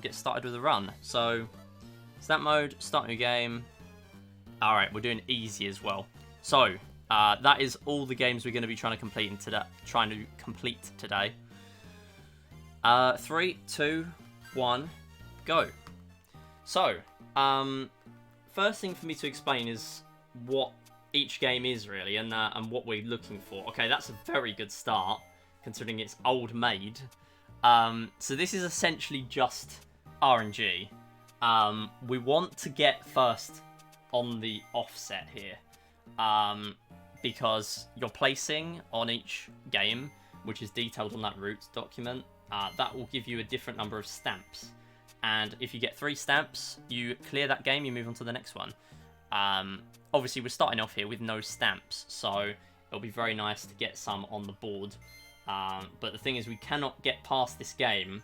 get started with a run. So, stamp mode, start new game. Alright, we're doing easy as well. So, that is all the games we're going to be trying to complete today. 3, 2, 1, go. So, first thing for me to explain is what each game is really, and what we're looking for. Okay, that's a very good start, considering it's old made. So this is essentially just RNG. We want to get first on the offset here, because your placing on each game, which is detailed on that route document, that will give you a different number of stamps. And if you get 3 stamps, you clear that game, you move on to the next one. Obviously, we're starting off here with no stamps, so it'll be very nice to get some on the board. But the thing is, we cannot get past this game.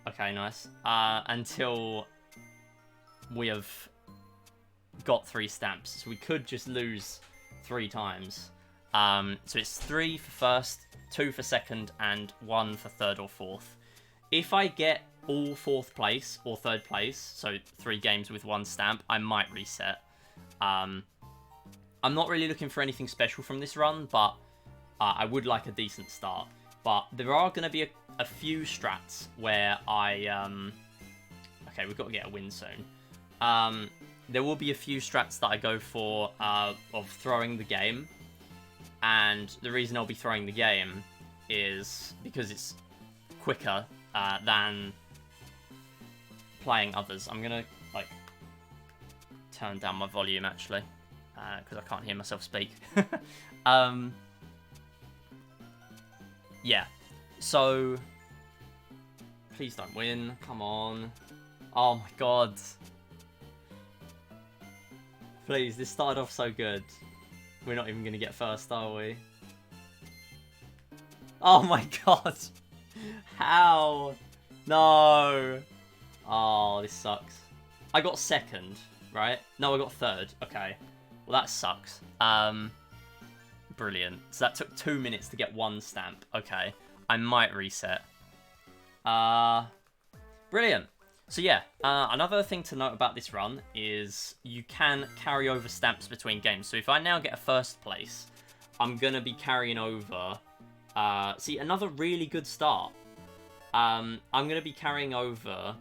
Okay, nice. Until we have got 3 stamps. So we could just lose 3 times. So it's 3 for first, 2 for second, and 1 for third or fourth. If I get all 4th place or 3rd place, so 3 games with 1 stamp, I might reset. I'm not really looking for anything special from this run, but I would like a decent start. But there are going to be a few strats where okay, we've got to get a win soon. There will be a few strats that I go for of throwing the game. And the reason I'll be throwing the game is because it's quicker than playing others. I'm going to turn down my volume actually, because I can't hear myself speak. Yeah, so please don't win, come on. Oh my god. Please, this started off so good. We're not even going to get first, are we? Oh my god. How? No. Oh, this sucks. I got second, right? No, I got third. Okay. Well, that sucks. Brilliant. So that took 2 minutes to get 1 stamp. Okay. I might reset. Brilliant. So yeah, another thing to note about this run is you can carry over stamps between games. So if I now get a first place, I'm going to be carrying over... see, another really good start. I'm going to be carrying over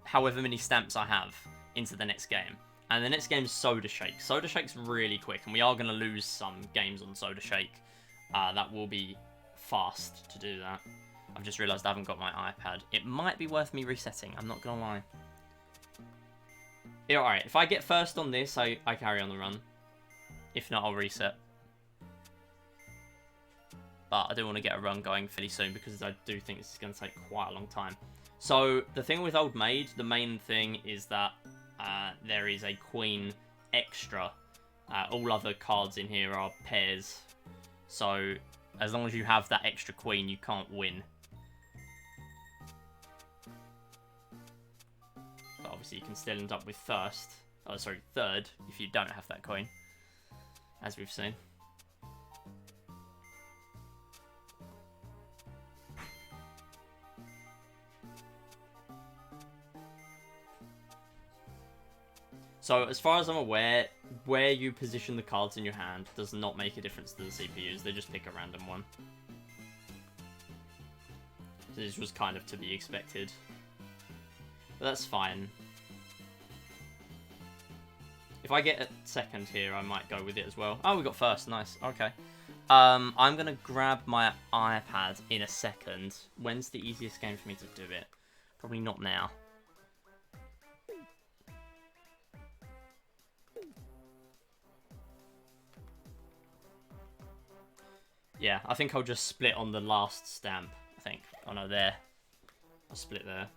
however many stamps I have into the next game. And the next game is Soda Shake. Soda Shake's really quick, and we are going to lose some games on Soda Shake. That will be fast to do that. I've just realised I haven't got my iPad. It might be worth me resetting, I'm not going to lie. Yeah, alright, if I get first on this, I carry on the run. If not, I'll reset. But I do want to get a run going fairly soon, because I do think this is going to take quite a long time. So, the thing with Old Maid, the main thing is that there is a queen extra. All other cards in here are pairs. So, as long as you have that extra queen, you can't win. But obviously, you can still end up with third, if you don't have that queen. As we've seen. So, as far as I'm aware, where you position the cards in your hand does not make a difference to the CPUs. They just pick a random one. So this was kind of to be expected. But that's fine. If I get a second here, I might go with it as well. Oh, we got first. Nice. Okay. I'm going to grab my iPad in a second. When's the easiest game for me to do it? Probably not now. Yeah, I think I'll just split on the last stamp, I think. Oh no, there. I'll split there.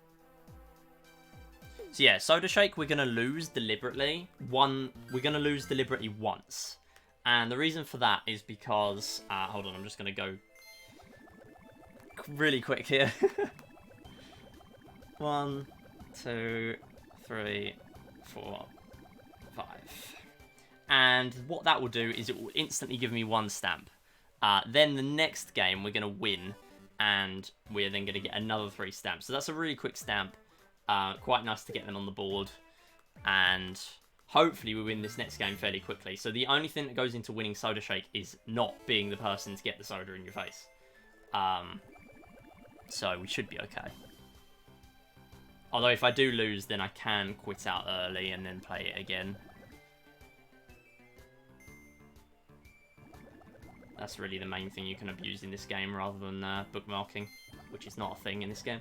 So yeah, Soda Shake we're going to lose deliberately. We're going to lose deliberately once. And the reason for that is because... hold on, I'm just going to go really quick here. 1, 2, 3, 4, 5. And what that will do is it will instantly give me 1 stamp. Then the next game we're going to win and we're then going to get another 3 stamps. So that's a really quick stamp. Quite nice to get them on the board, and hopefully we win this next game fairly quickly. So the only thing that goes into winning Soda Shake is not being the person to get the soda in your face. So we should be okay. Although if I do lose, then I can quit out early and then play it again. That's really the main thing you can abuse in this game, rather than bookmarking, which is not a thing in this game.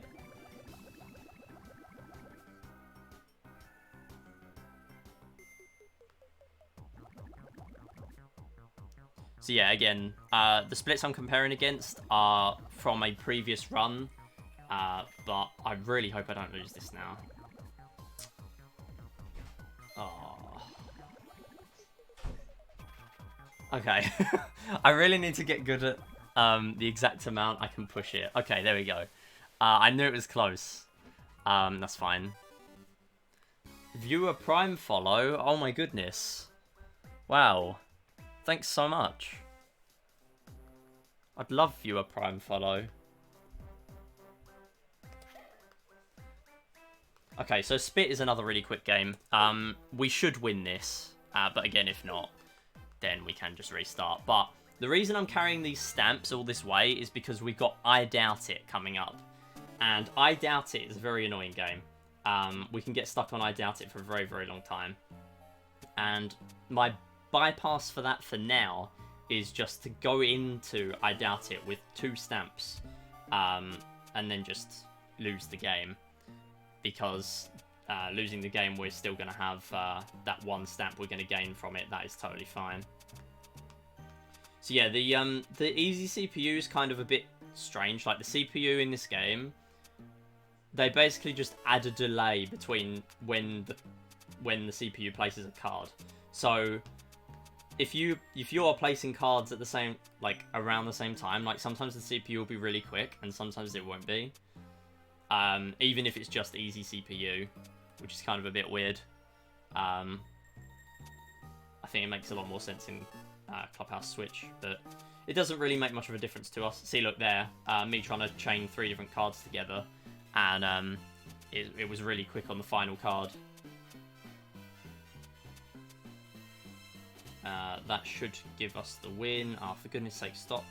So yeah, again, the splits I'm comparing against are from a previous run, but I really hope I don't lose this now. Oh. Okay, I really need to get good at the exact amount I can push it. Okay, there we go. I knew it was close. That's fine. Viewer Prime follow? Oh my goodness. Wow. Thanks so much. I'd love Viewer Prime follow. Okay, so Spit is another really quick game. We should win this, but again, if not, then we can just restart. But the reason I'm carrying these stamps all this way is because we've got I Doubt It coming up. And I Doubt It is a very annoying game. We can get stuck on I Doubt It for a very, very long time. And my bypass for that for now is just to go into I Doubt It with 2 stamps, and then just lose the game. Because losing the game, we're still going to have that 1 stamp we're going to gain from it. That is totally fine. So yeah, the easy CPU is kind of a bit strange. Like the CPU in this game, they basically just add a delay between when the CPU places a card. So if you are placing cards at the same, like around the same time, like sometimes the CPU will be really quick and sometimes it won't be. Even if it's just easy CPU, which is kind of a bit weird. I think it makes a lot more sense in Clubhouse Switch, but it doesn't really make much of a difference to us. See, look there, me trying to chain 3 different cards together, and it was really quick on the final card. That should give us the win. Oh, for goodness sake, stop.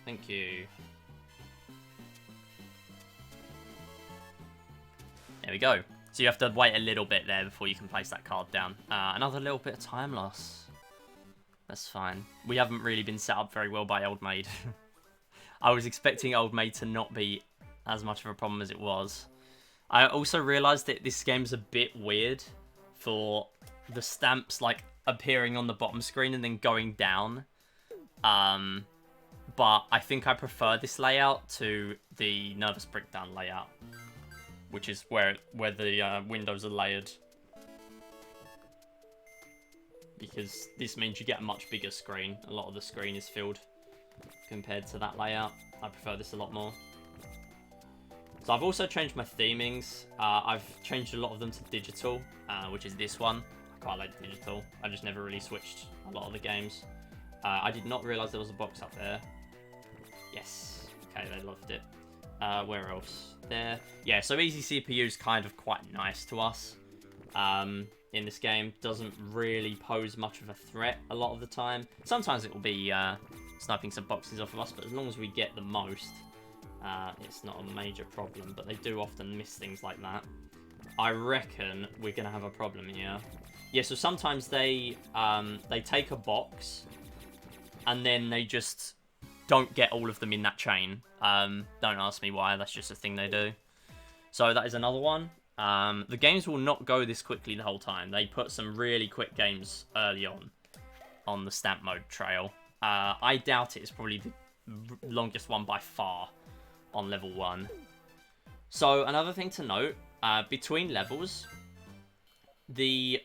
Thank you. There we go. So you have to wait a little bit there before you can place that card down. Another little bit of time loss. That's fine. We haven't really been set up very well by Old Maid. I was expecting Old Maid to not be as much of a problem as it was. I also realised that this game's a bit weird for the stamps like appearing on the bottom screen and then going down. But I think I prefer this layout to the Nervous Breakdown layout, which is where the windows are layered. Because this means you get a much bigger screen. A lot of the screen is filled compared to that layout. I prefer this a lot more. So I've also changed my themings. I've changed a lot of them to digital, which is this one. I quite like digital. I just never really switched a lot of the games. I did not realise there was a box up there. Yes. Okay, they loved it. Where else? There. Yeah, so easy CPU is kind of quite nice to us. In this game, doesn't really pose much of a threat a lot of the time. Sometimes it will be sniping some boxes off of us, but as long as we get the most, it's not a major problem. But they do often miss things like that. I reckon we're gonna have a problem here. Yeah, so sometimes they take a box and then they just don't get all of them in that chain. Don't ask me why, that's just a thing they do. So that is another one. The games will not go this quickly the whole time. They put some really quick games early on the stamp mode trail. I doubt it is probably the longest one by far on level 1. So another thing to note, between levels, the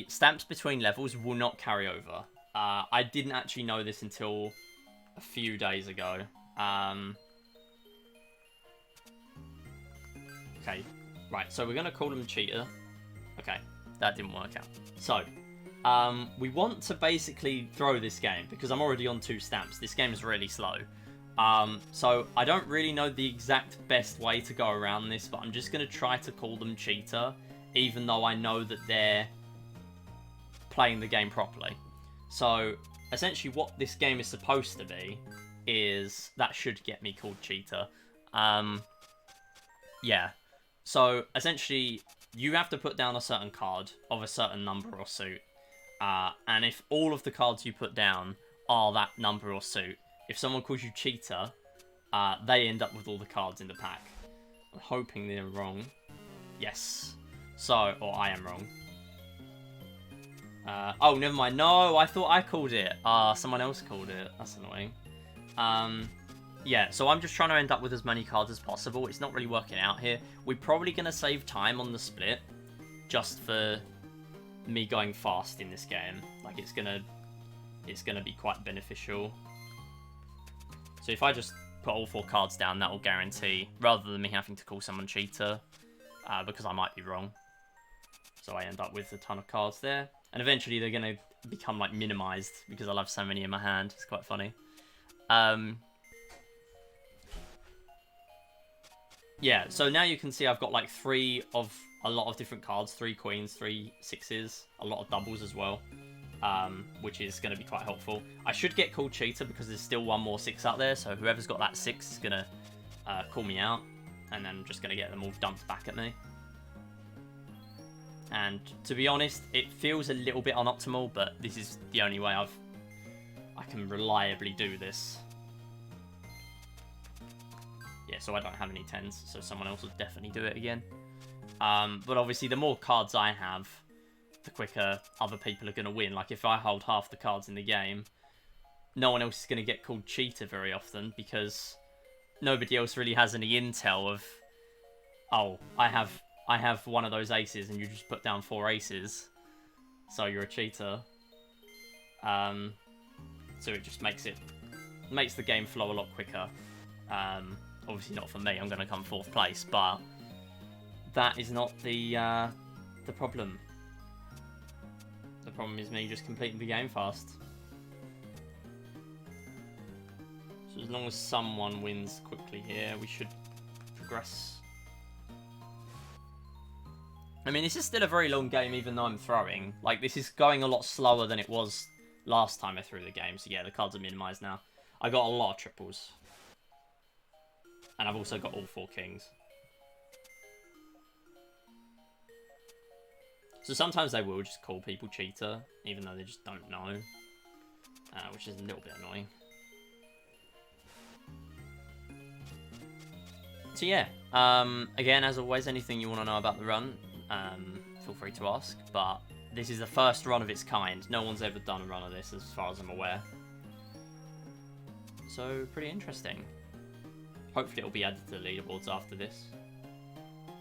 stamps between levels will not carry over. I didn't actually know this until a few days ago. Okay, right, so we're going to call him Cheater. Okay, that didn't work out. So, we want to basically throw this game, because I'm already on 2 stamps. This game is really slow. So, I don't really know the exact best way to go around this, but I'm just going to try to call them cheater, even though I know that they're playing the game properly. So, essentially what this game is supposed to be is... That should get me called cheater. Yeah. So, essentially, you have to put down a certain card of a certain number or suit. And if all of the cards you put down are that number or suit, if someone calls you cheater, they end up with all the cards in the pack. I'm hoping they're wrong. Yes. So, or I am wrong. Oh, never mind. No, I thought I called it. Someone else called it. That's annoying. Yeah, so I'm just trying to end up with as many cards as possible. It's not really working out here. We're probably going to save time on the split just for me going fast in this game. Like, it's gonna be quite beneficial. So if I just put all 4 cards down, that will guarantee, rather than me having to call someone cheater, because I might be wrong. So I end up with a ton of cards there. And eventually they're going to become, like, minimized, because I'll have so many in my hand. It's quite funny. Yeah, so now you can see I've got, like, 3 of a lot of different cards. 3 queens, 3 sixes, a lot of doubles as well. Which is going to be quite helpful. I should get called cheater because there's still 1 more 6 out there, so whoever's got that 6 is going to call me out, and then I'm just going to get them all dumped back at me. And to be honest, it feels a little bit unoptimal, but this is the only way I can reliably do this. Yeah, so I don't have any 10s, so someone else will definitely do it again. But obviously, the more cards I have, the quicker other people are going to win. Like, if I hold half the cards in the game, no one else is going to get called cheater very often, because nobody else really has any intel of, oh, I have one of those aces and you just put down 4 aces, so you're a cheater. So it just makes the game flow a lot quicker. Obviously not for me, I'm going to come 4th place, but that is not the problem. The problem is me just completing the game fast. So as long as someone wins quickly here, we should progress. I mean, this is still a very long game, even though I'm throwing. Like, this is going a lot slower than it was last time I threw the game. So yeah, the cards are minimized now. I got a lot of triples. And I've also got all 4 kings. So sometimes they will just call people cheater, even though they just don't know. Which is a little bit annoying. So yeah, again, as always, anything you want to know about the run, feel free to ask. But this is the first run of its kind. No one's ever done a run of this, as far as I'm aware. So, pretty interesting. Hopefully it'll be added to the leaderboards after this.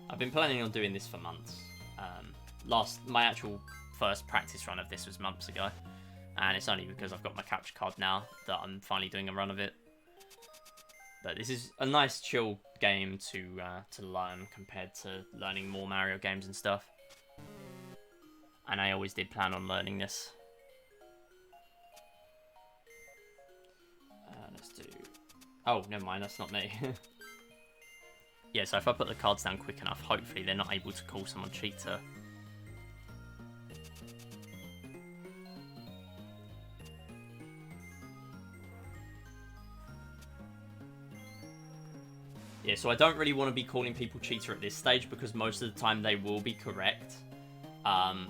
I've been planning on doing this for months. My actual first practice run of this was months ago, and it's only because I've got my capture card now that I'm finally doing a run of it. But this is a nice chill game to learn compared to learning more Mario games and stuff. And I always did plan on learning this. Let's do... Oh, never mind, that's not me. Yeah, so if I put the cards down quick enough, hopefully they're not able to call someone cheater. Yeah, so I don't really want to be calling people cheater at this stage, because most of the time they will be correct.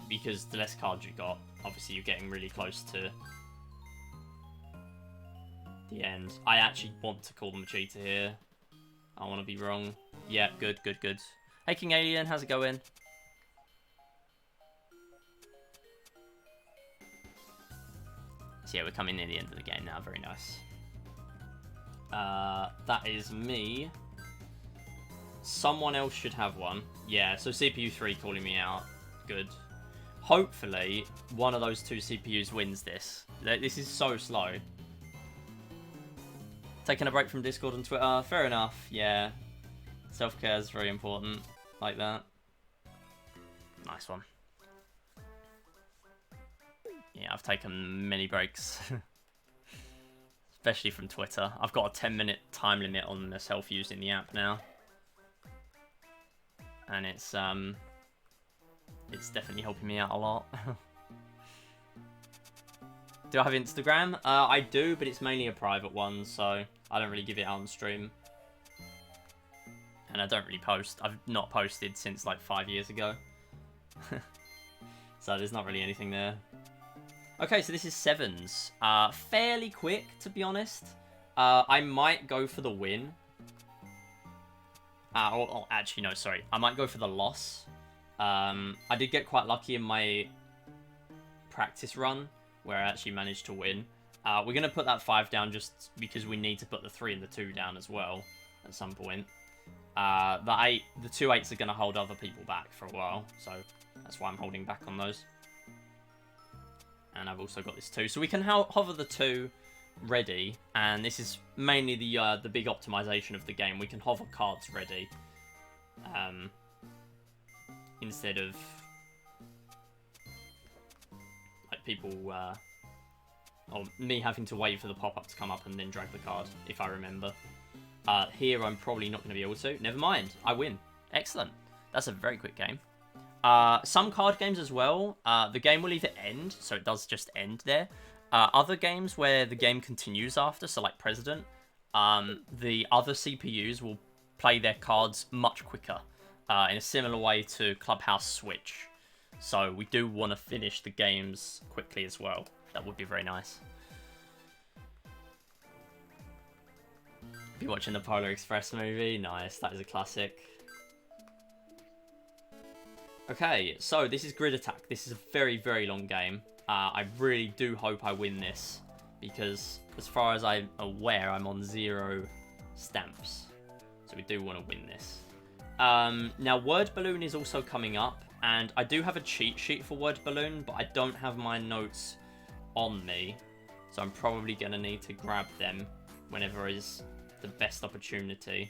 Because the less cards you got, obviously you're getting really close to the end. I actually want to call them a cheater here. I want to be wrong. Yeah, good, good, good. Hey, King Alien, how's it going? So yeah, we're coming near the end of the game now. Very nice. That is me. Someone else should have one. Yeah, so CPU 3 calling me out. Good. Hopefully, one of those 2 CPUs wins this. This is so slow. Taking a break from Discord and Twitter. Fair enough, yeah. Self-care is very important. Like that. Nice one. Yeah, I've taken many breaks. Especially from Twitter. I've got a 10-minute time limit on myself using the app now. And it's definitely helping me out a lot. Do I have Instagram? I do, but it's mainly a private one, so I don't really give it out on stream. And I don't really post. I've not posted since like 5 years ago. So there's not really anything there. Okay, so this is sevens. Fairly quick, to be honest. I might go for the win. Actually, no, sorry. I might go for the loss. I did get quite lucky in my practice run, where I actually managed to win. We're going to put that 5 down just because we need to put the 3 and the 2 down as well at some point. The 2 8s are going to hold other people back for a while, so that's why I'm holding back on those. And I've also got this 2. So we can hover the 2 ready, and this is mainly the big optimization of the game. We can hover cards ready instead of like people or me having to wait for the pop-up to come up and then drag the card, if I remember. Here I'm probably not going to be able to. Never mind, I win. Excellent. That's a very quick game. Some card games as well, the game will either end, so it does just end there. Other games where the game continues after, so like President, the other CPUs will play their cards much quicker, in a similar way to Clubhouse Switch. So we do want to finish the games quickly as well. That would be very nice. Be watching the Polar Express movie. Nice, that is a classic. Okay, so this is Grid Attack. This is a very, very long game. I really do hope I win this, because as far as I'm aware, I'm on 0 stamps. So we do want to win this. Now, Word Balloon is also coming up, and I do have a cheat sheet for Word Balloon, but I don't have my notes on me, so I'm probably going to need to grab them whenever is the best opportunity.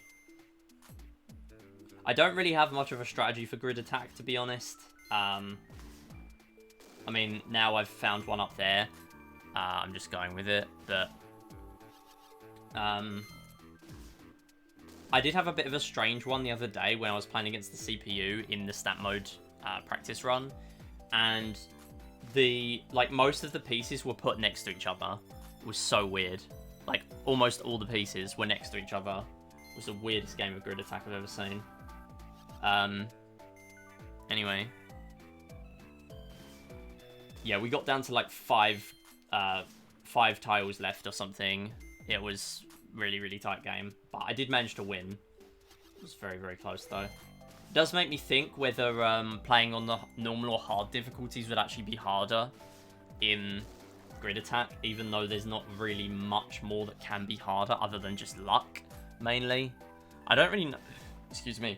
I don't really have much of a strategy for Grid Attack, to be honest. I mean, now I've found one up there. I'm just going with it, but I did have a bit of a strange one the other day when I was playing against the CPU in the stat mode practice run, and most of the pieces were put next to each other. It was so weird. Like, almost all the pieces were next to each other. It was the weirdest game of Grid Attack I've ever seen. Anyway. Yeah, we got down to like five tiles left or something. It was really, really tight game. But I did manage to win. It was very, very close though. It does make me think whether playing on the normal or hard difficulties would actually be harder in Grid Attack, even though there's not really much more that can be harder other than just luck, mainly. I don't really know. Excuse me.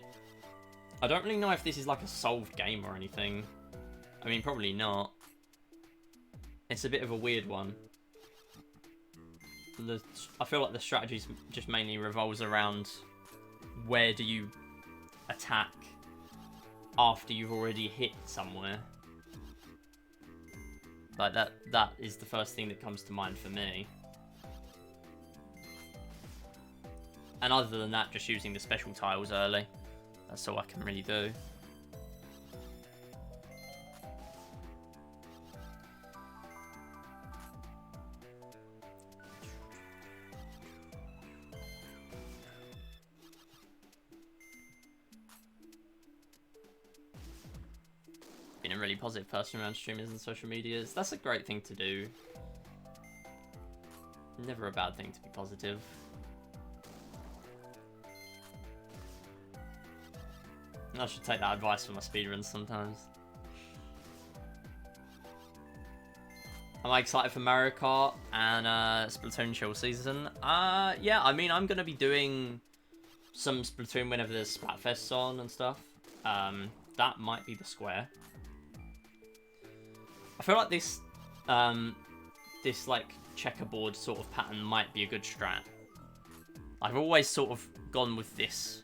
I don't really know if this is like a solved game or anything. I mean, probably not. It's a bit of a weird one. I feel like the strategy just mainly revolves around where do you attack after you've already hit somewhere. Like that is the first thing that comes to mind for me. And other than that, just using the special tiles early. That's all I can really do. Been a really positive person around streamers and social medias. That's a great thing to do. Never a bad thing to be positive. I should take that advice for my speedruns sometimes. Am I excited for Mario Kart and Splatoon Chill Season? Yeah, I mean, I'm going to be doing some Splatoon whenever there's Splatfests on and stuff. That might be the square. I feel like this like checkerboard sort of pattern might be a good strat. I've always sort of gone with this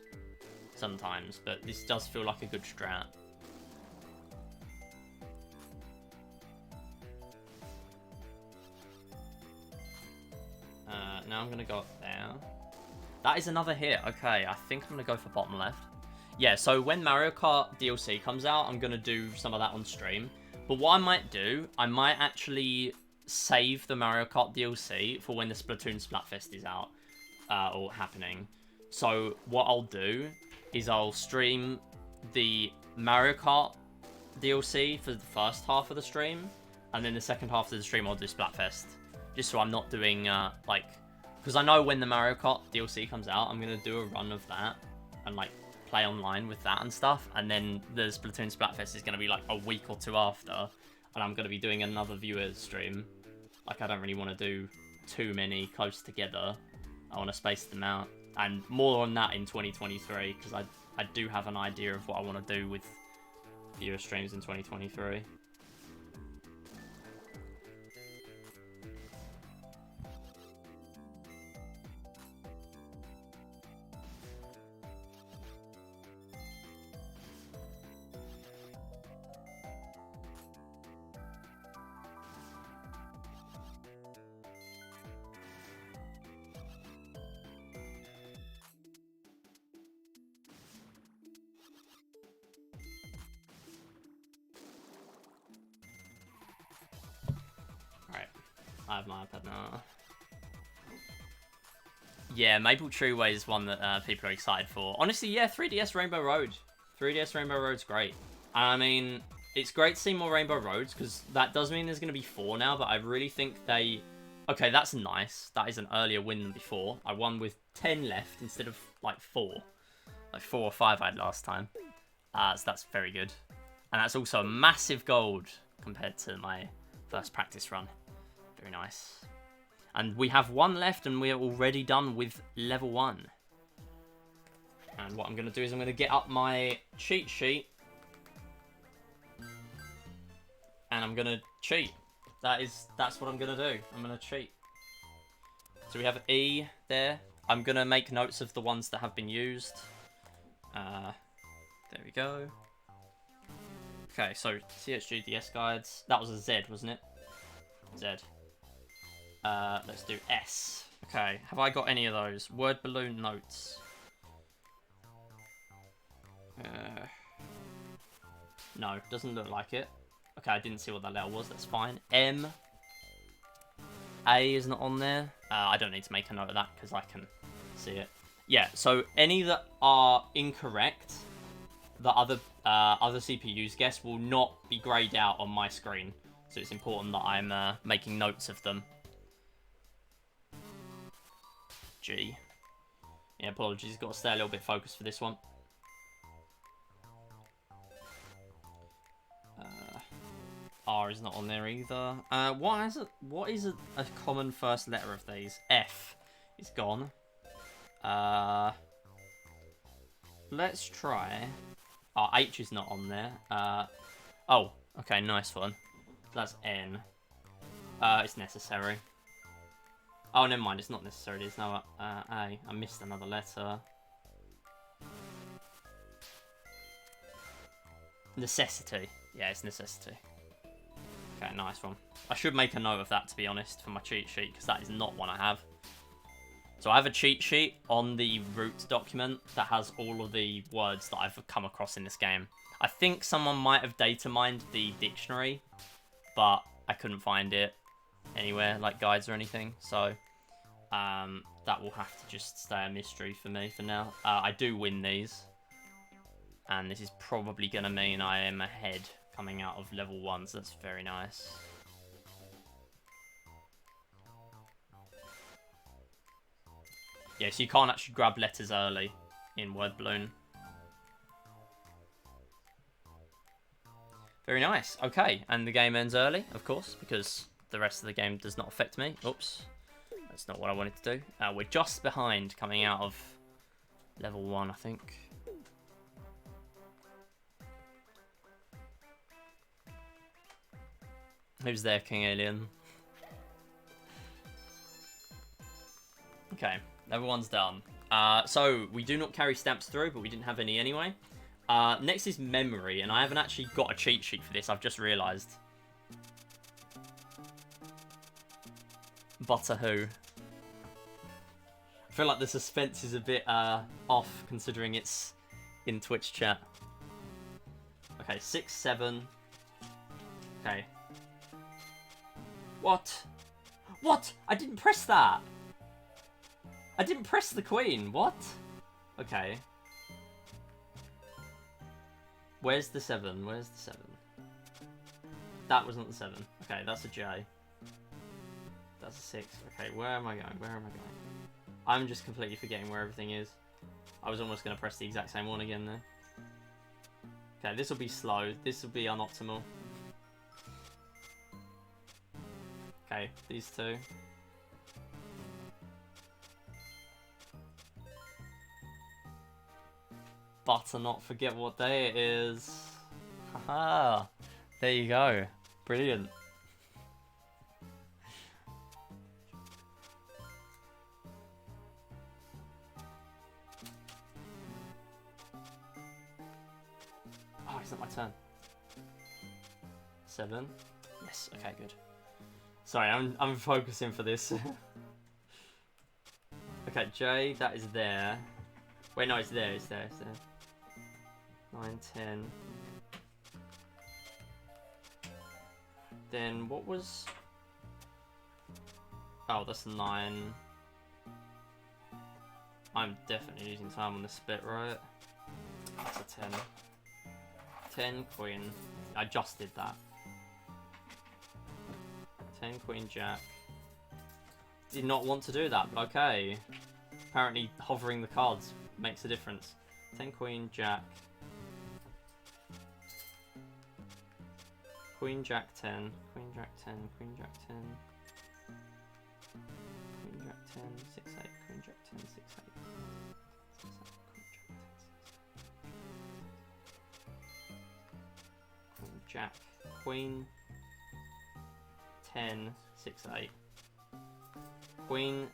sometimes, but this does feel like a good strat. now I'm going to go up there. That is another hit. Okay, I think I'm going to go for bottom left. Yeah, so when Mario Kart DLC comes out, I'm going to do some of that on stream. But what I might do, I might actually save the Mario Kart DLC for when the Splatoon Splatfest is out, or happening. So what I'll do is I'll stream the Mario Kart DLC for the first half of the stream, and then the second half of the stream I'll do Splatfest. Just so I'm not doing, like... Because I know when the Mario Kart DLC comes out, I'm going to do a run of that, and, like, play online with that and stuff, and then the Splatoon Splatfest is going to be like a week or two after, and I'm going to be doing another viewers stream. Like, I don't really want to do too many close together. I want to space them out, and more on that in 2023, because I do have an idea of what I want to do with viewer streams in 2023. I have my iPad now. Yeah, Maple Treeway is one that people are excited for. Honestly, yeah, 3DS Rainbow Road. 3DS Rainbow Road's great. I mean, it's great to see more Rainbow Roads, because that does mean there's going to be 4 now, but I really think they... Okay, that's nice. That is an earlier win than before. I won with 10 left instead of, like, 4. Like, 4 or 5 I had last time. So that's very good. And that's also a massive gold compared to my first practice run. Very nice. And we have 1 left, and we're already done with level 1. And what I'm going to do is I'm going to get up my cheat sheet. And I'm going to cheat. That's what I'm going to do. I'm going to cheat. So we have E there. I'm going to make notes of the ones that have been used. There we go. Okay, so CHG DS guides. That was a Z, wasn't it? Z. Let's do S. Okay, have I got any of those? Word balloon notes. No, doesn't look like it. Okay, I didn't see what that letter was. That's fine. M. A is not on there. I don't need to make a note of that because I can see it. Yeah, so any that are incorrect, the other CPU's guess will not be grayed out on my screen. So it's important that I'm making notes of them. G. Yeah, apologies. Got to stay a little bit focused for this one. R is not on there either. What is a common first letter of these? F is gone. Let's try. Oh, H is not on there. Oh, okay, nice one. That's N. It's necessary. Oh, never mind, it's not necessary. It's now A. I missed another letter. Necessity. Yeah, it's necessity. Okay, nice one. I should make a note of that, to be honest, for my cheat sheet, because that is not one I have. So I have a cheat sheet on the root document that has all of the words that I've come across in this game. I think someone might have data mined the dictionary, but I couldn't find it anywhere, like guides or anything. So that will have to just stay a mystery for me for now. I do win these, and this is probably going to mean I am ahead coming out of level 1, so that's very nice. Yeah, so you can't actually grab letters early in Word Balloon. Very nice. Okay, and the game ends early, of course, because the rest of the game does not affect me. Oops, that's not what I wanted to do. We're just behind coming out of level 1, I think. Who's there, King Alien? Okay, everyone's done. So, we do not carry stamps through, but we didn't have any anyway. Next is memory, and I haven't actually got a cheat sheet for this, I've just realised. Butter who? feel like the suspense is a bit off considering it's in Twitch chat. Okay, 6, 7. Okay. What? What? I didn't press that. I didn't press the queen. What? Okay. Where's the 7? Where's the 7? That wasn't the 7. Okay, that's a J. That's a 6. Okay, where am I going? Where am I going? I'm just completely forgetting where everything is. I was almost going to press the exact same one again there. Okay, this will be slow. This will be unoptimal. Okay, these two. Butter not forget what day it is. Haha. There you go. Brilliant. Oh, it's not my turn. 7. Yes, okay, good. Sorry, I'm focusing for this. Okay, J, that is there. Wait, no, it's there, it's there, it's there. 9, 10. Then what was... Oh, that's 9. I'm definitely using time on this bit, right? That's a 10. 10, queen. I just did that. 10, queen, jack. Did not want to do that, but okay. Apparently hovering the cards makes a difference. 10, queen, jack. Queen, jack, 10. Queen, jack, 10. Queen, jack, 10. Queen, jack, 10. 6, 8. Queen, jack, 10. 6, 8. 6, 8. Queen, jack, 10. Queen, jack. Queen, 10. 6, 8. Queen,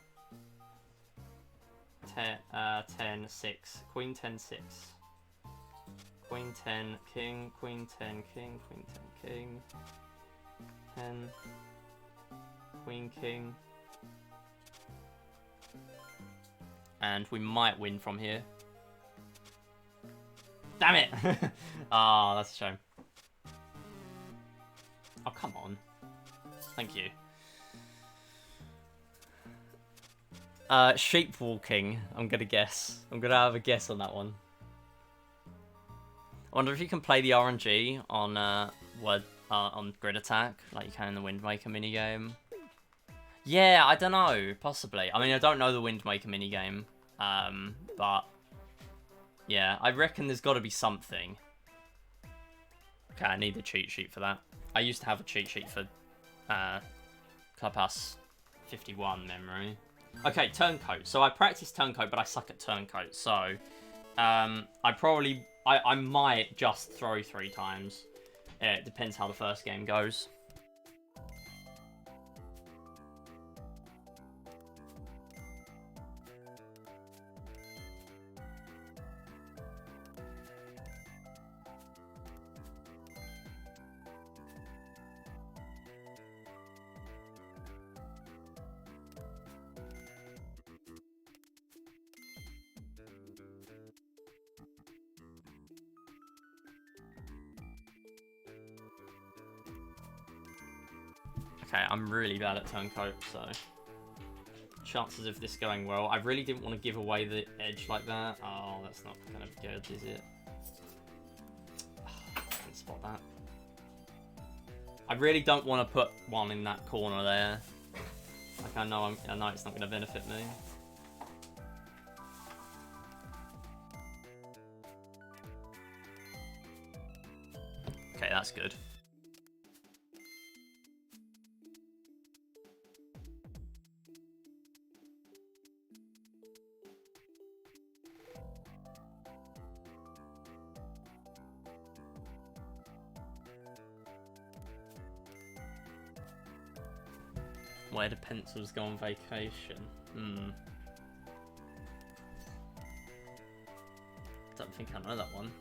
10, 6. Queen, 10, 6. Queen, 10, king. Queen, 10, king. Queen, 10, king. 10. Queen, king. And we might win from here. Damn it! Ah, that's a shame. Oh, come on. Thank you. Sheep walking, I'm gonna guess. I'm gonna have a guess on that one. I wonder if you can play the RNG on on grid attack, like you can in the Wind Maker minigame. Yeah, I don't know, possibly. I mean, I don't know the Wind Maker minigame, but yeah, I reckon there's got to be something. Okay, I need the cheat sheet for that. I used to have a cheat sheet for Clubhouse 51 memory. Okay, turncoat. So I practice turncoat, but I suck at turncoat. So I might just throw 3 times. It depends how the first game goes. Okay, I'm really bad at turncoat, so chances of this going well. I really didn't want to give away the edge like that. Oh, that's not kind of good, is it? I didn't spot that. I really don't want to put one in that corner there. Like I know it's not going to benefit me. Okay, that's good. Where do pencils go on vacation? Don't think I know that one.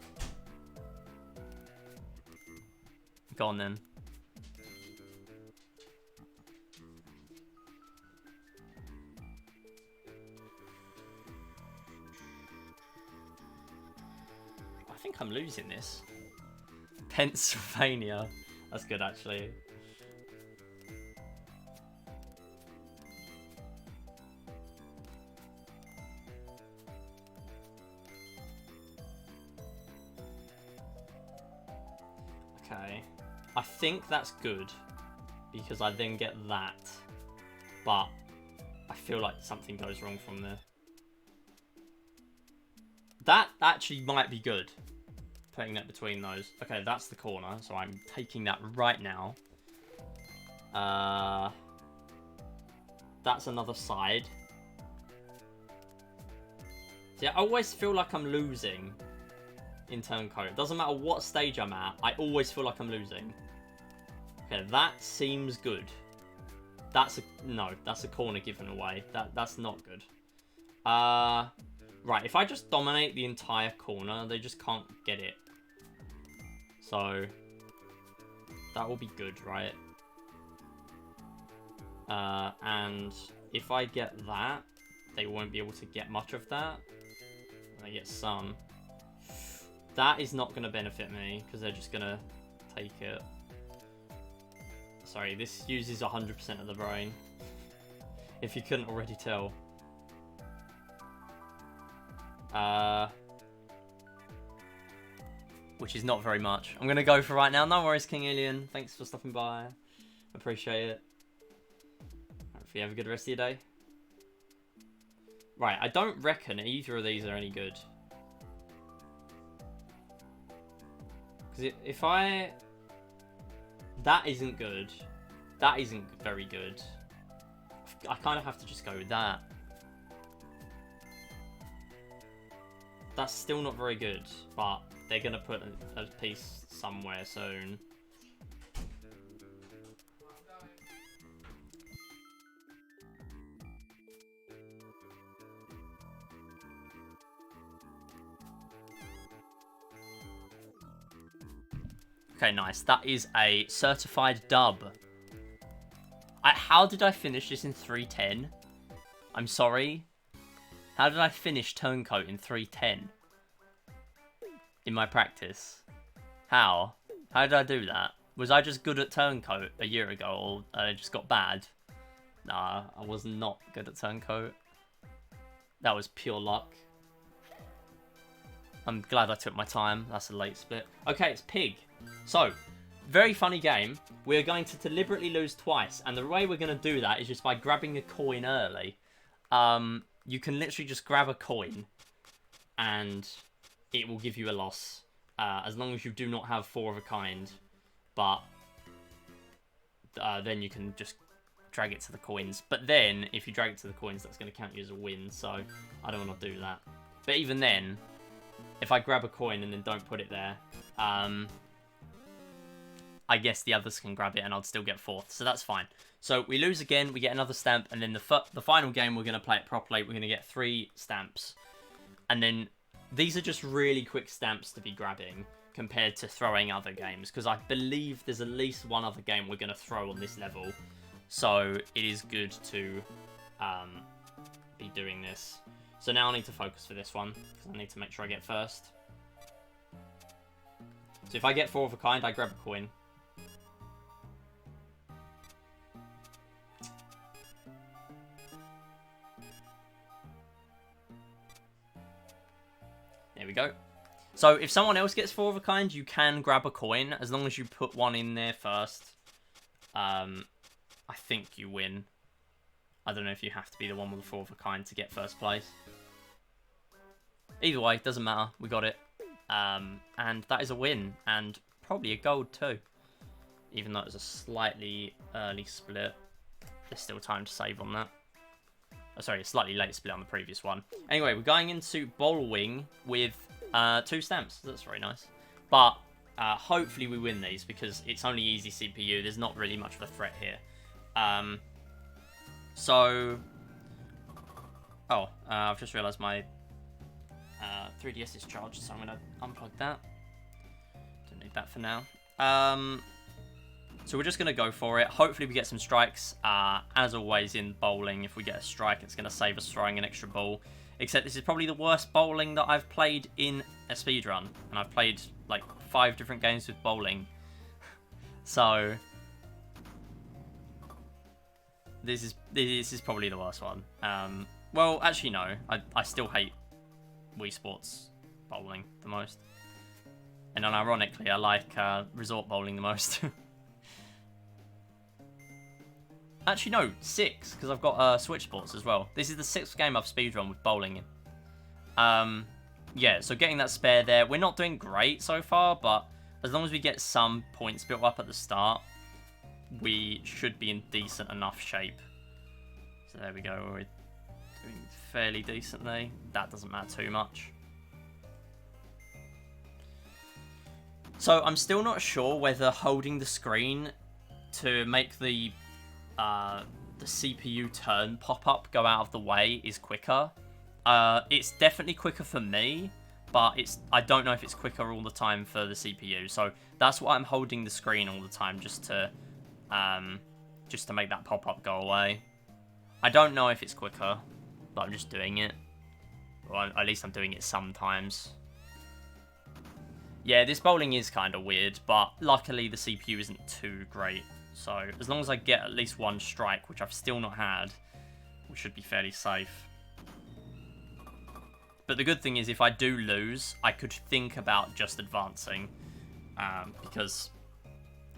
Go on then. think I'm losing this. Pennsylvania. That's good, actually. Okay. I think that's good. Because I then get that. But I feel like something goes wrong from there. That actually might be good. Putting that between those. Okay, that's the corner. So I'm taking that right now. That's another side. See, I always feel like I'm losing in turncoat. It doesn't matter what stage I'm at. I always feel like I'm losing. Okay, that seems good. That's a corner given away. That's not good. Right, if I just dominate the entire corner, they just can't get it. So that will be good, right? And if I get that, they won't be able to get much of that. They get some. That is not going to benefit me because they're just going to take it. Sorry, this uses 100% of the brain. If you couldn't already tell. Which is not very much. I'm going to go for right now. No worries, King Alien. Thanks for stopping by. Appreciate it. Hopefully you have a good rest of your day. Right, I don't reckon either of these are any good. Because if I... That isn't good. That isn't very good. I kind of have to just go with that. That's still not very good, but they're going to put a piece somewhere soon. Okay, nice. That is a certified dub. How did I finish this in 3:10? I'm sorry. How did I finish turncoat in 3:10? In my practice? How? How did I do that? Was I just good at turncoat a year ago, or I just got bad? Nah, I was not good at turncoat. That was pure luck. I'm glad I took my time. That's a late split. Okay, it's pig. So, very funny game. We're going to deliberately lose twice, and the way we're going to do that is just by grabbing a coin early. You can literally just grab a coin, and it will give you a loss, as long as you do not have 4 of a kind. But then you can just drag it to the coins. But then, if you drag it to the coins, that's going to count you as a win. So, I don't want to do that. But even then, if I grab a coin and then don't put it there, I guess the others can grab it and I'll still get 4th. So that's fine. So we lose again, we get another stamp, and then the final game we're going to play it properly. We're going to get 3 stamps. And then these are just really quick stamps to be grabbing compared to throwing other games. Because I believe there's at least one other game we're going to throw on this level. So it is good to be doing this. So now I need to focus for this one, because I need to make sure I get first. So if I get 4 of a kind, I grab a coin. There we go. So if someone else gets 4 of a kind, you can grab a coin, as long as you put one in there first. I think you win. I don't know if you have to be the one with the 4 of a kind to get first place. Either way, doesn't matter. We got it. And that is a win. And probably a gold too. Even though it was a slightly early split. There's still time to save on that. Oh, sorry, a slightly late split on the previous one. Anyway, we're going into bowling with 2 stamps. That's very nice. But hopefully we win these, because it's only easy CPU. There's not really much of a threat here. I've just realised my 3DS is charged, so I'm going to unplug that. Don't need that for now. So we're just going to go for it. Hopefully we get some strikes. As always in bowling, if we get a strike, it's going to save us throwing an extra ball. Except this is probably the worst bowling that I've played in a speedrun, and I've played like 5 different games with bowling. So this is probably the worst one. Well, actually no, I still hate Wii Sports bowling the most, and then ironically I like resort bowling the most. Actually no, 6, because I've got Switch Sports as well. This is the 6th game I've speedrun with bowling in. Yeah, so getting that spare there, we're not doing great so far, but as long as we get some points built up at the start, we should be in decent enough shape. So there we go, we're doing fairly decently. That doesn't matter too much. So I'm still not sure whether holding the screen to make the CPU turn pop-up go out of the way is quicker. It's definitely quicker for me, but I don't know if it's quicker all the time for the CPU. So that's why I'm holding the screen all the time, just to make that pop-up go away. I don't know if it's quicker, but I'm just doing it. Or at least I'm doing it sometimes. Yeah, this bowling is kind of weird, but luckily the CPU isn't too great. So as long as I get at least 1 strike, which I've still not had, we should be fairly safe. But the good thing is, if I do lose, I could think about just advancing, because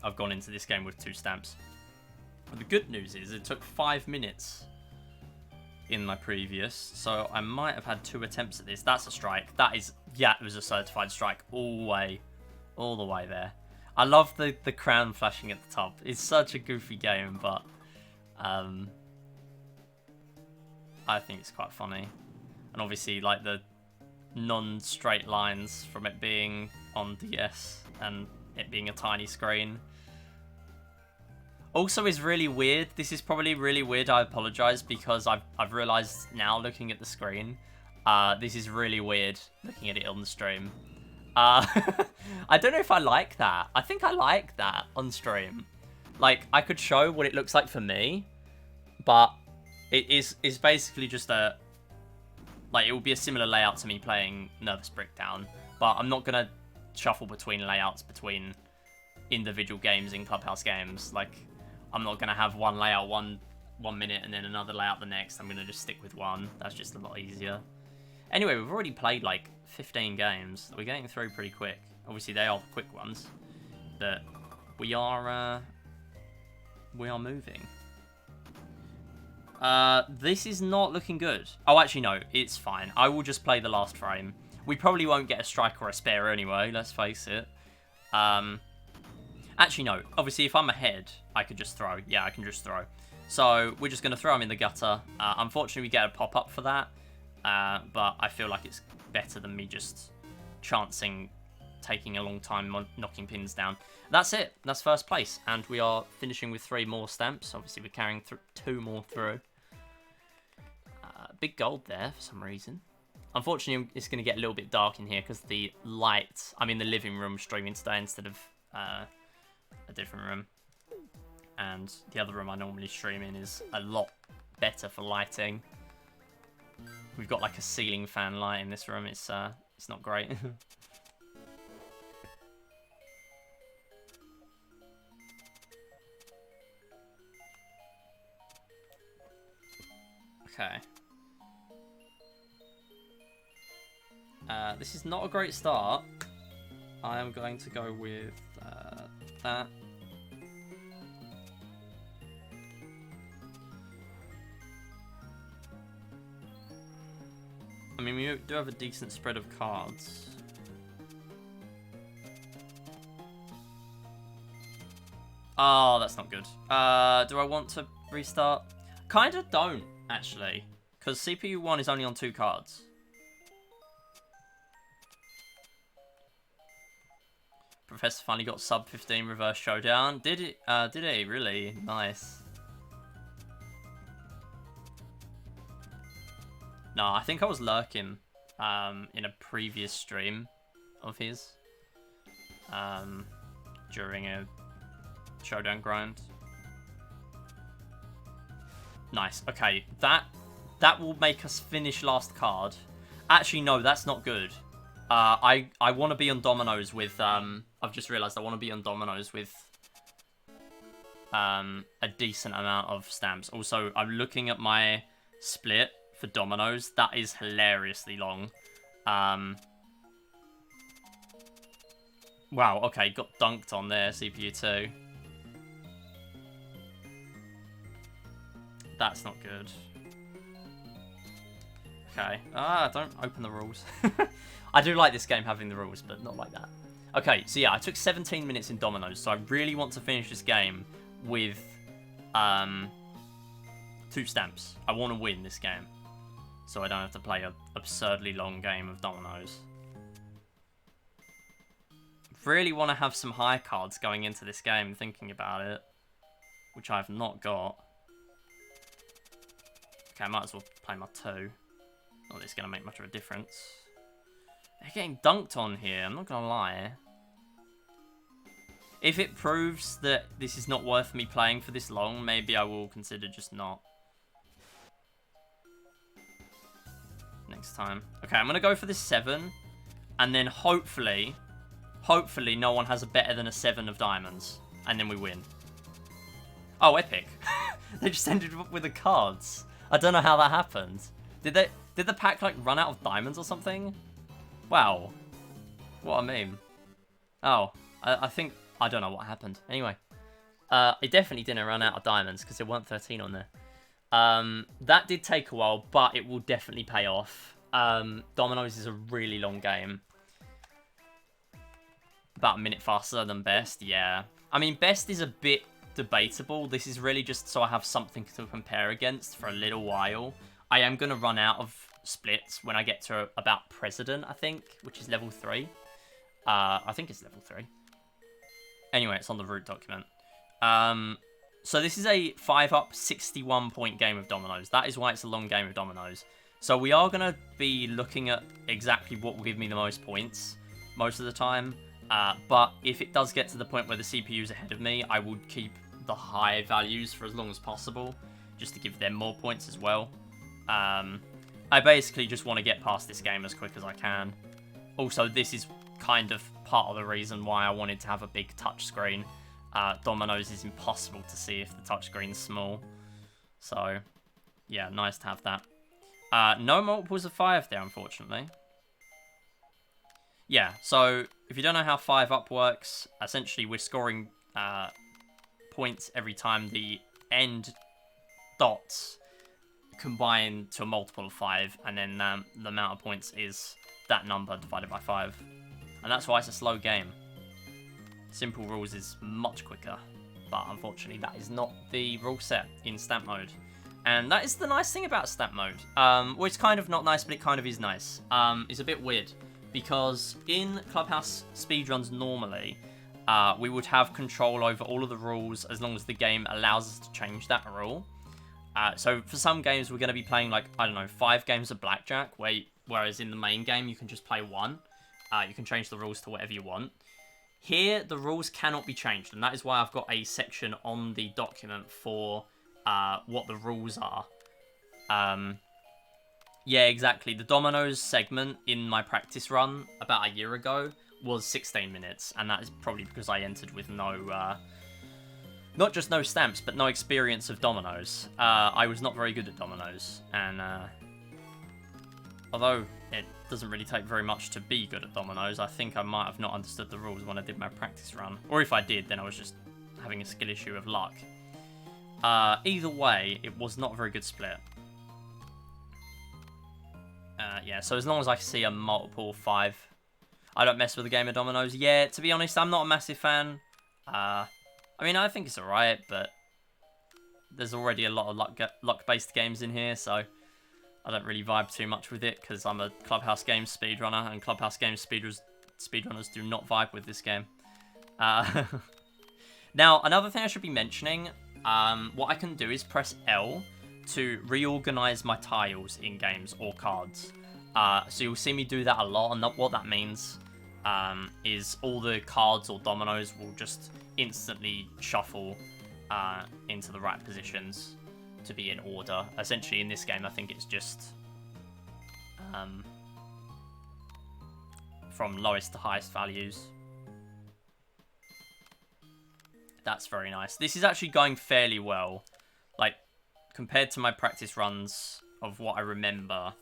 I've gone into this game with 2 stamps. But the good news is, it took 5 minutes in my previous, so I might have had 2 attempts at this. That's a strike. That is, yeah, it was a certified strike all the way there. I love the crown flashing at the top. It's such a goofy game, but I think it's quite funny. And obviously, like, the non-straight lines from it being on DS and it being a tiny screen. Also is really weird. This is probably really weird. I apologize, because I've realized now, looking at the screen, this is really weird looking at it on the stream. I don't know if I like that. I think I like that on stream. Like, I could show what it looks like for me, but it's basically just a... Like, it will be a similar layout to me playing Nervous Breakdown, but I'm not going to shuffle between layouts between individual games in Clubhouse games. Like, I'm not going to have one layout one minute and then another layout the next. I'm going to just stick with one. That's just a lot easier. Anyway, we've already played like 15 games. We're getting through pretty quick. Obviously, they are the quick ones, but we are moving. This is not looking good. Oh, actually, no, it's fine. I will just play the last frame. We probably won't get a strike or a spare anyway, let's face it. Actually, no. Obviously, if I'm ahead, I could just throw. Yeah, I can just throw. So we're just going to throw him in the gutter. Unfortunately, we get a pop-up for that. But I feel like it's better than me just chancing, taking a long time knocking pins down. That's it. That's first place. And we are finishing with 3 more stamps. Obviously, we're carrying 2 more through. Big gold there for some reason. Unfortunately, it's going to get a little bit dark in here because the light... I'm in the living room streaming today instead of a different room. And the other room I normally stream in is a lot better for lighting. We've got like a ceiling fan light in this room. It's not great. Okay. This is not a great start. I am going to go with that. I mean, we do have a decent spread of cards. Oh, that's not good. Do I want to restart? Kind of don't, actually. Because CPU 1 is only on 2 cards. Professor finally got sub 15 reverse showdown. Did it? Did he? Really? Nice. No, I think I was lurking in a previous stream of his during a showdown grind. Nice. Okay, that will make us finish last card. Actually, no, that's not good. I want to be on dominoes with, I've just realised I want to be on dominoes with a decent amount of stamps. Also, I'm looking at my split for dominoes. That is hilariously long. Wow, okay, got dunked on there, CPU2. That's not good. Okay. Don't open the rules. I do like this game having the rules, but not like that. Okay, so yeah, I took 17 minutes in dominoes, so I really want to finish this game with 2 stamps. I want to win this game, so I don't have to play an absurdly long game of dominoes. Really want to have some high cards going into this game, thinking about it, which I've not got. Okay, I might as well play my 2. Not that it's going to make much of a difference. They're getting dunked on here, I'm not going to lie. If it proves that this is not worth me playing for this long, maybe I will consider just not. Next time. Okay, I'm going to go for this 7. And then hopefully no one has a better than a 7 of diamonds. And then we win. Oh, epic. They just ended up with the cards. I don't know how that happened. Did the pack like run out of diamonds or something? Wow. What a meme. Oh, I think I don't know what happened. Anyway, it definitely didn't run out of diamonds because there weren't 13 on there. That did take a while, but it will definitely pay off. Dominoes is a really long game. About a minute faster than best, yeah. I mean, best is a bit debatable. This is really just so I have something to compare against for a little while. I am going to run out of splits when I get to about President, I think, which is level 3. I think it's level 3. Anyway, it's on the route document. So this is a 5-up, 61-point game of dominoes. That is why it's a long game of dominoes. So we are going to be looking at exactly what will give me the most points most of the time. But if it does get to the point where the CPU is ahead of me, I would keep the high values for as long as possible, just to give them more points as well. I basically just want to get past this game as quick as I can. Also, this is kind of part of the reason why I wanted to have a big touchscreen. Dominoes is impossible to see if the touchscreen's small. So, yeah, nice to have that. No multiples of 5 there, unfortunately. Yeah, so if you don't know how 5-up works, essentially we're scoring points every time the end dots combine to a multiple of 5, and then the amount of points is that number divided by 5. And that's why it's a slow game. Simple rules is much quicker, but unfortunately that is not the rule set in stamp mode. And that is the nice thing about stamp mode. Well, it's kind of not nice, but it kind of is nice. It's a bit weird, because in Clubhouse speedruns normally, we would have control over all of the rules as long as the game allows us to change that rule. So for some games, we're going to be playing, like, I don't know, 5 games of blackjack, whereas in the main game, you can just play 1. You can change the rules to whatever you want. Here, the rules cannot be changed, and that is why I've got a section on the document for what the rules are. Yeah, exactly. The dominoes segment in my practice run about a year ago was 16 minutes, and that is probably because I entered with no... not just no stamps, but no experience of dominoes. I was not very good at dominoes, and although it doesn't really take very much to be good at dominoes, I think I might have not understood the rules when I did my practice run. Or if I did, then I was just having a skill issue of luck. Either way, it was not a very good split. Yeah, so as long as I see a multiple 5, I don't mess with the game of dominoes. Yeah, to be honest, I'm not a massive fan. I mean, I think it's alright, but there's already a lot of luck-based games in here, so I don't really vibe too much with it, because I'm a Clubhouse Games speedrunner, and Clubhouse Games speedrunners do not vibe with this game. Now, another thing I should be mentioning, what I can do is press L to reorganize my tiles in games or cards. So you'll see me do that a lot, and what that means is all the cards or dominoes will just instantly shuffle into the right positions to be in order. Essentially, in this game, I think it's just from lowest to highest values. That's very nice. This is actually going fairly well. Like, compared to my practice runs of what I remember,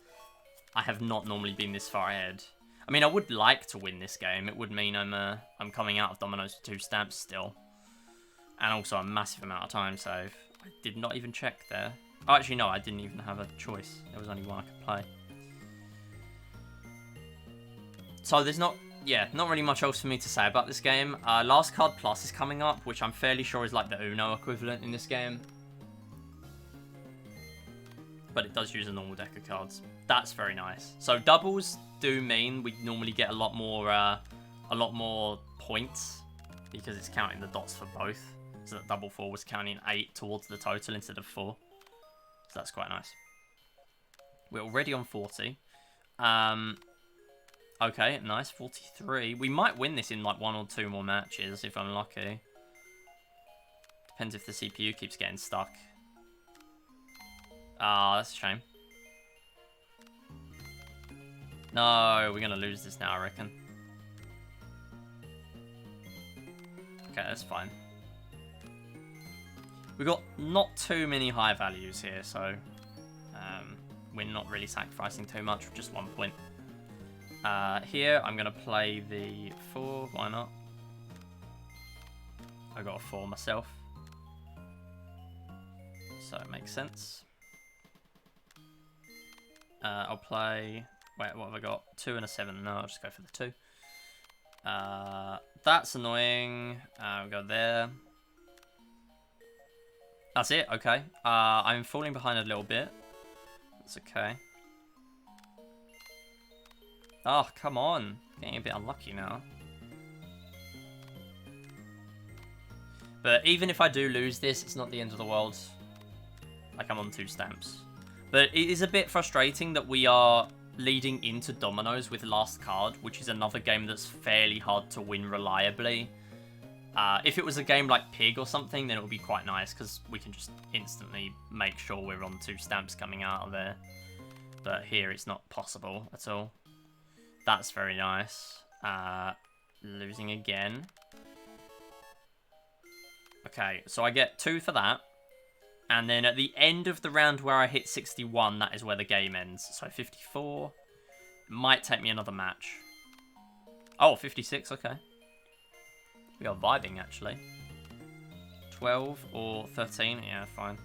I have not normally been this far ahead. I mean, I would like to win this game. It would mean I'm coming out of dominoes with 2 stamps still. And also a massive amount of time save. I did not even check there. Oh, actually, no, I didn't even have a choice. There was only one I could play. So there's not really much else for me to say about this game. Last Card Plus is coming up, which I'm fairly sure is like the Uno equivalent in this game. But it does use a normal deck of cards. That's very nice. So doubles do mean we normally get a lot more points because it's counting the dots for both. So that double 4 was counting 8 towards the total instead of 4. So that's quite nice. We're already on 40. Okay, nice. 43. We might win this in like 1 or 2 more matches if I'm lucky. Depends if the CPU keeps getting stuck. Ah, that's a shame. No, we're going to lose this now, I reckon. Okay, that's fine. We've got not too many high values here, so we're not really sacrificing too much for just 1 point. Here, I'm going to play the 4. Why not? I got a 4 myself. So it makes sense. I'll play... Wait, what have I got? 2 and a 7. No, I'll just go for the 2. That's annoying. We'll go there. That's it, okay. I'm falling behind a little bit. That's okay. Oh, come on. Getting a bit unlucky now. But even if I do lose this, it's not the end of the world. Like, I'm on 2 stamps. But it is a bit frustrating that we are leading into dominoes with last card, which is another game that's fairly hard to win reliably. If it was a game like Pig or something, then it would be quite nice, because we can just instantly make sure we're on 2 stamps coming out of there. But here it's not possible at all. That's very nice. Losing again. Okay, so I get 2 for that. And then at the end of the round where I hit 61, that is where the game ends. So 54. Might take me another match. Oh, 56, okay. We are vibing, actually. 12 or 13, yeah, fine.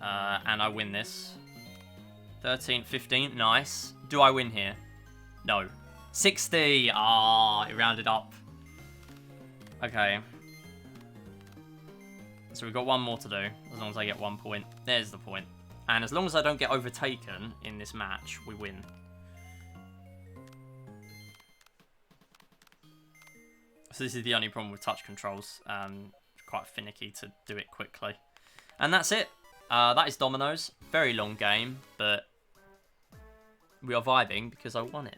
And I win this. 13, 15, nice. Do I win here? No. 60! Ah, it rounded up. Okay. So we've got 1 more to do, as long as I get 1 point. There's the point. And as long as I don't get overtaken in this match, we win. So this is the only problem with touch controls. Quite finicky to do it quickly. And that's it. That is dominoes. Very long game, but we are vibing because I won it.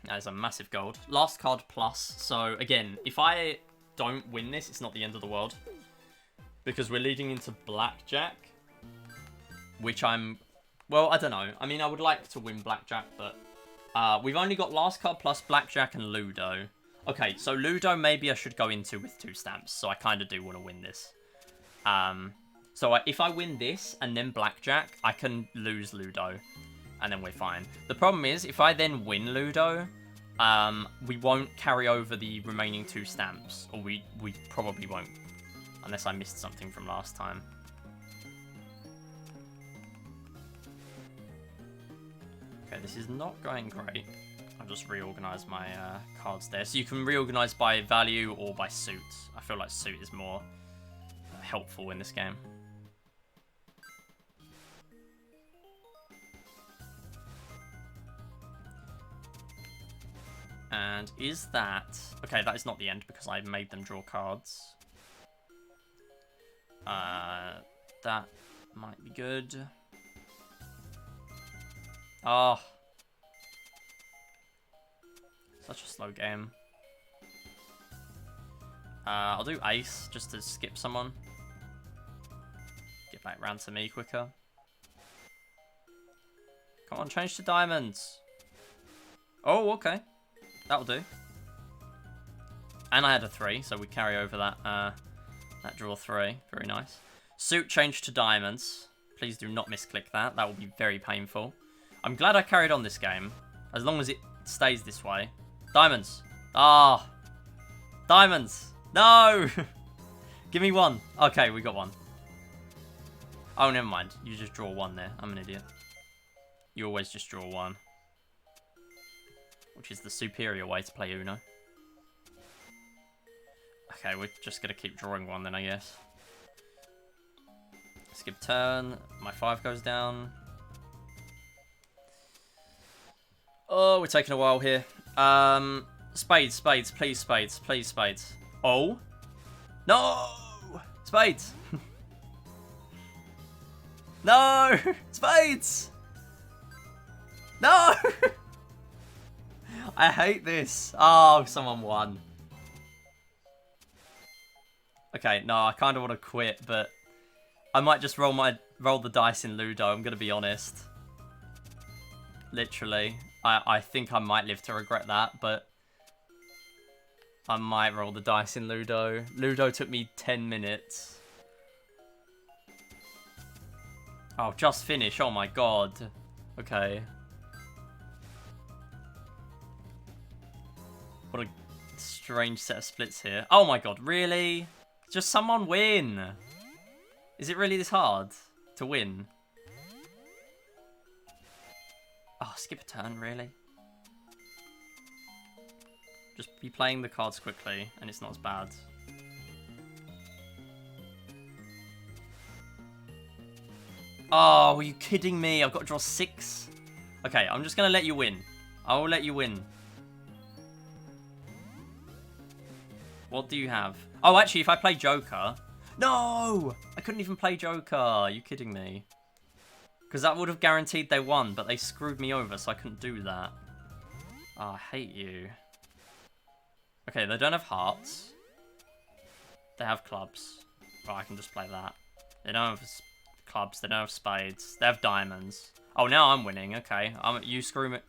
That is a massive gold. Last card plus. So again, if I don't win this, it's not the end of the world. Because we're leading into blackjack. Which well, I don't know. I mean, I would like to win blackjack, but we've only got last card plus blackjack and Ludo. Okay, so Ludo maybe I should go into with 2 stamps. So I kind of do want to win this. So if I win this and then blackjack, I can lose Ludo. And then we're fine. The problem is, if I then win Ludo, we won't carry over the remaining 2 stamps. Or we probably won't. Unless I missed something from last time. Okay, this is not going great. I'll just reorganize my cards there. So you can reorganize by value or by suit. I feel like suit is more helpful in this game. And is that... Okay, that is not the end because I made them draw cards. That might be good. Oh. Such a slow game. I'll do ace just to skip someone. get back round to me quicker. Come on, change to diamonds. Oh, okay. That'll do. And I had a 3, so we carry over that that draw 3. Very nice. Suit changed to diamonds. Please do not misclick that. That will be very painful. I'm glad I carried on this game. As long as it stays this way. Diamonds. Ah. Diamonds. No. Give me 1. Okay, we got 1. Oh, never mind. You just draw 1 there. I'm an idiot. You always just draw 1. Which is the superior way to play Uno. Okay, we're just going to keep drawing 1 then, I guess. Skip turn. My 5 goes down. Oh, we're taking a while here. Spades, spades, please spades, please spades. Oh. No! Spades! No! Spades! No! I hate this. Oh, someone won. Okay, no, I kind of want to quit, but I might just roll the dice in Ludo, I'm going to be honest. Literally. I think I might live to regret that, but I might roll the dice in Ludo. Ludo took me 10 minutes. Oh, just finish. Oh my god. Okay. What a strange set of splits here. Oh my god, really? Just someone win. Is it really this hard to win? Oh, skip a turn, really? Just be playing the cards quickly, and it's not as bad. Oh, are you kidding me? I've got to draw 6? Okay, I'm just going to let you win. I will let you win. What do you have? Oh, actually, if I play Joker... No! I couldn't even play Joker. Are you kidding me? Because that would have guaranteed they won, but they screwed me over, so I couldn't do that. Oh, I hate you. Okay, they don't have hearts. They have clubs. Oh, I can just play that. They don't have clubs. They don't have spades. They have diamonds. Oh, now I'm winning. Okay,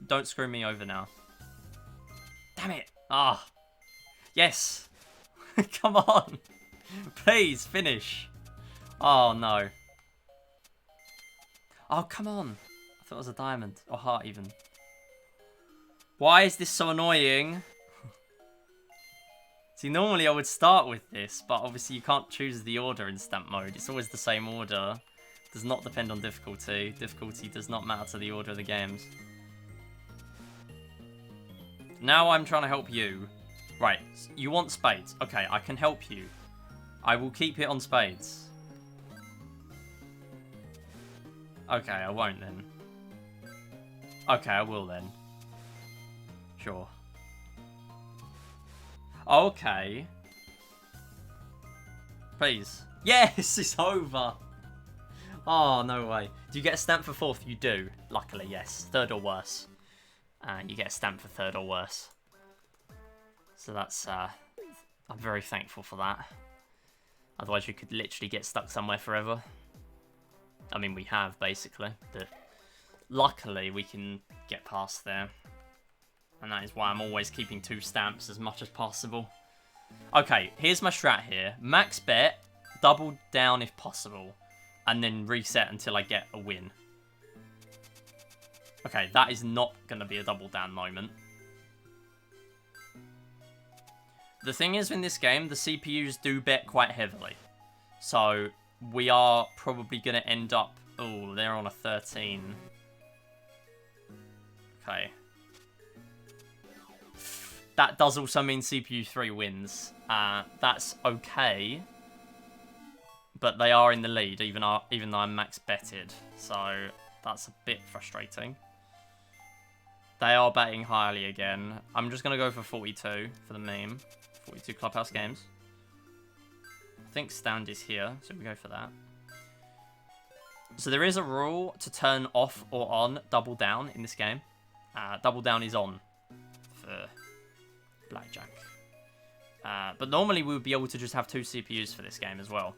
don't screw me over now. Damn it! Ah, yes. Come on, please finish. Oh no. Oh, come on. I thought it was a diamond. Or heart, even. Why is this so annoying? See, normally I would start with this, but obviously you can't choose the order in stamp mode. It's always the same order. It does not depend on difficulty. Difficulty does not matter to the order of the games. Now I'm trying to help you. Right, you want spades. Okay, I can help you. I will keep it on spades. Okay, I won't then. Okay, I will then. Sure. Okay. Please. Yes, it's over. Oh, no way. Do you get a stamp for 4th? You do. Luckily, yes. 3rd or worse. You get a stamp for 3rd or worse. So that's, I'm very thankful for that. Otherwise you could literally get stuck somewhere forever. I mean, we have, basically. But luckily we can get past there. And that is why I'm always keeping 2 stamps as much as possible. Okay, here's my strat here. Max bet, double down if possible. And then reset until I get a win. Okay, that is not going to be a double down moment. The thing is, in this game, the CPUs do bet quite heavily. So, we are probably going to end up... Oh, they're on a 13. Okay. That does also mean CPU 3 wins. That's okay. But they are in the lead, even though I'm max betted. So, that's a bit frustrating. They are betting highly again. I'm just going to go for 42 for the meme. 42 Clubhouse games. I think stand is here, so we go for that. So there is a rule to turn off or on double down in this game. Double down is on for blackjack. But normally we would be able to just have 2 CPUs for this game as well.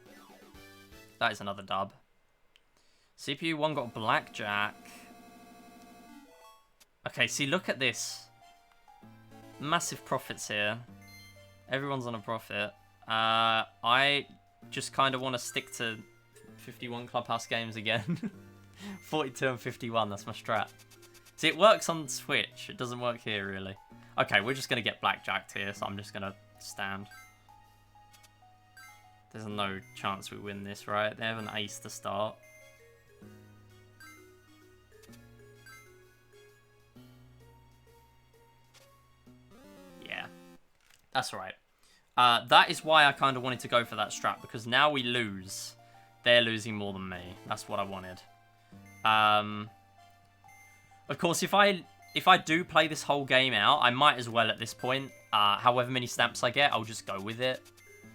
That is another dub. CPU 1 got blackjack. Okay, see, look at this. Massive profits here. Everyone's on a profit. I just kind of want to stick to 51 Clubhouse games again. 42 and 51, that's my strat. See, it works on Switch. It doesn't work here, really. Okay, we're just going to get blackjacked here, so I'm just going to stand. There's no chance we win this, right? They have an ace to start. Yeah, that's right. That is why I kind of wanted to go for that strat, because now we lose. They're losing more than me. That's what I wanted. Of course, if I do play this whole game out, I might as well at this point. However many stamps I get, I'll just go with it.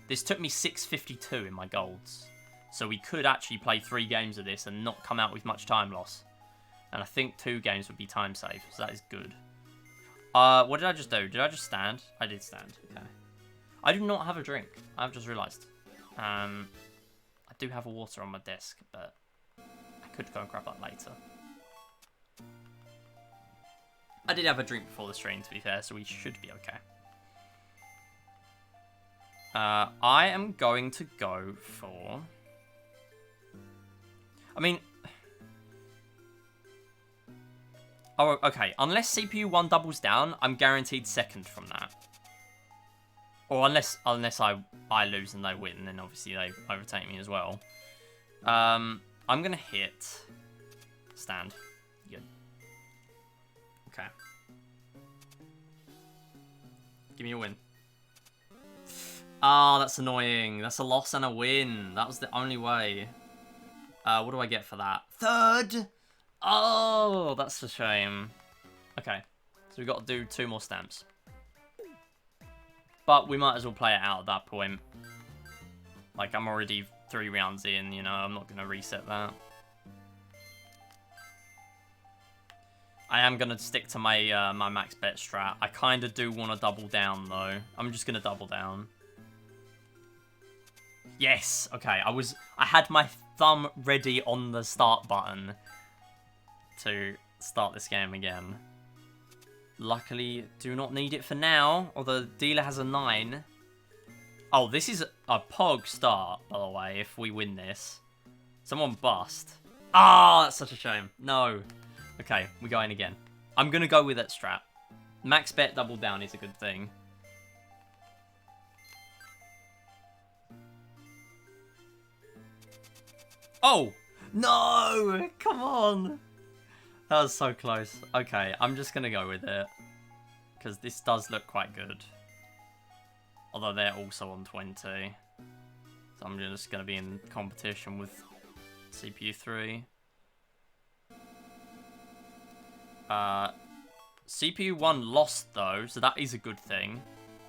This took me 652 in my golds. So we could actually play 3 games of this and not come out with much time loss. And I think 2 games would be time safe, so that is good. What did I just do? Did I just stand? I did stand, okay. I do not have a drink. I've just realised. I do have a water on my desk, but I could go and grab that later. I did have a drink before the stream, to be fair, so we should be okay. I am going to go for... I mean... Oh, okay. Unless CPU 1 doubles down, I'm guaranteed second from that. Or unless I lose and they win, then obviously they overtake me as well. I'm going to hit... Stand. Good. Okay. Give me a win. Oh, that's annoying. That's a loss and a win. That was the only way. What do I get for that? Third! Oh, that's a shame. Okay. So we've got to do 2 more stamps. But we might as well play it out at that point. Like, I'm already 3 rounds in, you know. I'm not going to reset that. I am going to stick to my my max bet strat. I kind of do want to double down, though. I'm just going to double down. Yes! Okay, I had my thumb ready on the start button to start this game again. Luckily, do not need it for now, although the dealer has a 9. Oh, this is a pog start, by the way, if we win this. Someone bust. Ah, that's such a shame. No. Okay, we're going again. I'm going to go with that strat. Max bet double down is a good thing. Oh! No! Come on! That was so close. Okay, I'm just going to go with it. Because this does look quite good. Although they're also on 20. So I'm just going to be in competition with CPU 3. CPU 1 lost though, so that is a good thing.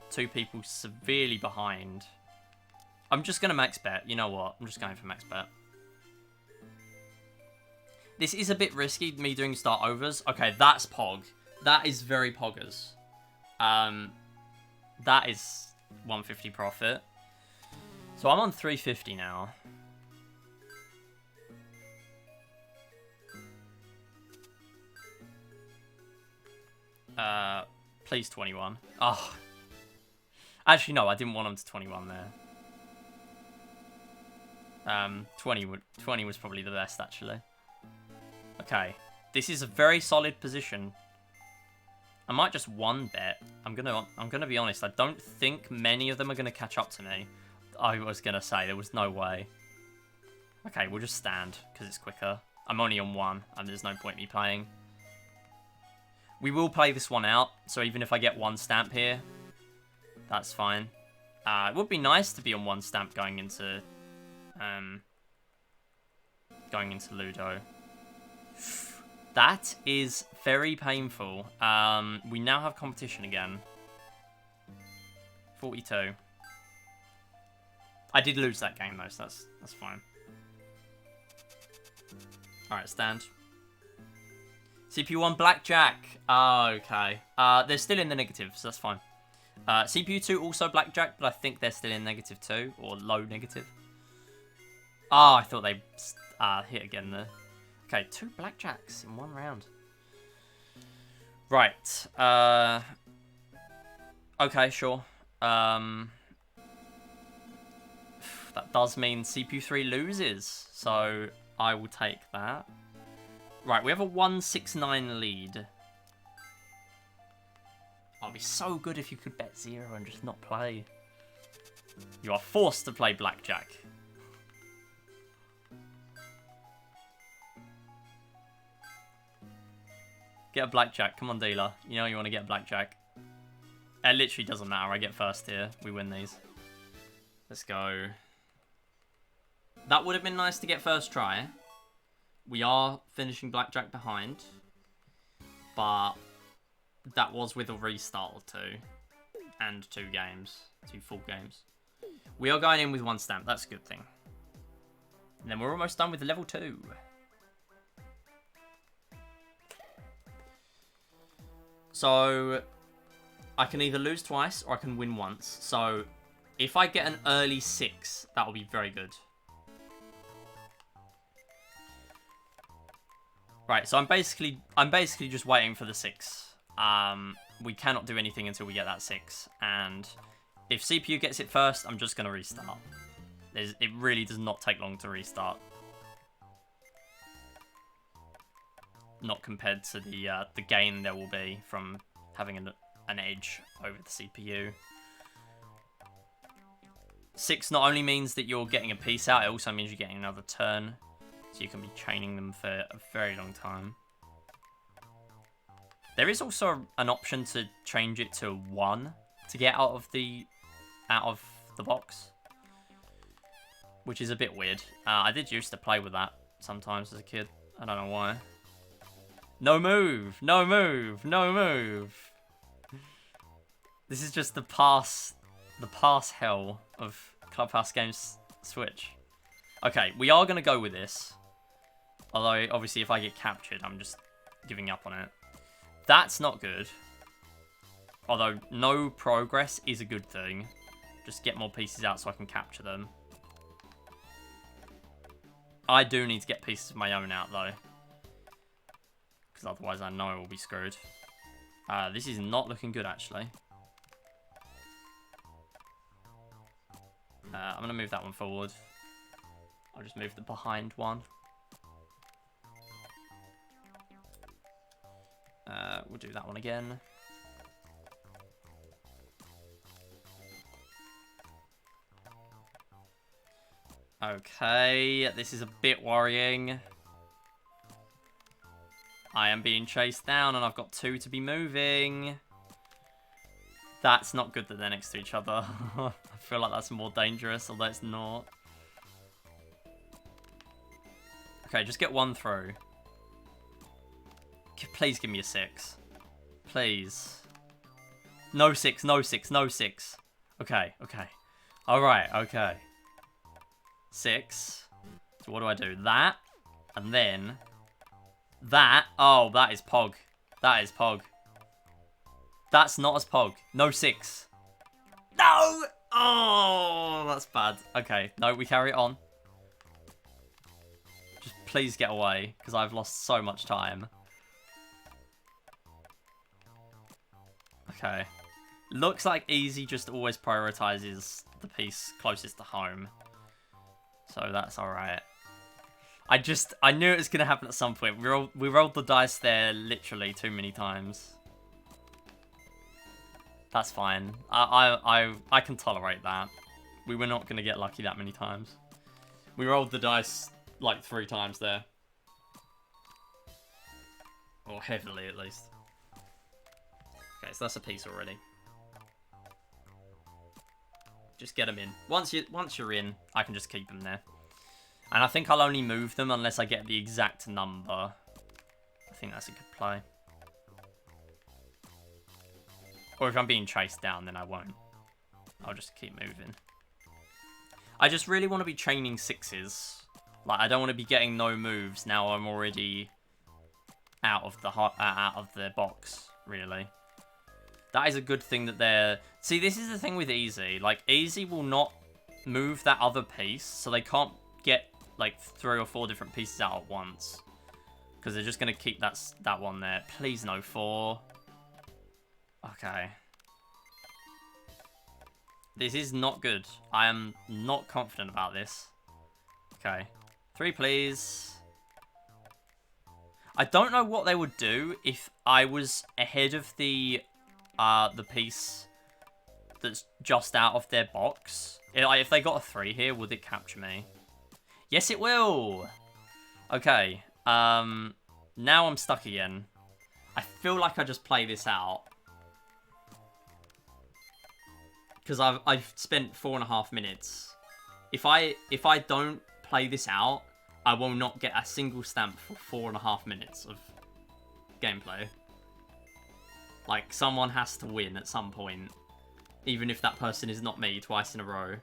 2 people severely behind. I'm just going to max bet. You know what? I'm just going for max bet. This is a bit risky, me doing start overs. Okay, that's pog. That is very poggers. That is 150 profit. So I'm on 350 now. Please 21. Oh. Actually, no, I didn't want him to 21 there. 20 was probably the best, actually. Okay. This is a very solid position. I might just 1-bet. I'm gonna be honest, I don't think many of them are gonna catch up to me. I was gonna say, there was no way. Okay, we'll just stand, because it's quicker. I'm only on 1, and there's no point me playing. We will play this one out, so even if I get 1 stamp here, that's fine. It would be nice to be on 1 stamp going into Ludo. That is very painful. We now have competition again. 42. I did lose that game though, so that's fine. Alright, stand. CPU 1 blackjack. Oh, okay. They're still in the negative, so that's fine. CPU 2 also blackjack, but I think they're still in negative too, or low negative. Oh, I thought they hit again there. Okay, 2 blackjacks in 1 round. Right. Okay, sure. That does mean CPU3 loses, so I will take that. Right, we have a 169 lead. Oh, it'd be so good if you could bet 0 and just not play. You are forced to play blackjack. Get a blackjack. Come on, dealer. You know you want to get a blackjack. It literally doesn't matter. I get first here. We win these. Let's go. That would have been nice to get first try. We are finishing blackjack behind. But that was with a restart or 2. And 2 games. 2 full games. We are going in with 1 stamp. That's a good thing. And then we're almost done with level 2. So, I can either lose twice or I can win once. So, if I get an early 6, that will be very good. Right, so I'm basically just waiting for the 6. We cannot do anything until we get that 6. And if CPU gets it first, I'm just going to restart. It really does not take long to restart. Not compared to the gain there will be from having an edge over the CPU. 6 not only means that you're getting a piece out, it also means you're getting another turn. So you can be chaining them for a very long time. There is also an option to change it to 1 to get out of the box, which is a bit weird. I did used to play with that sometimes as a kid. I don't know why. No move! No move! No move! This is just the pass hell of Clubhouse Games Switch. Okay, we are going to go with this. Although, obviously, if I get captured, I'm just giving up on it. That's not good. Although, no progress is a good thing. Just get more pieces out so I can capture them. I do need to get pieces of my own out, though. Because otherwise I know I will be screwed. This is not looking good, actually. I'm going to move that one forward. I'll just move the behind one. We'll do that one again. Okay, this is a bit worrying. I am being chased down and I've got 2 to be moving. That's not good that they're next to each other. I feel like that's more dangerous, although it's not. Okay, just get 1 through. Please give me a 6. Please. No 6, no 6, no 6. Okay, okay. Alright, okay. 6. So what do I do? That. And then... that. Oh, that is Pog. That is Pog. That's not as Pog. No 6. No! Oh, that's bad. Okay, no, we carry it on. Just please get away, because I've lost so much time. Okay. Looks like Easy just always prioritizes the piece closest to home. So that's alright. I knew it was going to happen at some point. We rolled the dice there literally too many times. That's fine. I can tolerate that. We were not going to get lucky that many times. We rolled the dice like 3 times there. Or heavily at least. Okay, so that's a piece already. Just get them in. Once you're in, I can just keep them there. And I think I'll only move them unless I get the exact number. I think that's a good play. Or if I'm being chased down, then I won't. I'll just keep moving. I just really want to be chaining 6s. Like, I don't want to be getting no moves now I'm already out of the box, really. That is a good thing that they're... See, this is the thing with Easy. Like, Easy will not move that other piece, so they can't get, like, 3 or 4 different pieces out at once. Because they're just going to keep that one there. Please no 4. Okay. This is not good. I am not confident about this. Okay. 3, please. I don't know what they would do if I was ahead of the piece that's just out of their box. If they got a 3 here, would it capture me? Yes, it will! Okay. Now I'm stuck again. I feel like I just play this out. Because I've spent 4.5 minutes. If I don't play this out, I will not get a single stamp for 4.5 minutes of gameplay. Like, someone has to win at some point. Even if that person is not me twice in a row.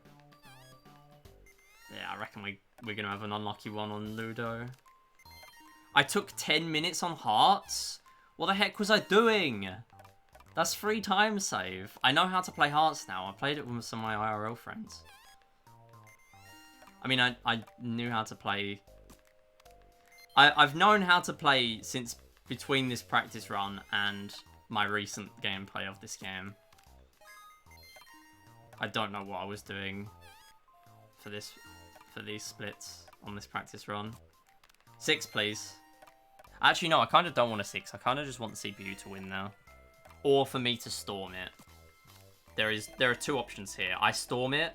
Yeah, I reckon we're going to have an unlucky one on Ludo. I took 10 minutes on hearts? What the heck was I doing? That's 3 times save. I know how to play hearts now. I played it with some of my IRL friends. I mean, I knew how to play... I've known how to play since between this practice run and my recent gameplay of this game. I don't know what I was doing for these splits on this practice run. 6, please. Actually, no, I kind of don't want a 6. I kind of just want the CPU to win now. Or for me to storm it. There are 2 options here. I storm it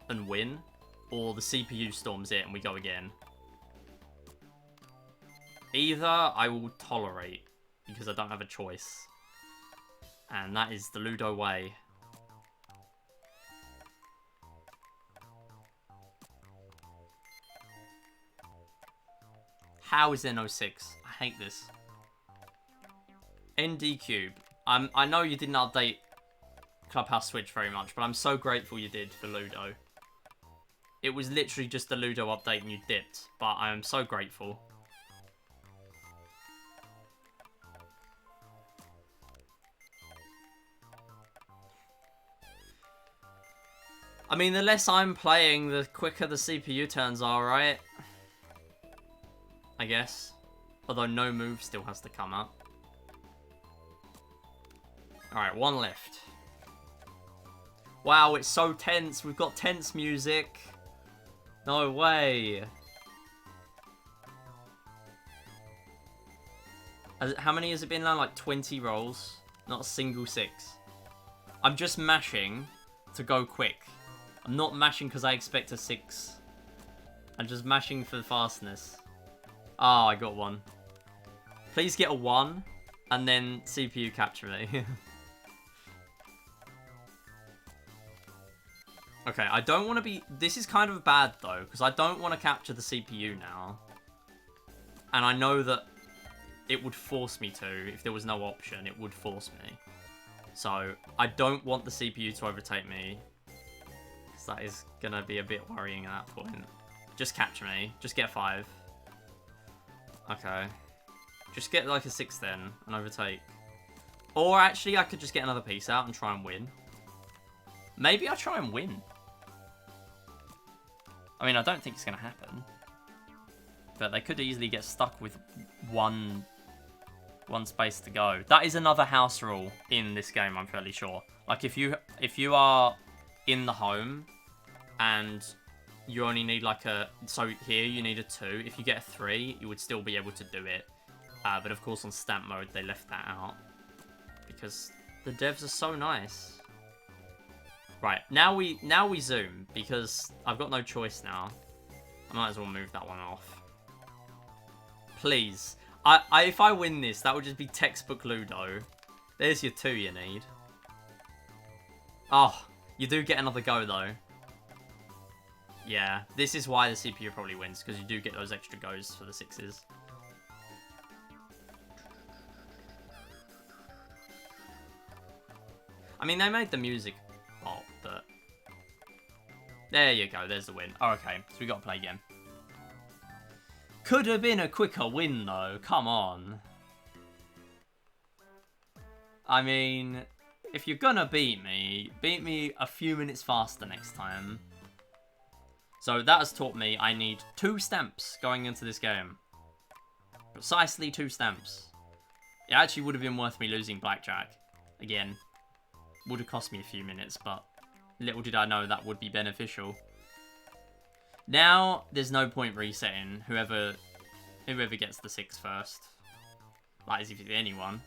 and win, or the CPU storms it and we go again. Either I will tolerate, because I don't have a choice. And that is the Ludo way. How is there no 6? I hate this. ND Cube. I know you didn't update Clubhouse Switch very much, but I'm so grateful you did for Ludo. It was literally just the Ludo update and you dipped, but I am so grateful. I mean, the less I'm playing, the quicker the CPU turns are, right? I guess. Although no move still has to come up. Alright, 1 left. Wow, it's so tense. We've got tense music. No way. How many has it been now? Like 20 rolls. Not a single 6. I'm just mashing to go quick. I'm not mashing because I expect a 6. I'm just mashing for the fastness. Oh, I got 1. Please get a 1 and then CPU capture me. Okay, I don't want to be... This is kind of bad, though, because I don't want to capture the CPU now. And I know that it would force me to. If there was no option, it would force me. So, I don't want the CPU to overtake me. Because that is going to be a bit worrying at that point. Just capture me. Just get 5. Okay. Just get like a 6 then, and overtake. Or actually, I could just get another piece out and try and win. Maybe I'll try and win. I mean, I don't think it's going to happen. But they could easily get stuck with one space to go. That is another house rule in this game, I'm fairly sure. Like, if you are in the home and you only need like a... So here, you need a 2. If you get a 3, you would still be able to do it. But of course, on stamp mode, they left that out. Because the devs are so nice. Right, now we zoom, because I've got no choice now. I might as well move that one off. Please. If I win this, that would just be textbook Ludo. There's your 2 you need. Oh, you do get another go, though. Yeah, this is why the CPU probably wins, because you do get those extra goes for the 6s. I mean, they made the music pop, but... There you go, there's the win. Oh, okay, so we got to play again. Could have been a quicker win, though. Come on. I mean, if you're gonna beat me a few minutes faster next time. So that has taught me I need 2 stamps going into this game. Precisely 2 stamps. It actually would have been worth me losing blackjack. Again, would have cost me a few minutes, but little did I know that would be beneficial. Now, there's no point resetting whoever gets the 6 first. Like, as if it's anyone.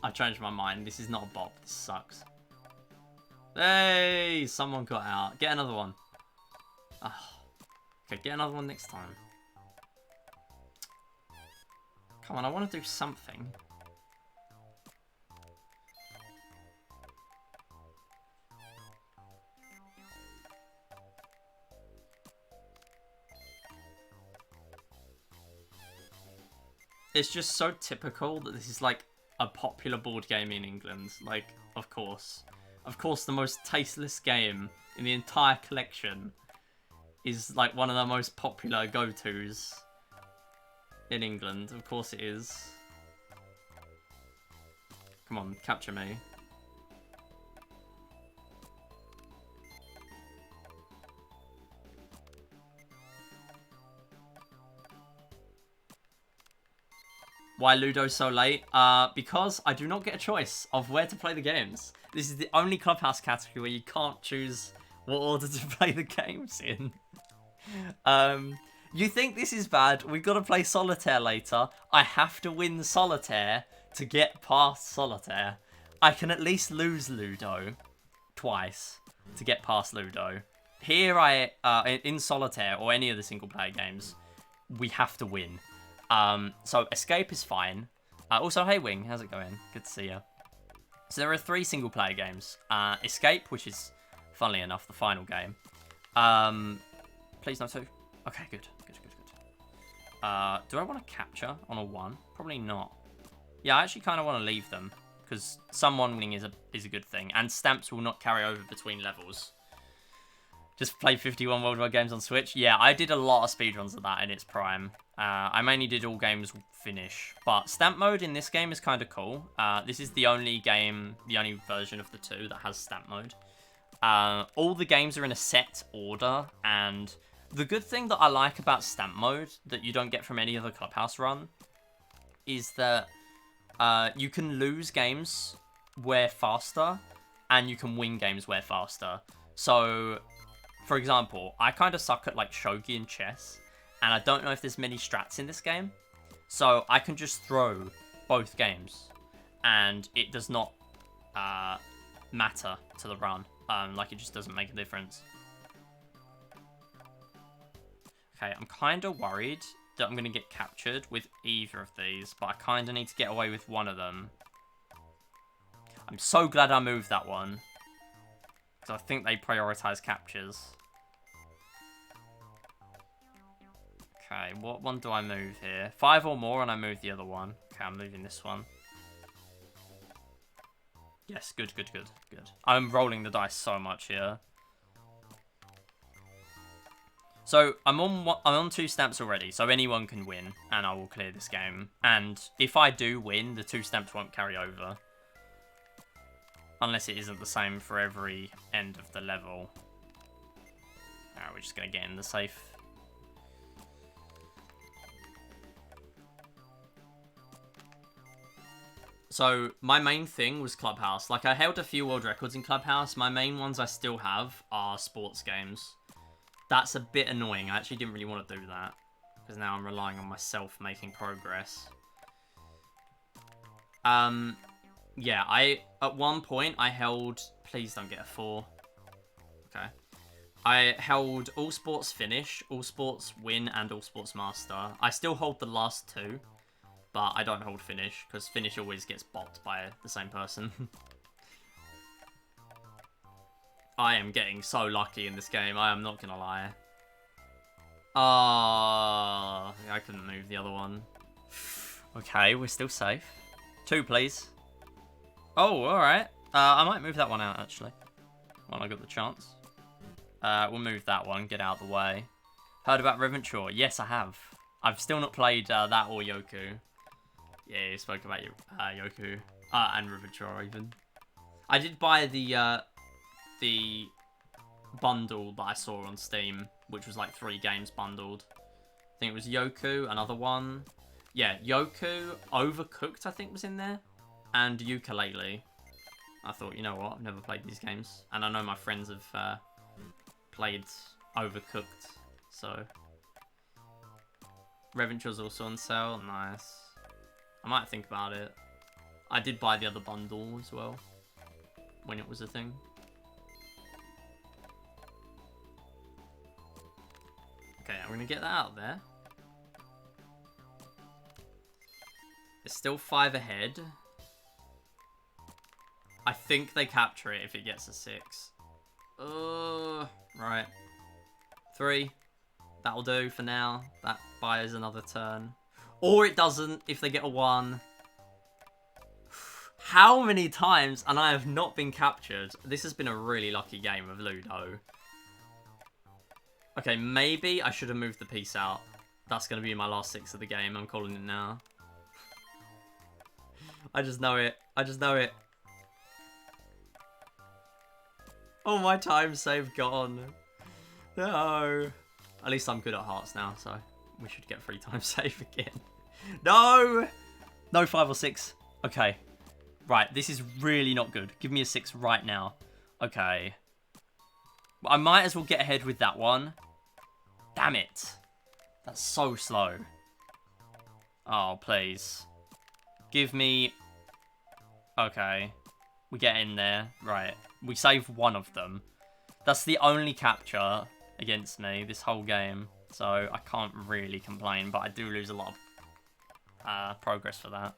I changed my mind. This is not a bop. This sucks. Hey, someone got out. Get another one. Oh. Okay, get another one next time. Come on, I want to do something. It's just so typical that this is like a popular board game in England. Like, of course. Of course, the most tasteless game in the entire collection is like one of the most popular go-tos in England. Of course it is. Come on, capture me. Why Ludo's so late? Because I do not get a choice of where to play the games. This is the only Clubhouse category where you can't choose what order to play the games in. You think this is bad? We've got to play Solitaire later. I have to win Solitaire to get past Solitaire. I can at least lose Ludo twice to get past Ludo. Here in Solitaire or any of the single player games, we have to win. So Escape is fine. Also, hey Wing, how's it going? Good to see you. So there are 3 single player games. Escape, which is, funnily enough, the final game. Please no 2. Okay, good. Do I want to capture on a 1? Probably not. Yeah, I actually kind of want to leave them because someone winning is a good thing, and stamps will not carry over between levels. Just play 51 worldwide games on Switch. Yeah, I did a lot of speedruns of that in its prime. I mainly did all games finish, but stamp mode in this game is kind of cool. This is the only version of the 2 that has stamp mode. All the games are in a set order, and the good thing that I like about stamp mode that you don't get from any other Clubhouse run is that you can lose games where faster, and you can win games where faster. So, for example, I kind of suck at like shogi and chess, and I don't know if there's many strats in this game. So I can just throw both games, and it does not matter to the run. Like, it just doesn't make a difference. Okay, I'm kind of worried that I'm going to get captured with either of these, but I kind of need to get away with one of them. I'm so glad I moved that one, because I think they prioritize captures. Okay, what one do I move here? 5 or more, and I move the other one. Okay, I'm moving this one. Yes, good. I'm rolling the dice so much here. So I'm on 2 stamps already, so anyone can win, and I will clear this game. And if I do win, the 2 stamps won't carry over, unless it isn't the same for every end of the level. Alright, we're just gonna get in the safe. So, my main thing was Clubhouse. Like, I held a few world records in Clubhouse. My main ones I still have are sports games. That's a bit annoying. I actually didn't really want to do that, because now I'm relying on myself making progress. Yeah, at one point, I held... Please don't get a 4. Okay. I held All Sports Finish, All Sports Win, and All Sports Master. I still hold the last 2. But I don't hold Finish, because Finish always gets bopped by the same person. I am getting so lucky in this game, I am not gonna lie. I couldn't move the other one. Okay, we're still safe. 2, please. Oh, alright. I might move that one out, actually. When I got the chance. We'll move that one. Get out of the way. Heard about Reventure? Yes, I have. I've still not played that or Yoku. Yeah, you spoke about Yoku. And Reventure even. I did buy the bundle that I saw on Steam, which was like 3 games bundled. I think it was Yoku, another one. Yeah, Yoku, Overcooked I think was in there. And Ukulele. I thought, you know what, I've never played these games. And I know my friends have played Overcooked, so... Reventure's also on sale, nice. I might think about it. I did buy the other bundle as well, when it was a thing. Okay, I'm gonna get that out there. It's still 5 ahead. I think they capture it if it gets a 6. Right. 3. That'll do for now. That buys another turn. Or it doesn't if they get a 1. How many times, and I have not been captured. This has been a really lucky game of Ludo. Okay, maybe I should have moved the piece out. That's going to be my last 6 of the game. I'm calling it now. I just know it. I just know it. Oh, my time save gone. No. At least I'm good at hearts now, so we should get free time save again. No! No 5 or 6. Okay. Right, this is really not good. Give me a 6 right now. Okay. I might as well get ahead with that one. Damn it. That's so slow. Oh, please. Give me... Okay. We get in there. Right. We save one of them. That's the only capture against me this whole game. So I can't really complain, but I do lose a lot of progress for that.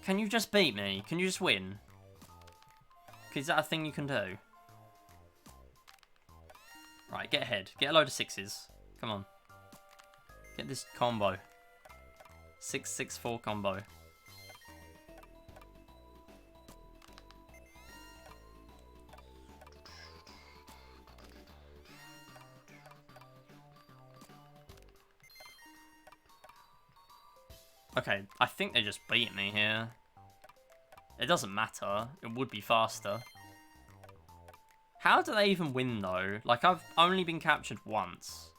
Can you just beat me? Can you just win? Is that a thing you can do? Right, get ahead. Get a load of 6s. Come on. Get this combo. 6-6-4 combo. Okay, I think they just beat me here. It doesn't matter. It would be faster. How do they even win, though? Like, I've only been captured once.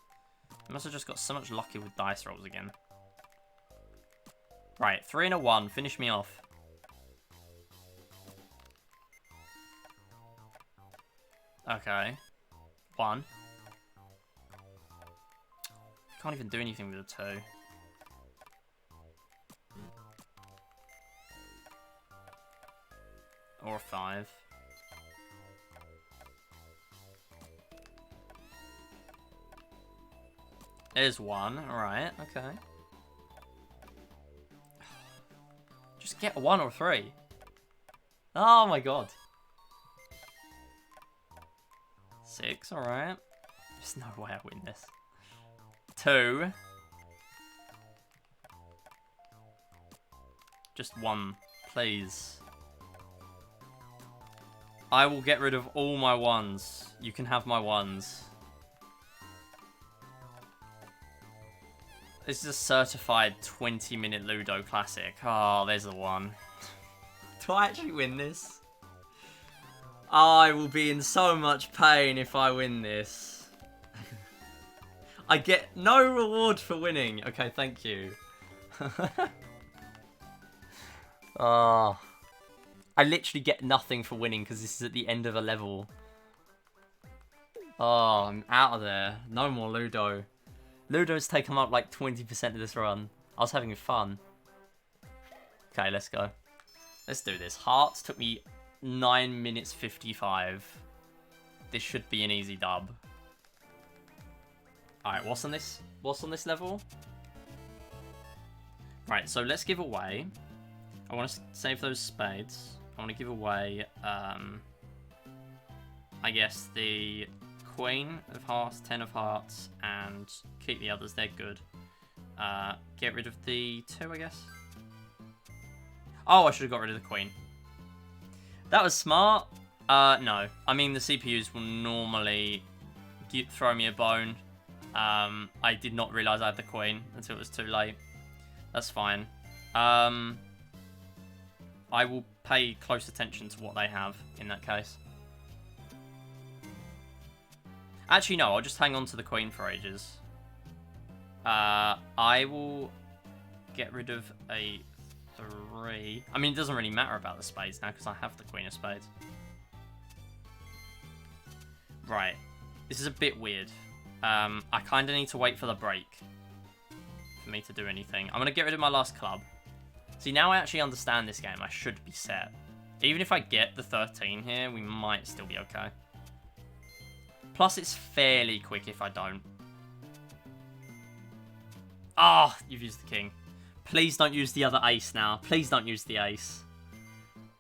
I must have just got so much lucky with dice rolls again. Right, 3 and a 1. Finish me off. Okay. 1. Can't even do anything with a 2. Or a 5. There's 1. Alright, okay. Just get a 1 or 3. Oh my god. 6, alright. There's no way I win this. 2. Just 1, please. I will get rid of all my 1s. You can have my 1s. This is a certified 20-minute Ludo classic. Oh, there's the 1. Do I actually win this? I will be in so much pain if I win this. I get no reward for winning. Okay, thank you. Oh. I literally get nothing for winning because this is at the end of a level. Oh, I'm out of there. No more Ludo. Ludo's taken up like 20% of this run. I was having fun. Okay, let's go. Let's do this. Hearts took me 9 minutes 55. This should be an easy dub. Alright, what's on this? What's on this level? Right, so let's give away. I want to save those spades. I want to give away, I guess, the Queen of Hearts, 10 of Hearts, and keep the others. They're good. Get rid of the 2, I guess. Oh, I should have got rid of the Queen. That was smart. No. I mean, the CPUs will normally throw me a bone. I did not realise I had the queen until it was too late. That's fine. I will pay close attention to what they have in that case. Actually, no, I'll just hang on to the queen for ages. I will get rid of a 3. I mean, it doesn't really matter about the spades now because I have the queen of spades. Right. This is a bit weird. I kind of need to wait for the break for me to do anything. I'm going to get rid of my last club. See, now I actually understand this game. I should be set. Even if I get the 13 here, we might still be okay. Plus, it's fairly quick if I don't. Ah, oh, you've used the king. Please don't use the other ace now. Please don't use the ace.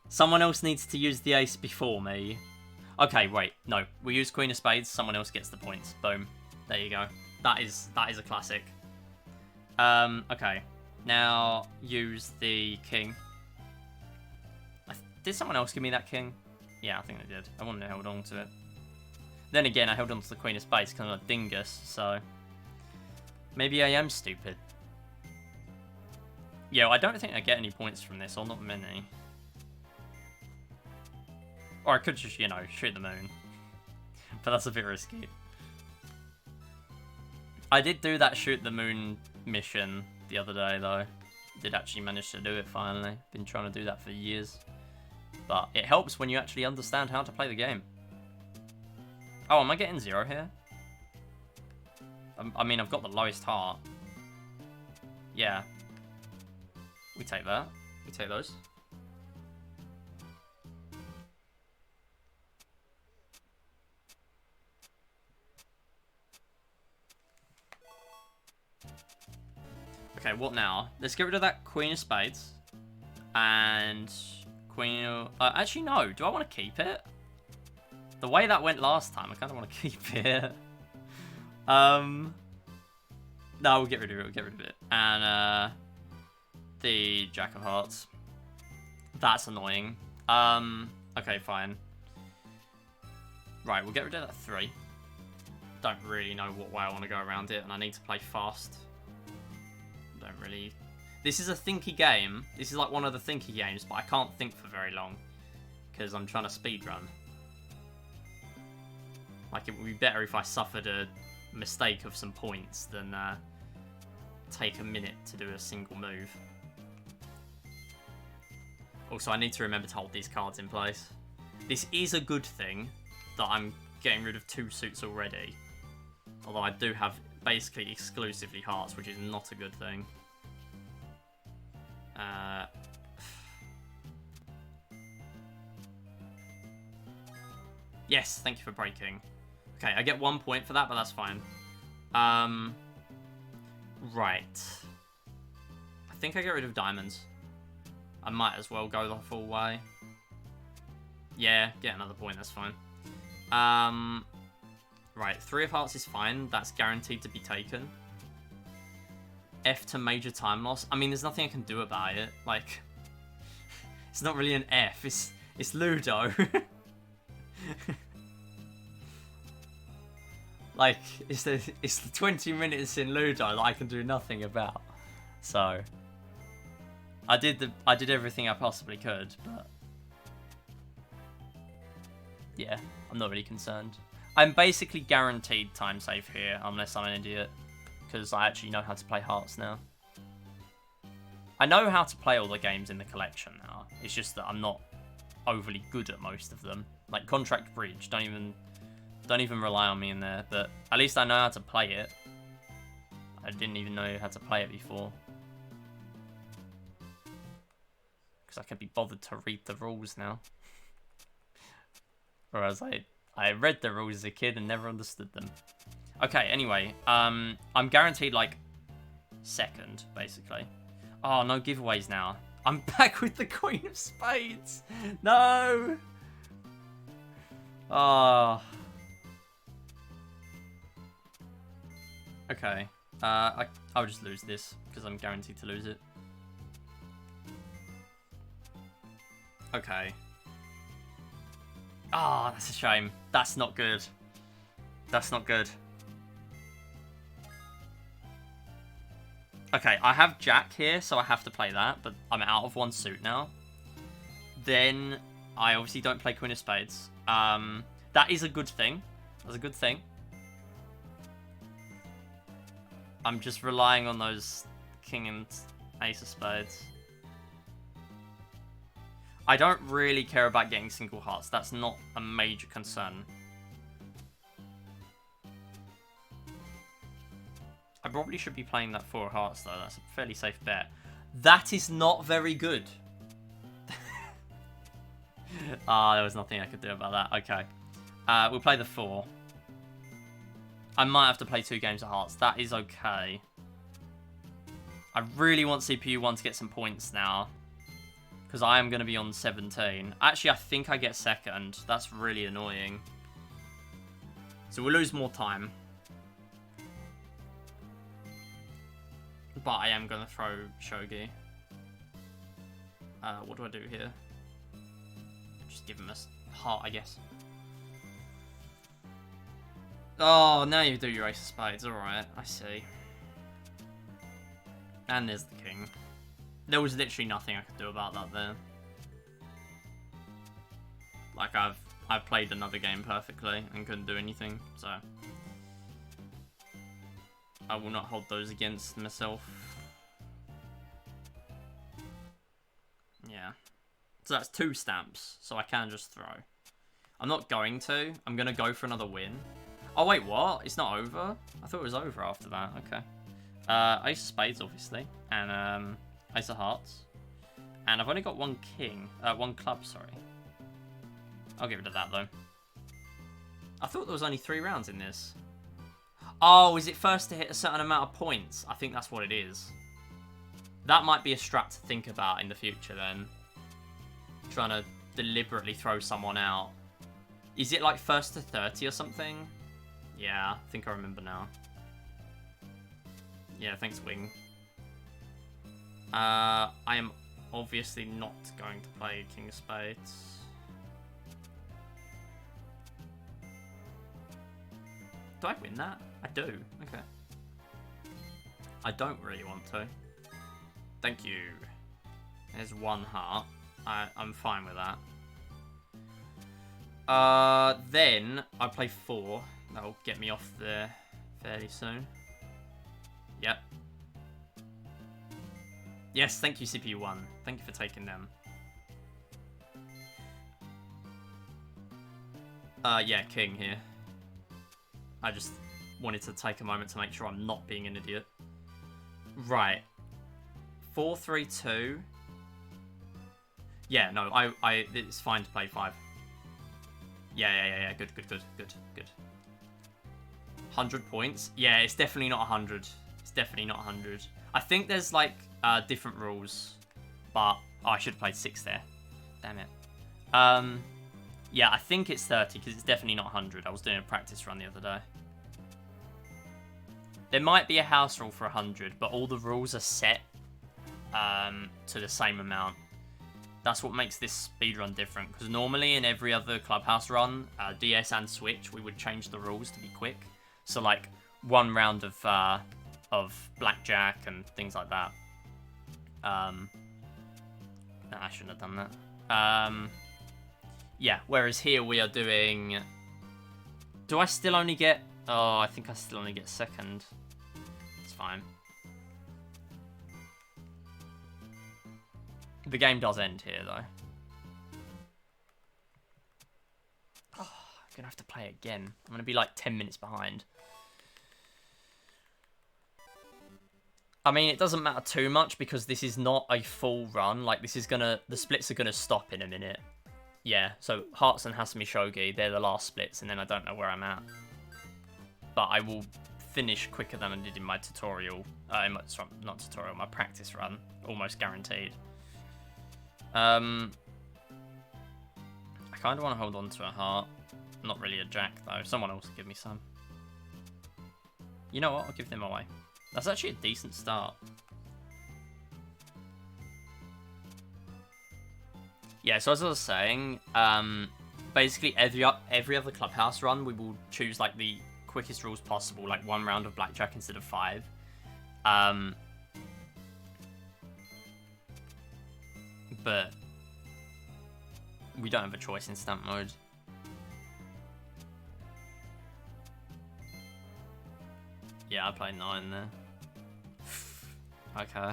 Someone else needs to use the ace before me. Okay, wait. No, we use queen of spades. Someone else gets the points. Boom. There you go. That is a classic. Okay. Now, use the king. Did someone else give me that king? Yeah, I think they did. I wouldn't have held on to it. Then again, I held on to the queen of spades because I'm a dingus, so... Maybe I am stupid. Yeah, I don't think I get any points from this, or not many. Or I could just, you know, shoot the moon. But that's a bit risky. I did do that shoot the moon mission the other day, though. Did actually manage to do it, finally. Been trying to do that for years. But it helps when you actually understand how to play the game. Oh, am I getting 0 here? I mean, I've got the lowest heart. Yeah. We take that. We take those. Okay, what now? Let's get rid of that queen of spades. And queen of... actually, no. Do I want to keep it? The way that went last time, I kind of want to keep it. No, we'll get rid of it. We'll get rid of it. And the jack of hearts. That's annoying. Okay, fine. Right, we'll get rid of that 3. Don't really know what way I want to go around it, and I need to play fast. Don't really... This is a thinky game. This is like one of the thinky games, but I can't think for very long because I'm trying to speedrun. Like, it would be better if I suffered a mistake of some points than take a minute to do a single move. Also, I need to remember to hold these cards in place. This is a good thing that I'm getting rid of 2 suits already. Although I do have basically exclusively hearts, which is not a good thing. Yes, thank you for breaking. Okay, I get 1 point for that, but that's fine. Right. I think I get rid of diamonds. I might as well go the full way. Yeah, get another point, that's fine. Right, 3 of hearts is fine. That's guaranteed to be taken. F to major time loss. I mean, there's nothing I can do about it. Like, it's not really an F. It's Ludo. Like, it's the 20 minutes in Ludo that I can do nothing about. So, I did everything I possibly could, but yeah, I'm not really concerned. I'm basically guaranteed time save here, unless I'm an idiot, because I actually know how to play hearts now. I know how to play all the games in the collection now. It's just that I'm not overly good at most of them. Like Contract Bridge, don't even rely on me in there, but at least I know how to play it. I didn't even know how to play it before. Because I could be bothered to read the rules now. Whereas I read the rules as a kid and never understood them. Okay, anyway, I'm guaranteed, like, second, basically. Oh, no giveaways now. I'm back with the Queen of Spades. No! Oh. Okay. I'll just lose this, because I'm guaranteed to lose it. Okay. Ah, that's a shame. That's not good. That's not good. Okay, I have Jack here, so I have to play that, but I'm out of one suit now. Then I obviously don't play Queen of Spades. That is a good thing. That's a good thing. I'm just relying on those King and Ace of Spades. I don't really care about getting single hearts. That's not a major concern. I probably should be playing that 4 hearts, though. That's a fairly safe bet. That is not very good. There was nothing I could do about that. Okay. We'll play the 4. I might have to play 2 games of hearts. That is okay. I really want CPU 1 to get some points now. Because I am going to be on 17. Actually, I think I get second. That's really annoying. So we'll lose more time. But I am going to throw shogi. What do I do here? Just give him a heart, I guess. Oh, now you do your Ace of Spades. Alright, I see. And there's the king. There was literally nothing I could do about that there. Like, I've played another game perfectly and couldn't do anything, so I will not hold those against myself. Yeah. So that's 2 stamps, so I can just throw. I'm not going to. I'm going to go for another win. Oh, wait, what? It's not over? I thought it was over after that. Okay. Ace of Spades, obviously. And, Ace of Hearts. And I've only got 1 king. 1 club, sorry. I'll get rid of that, though. I thought there was only 3 rounds in this. Oh, is it first to hit a certain amount of points? I think that's what it is. That might be a strat to think about in the future, then. Trying to deliberately throw someone out. Is it like first to 30 or something? Yeah, I think I remember now. Yeah, thanks, Wing. I am obviously not going to play King of Spades. Do I win that? I do. Okay. I don't really want to. Thank you. There's 1 heart. I'm fine with that. Then I'll play 4. That'll get me off there fairly soon. Yep. Yes, thank you, CPU1. Thank you for taking them. Yeah, king here. I just wanted to take a moment to make sure I'm not being an idiot. Right. 4, 3, 2. Yeah, no, it's fine to play 5. Yeah. Good. 100 points. Yeah, it's definitely not 100. It's definitely not 100. I think there's, like, different rules. But, oh, I should have played 6 there. Damn it. Yeah, I think it's 30, because it's definitely not 100. I was doing a practice run the other day. There might be a house rule for 100, but all the rules are set to the same amount. That's what makes this speedrun different, because normally in every other Clubhouse run, DS and Switch, we would change the rules to be quick. So, like, 1 round of blackjack and things like that. No, I shouldn't have done that. Yeah, whereas here we are doing... Do I still only get... Oh, I think I still only get second. It's fine. The game does end here, though. Oh, I'm going to have to play again. I'm going to be like 10 minutes behind. I mean, it doesn't matter too much because this is not a full run. Like, this is going to... The splits are going to stop in a minute. Yeah, so Hearts and Hasumi Shogi, they're the last splits, and then I don't know where I'm at. But I will finish quicker than I did in my tutorial. Sorry, not tutorial, my practice run. Almost guaranteed. I kind of want to hold on to a heart. Not really a jack, though. Someone else will give me some. You know what? I'll give them away. That's actually a decent start. Yeah, so as I was saying, basically every other Clubhouse run, we will choose like the quickest rules possible, like 1 round of blackjack instead of 5. But we don't have a choice in stamp mode. Yeah, I played 9 there. Okay.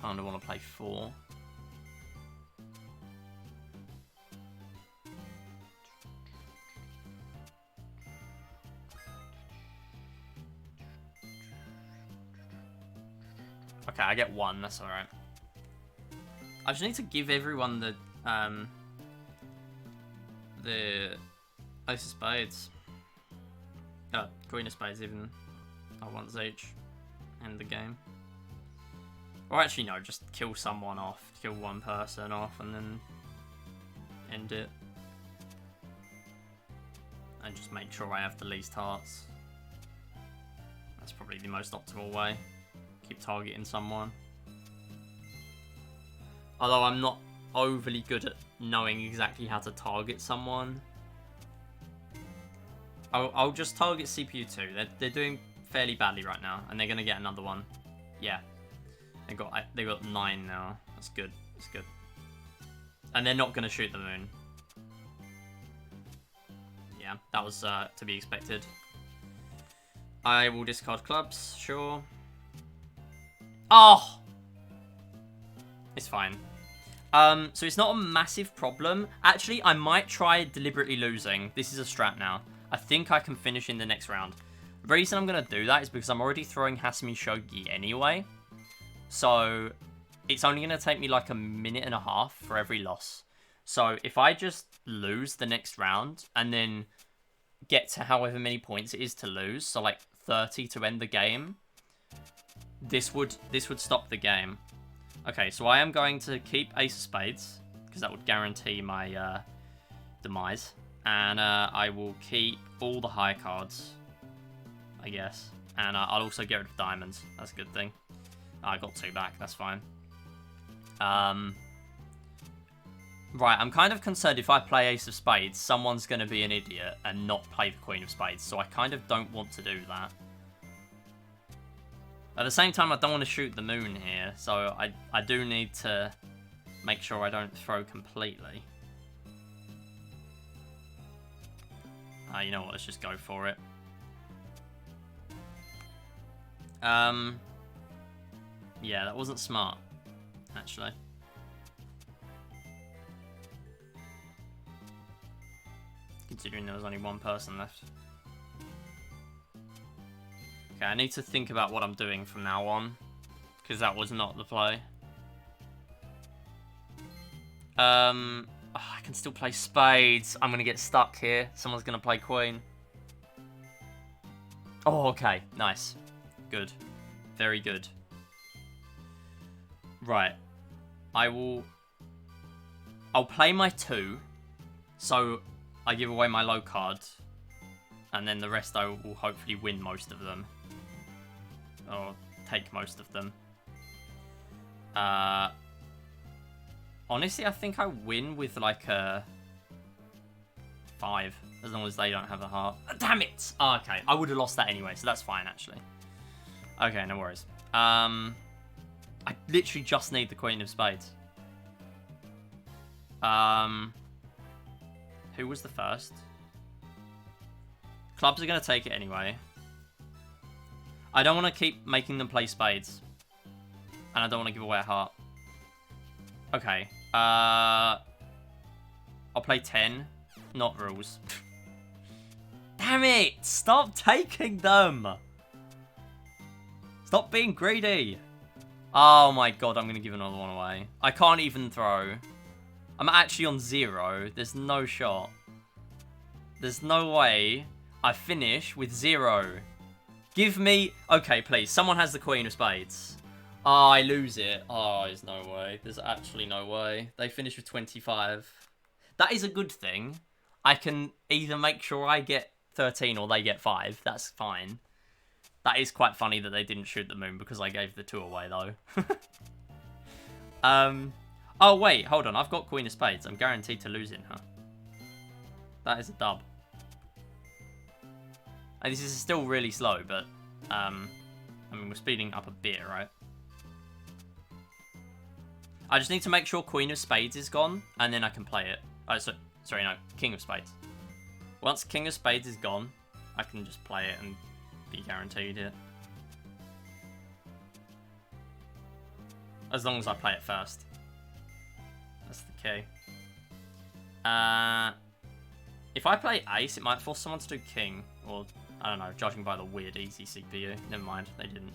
Kind of want to play 4. Okay, I get 1. That's all right. I just need to give everyone the Ace of Spades. Queen of Spades, even. Once each. End the game. Or actually, no, just kill someone off. Kill one person off and then end it. And just make sure I have the least hearts. That's probably the most optimal way. Keep targeting someone. Although I'm not overly good at knowing exactly how to target someone. I'll just target CPU 2. They're doing fairly badly right now, and they're gonna get another one. Yeah, they got 9 now. That's good. That's good. And they're not gonna shoot the moon. Yeah, that was to be expected. I will discard clubs. Sure. Oh, it's fine. So it's not a massive problem. Actually, I might try deliberately losing. This is a strat now. I think I can finish in the next round. The reason I'm going to do that is because I'm already throwing Hasumi Shogi anyway. So it's only going to take me like a minute and a half for every loss. So if I just lose the next round and then get to however many points it is to lose, so like 30 to end the game, this would stop the game. Okay, so I am going to keep Ace of Spades, because that would guarantee my demise. And I will keep all the high cards, I guess. And I'll also get rid of diamonds. That's a good thing. I got 2 back, that's fine. Right, I'm kind of concerned if I play Ace of Spades, someone's going to be an idiot and not play the Queen of Spades. So I kind of don't want to do that. At the same time, I don't want to shoot the moon here. So I do need to make sure I don't throw completely. You know what, let's just go for it. Yeah, that wasn't smart, actually. Considering there was only 1 person left. Okay, I need to think about what I'm doing from now on, because that was not the play. Oh, I can still play spades. I'm going to get stuck here. Someone's going to play queen. Oh, okay. Nice. Good. Very good. Right. I'll play my 2. So I give away my low card. And then the rest I will hopefully win most of them. Or take most of them. Honestly, I think I win with like a 5, as long as they don't have a heart. Damn it! Oh, okay, I would have lost that anyway, so that's fine, actually. Okay, no worries. I literally just need the Queen of Spades. Who was the first? Clubs are going to take it anyway. I don't want to keep making them play spades. And I don't want to give away a heart. Okay. I'll play 10. Not rules. Damn it! Stop taking them! Stop being greedy! Oh my god, I'm going to give another one away. I can't even throw. I'm actually on 0. There's no shot. There's no way I finish with 0. Give me... Okay, please. Someone has the Queen of Spades. Oh, I lose it. Oh, there's no way. There's actually no way. They finish with 25. That is a good thing. I can either make sure I get 13 or they get 5. That's fine. That is quite funny that they didn't shoot the moon because I gave the 2 away, though. Oh, wait, hold on. I've got Queen of Spades. I'm guaranteed to lose it now. That is a dub. And this is still really slow, but, I mean, we're speeding up a bit, right? I just need to make sure Queen of Spades is gone, and then I can play it. Oh, sorry, no. King of Spades. Once King of Spades is gone, I can just play it and be guaranteed it. As long as I play it first. That's the key. If I play Ace, it might force someone to do King. Or, I don't know, judging by the weird easy CPU. Never mind, they didn't.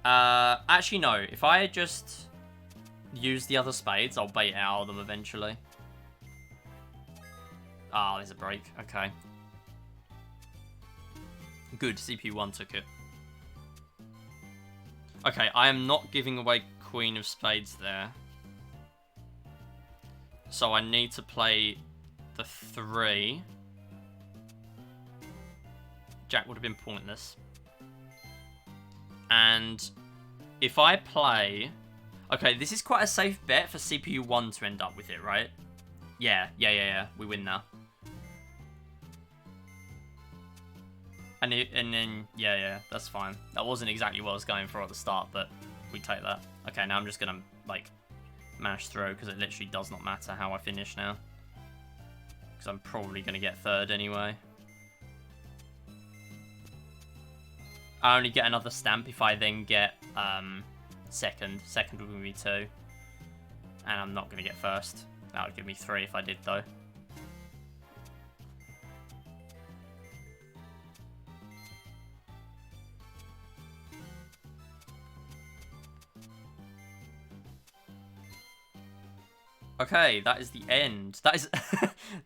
Actually, no. If I just use the other spades, I'll bait out of them eventually. Ah, there's a break. Okay. Good, CPU 1 took it. Okay, I am not giving away Queen of Spades there. So I need to play the 3. Jack would have been pointless. And if I play... Okay, this is quite a safe bet for CPU 1 to end up with it, right? Yeah. We win now. And then, yeah, that's fine. That wasn't exactly what I was going for at the start, but we take that. Okay, now I'm just going to, like, mash through, because it literally does not matter how I finish now. Because I'm probably going to get third anyway. I only get another stamp if I then get second. Second would be 2. And I'm not going to get first. That would give me 3 if I did, though. Okay, that is the end. That is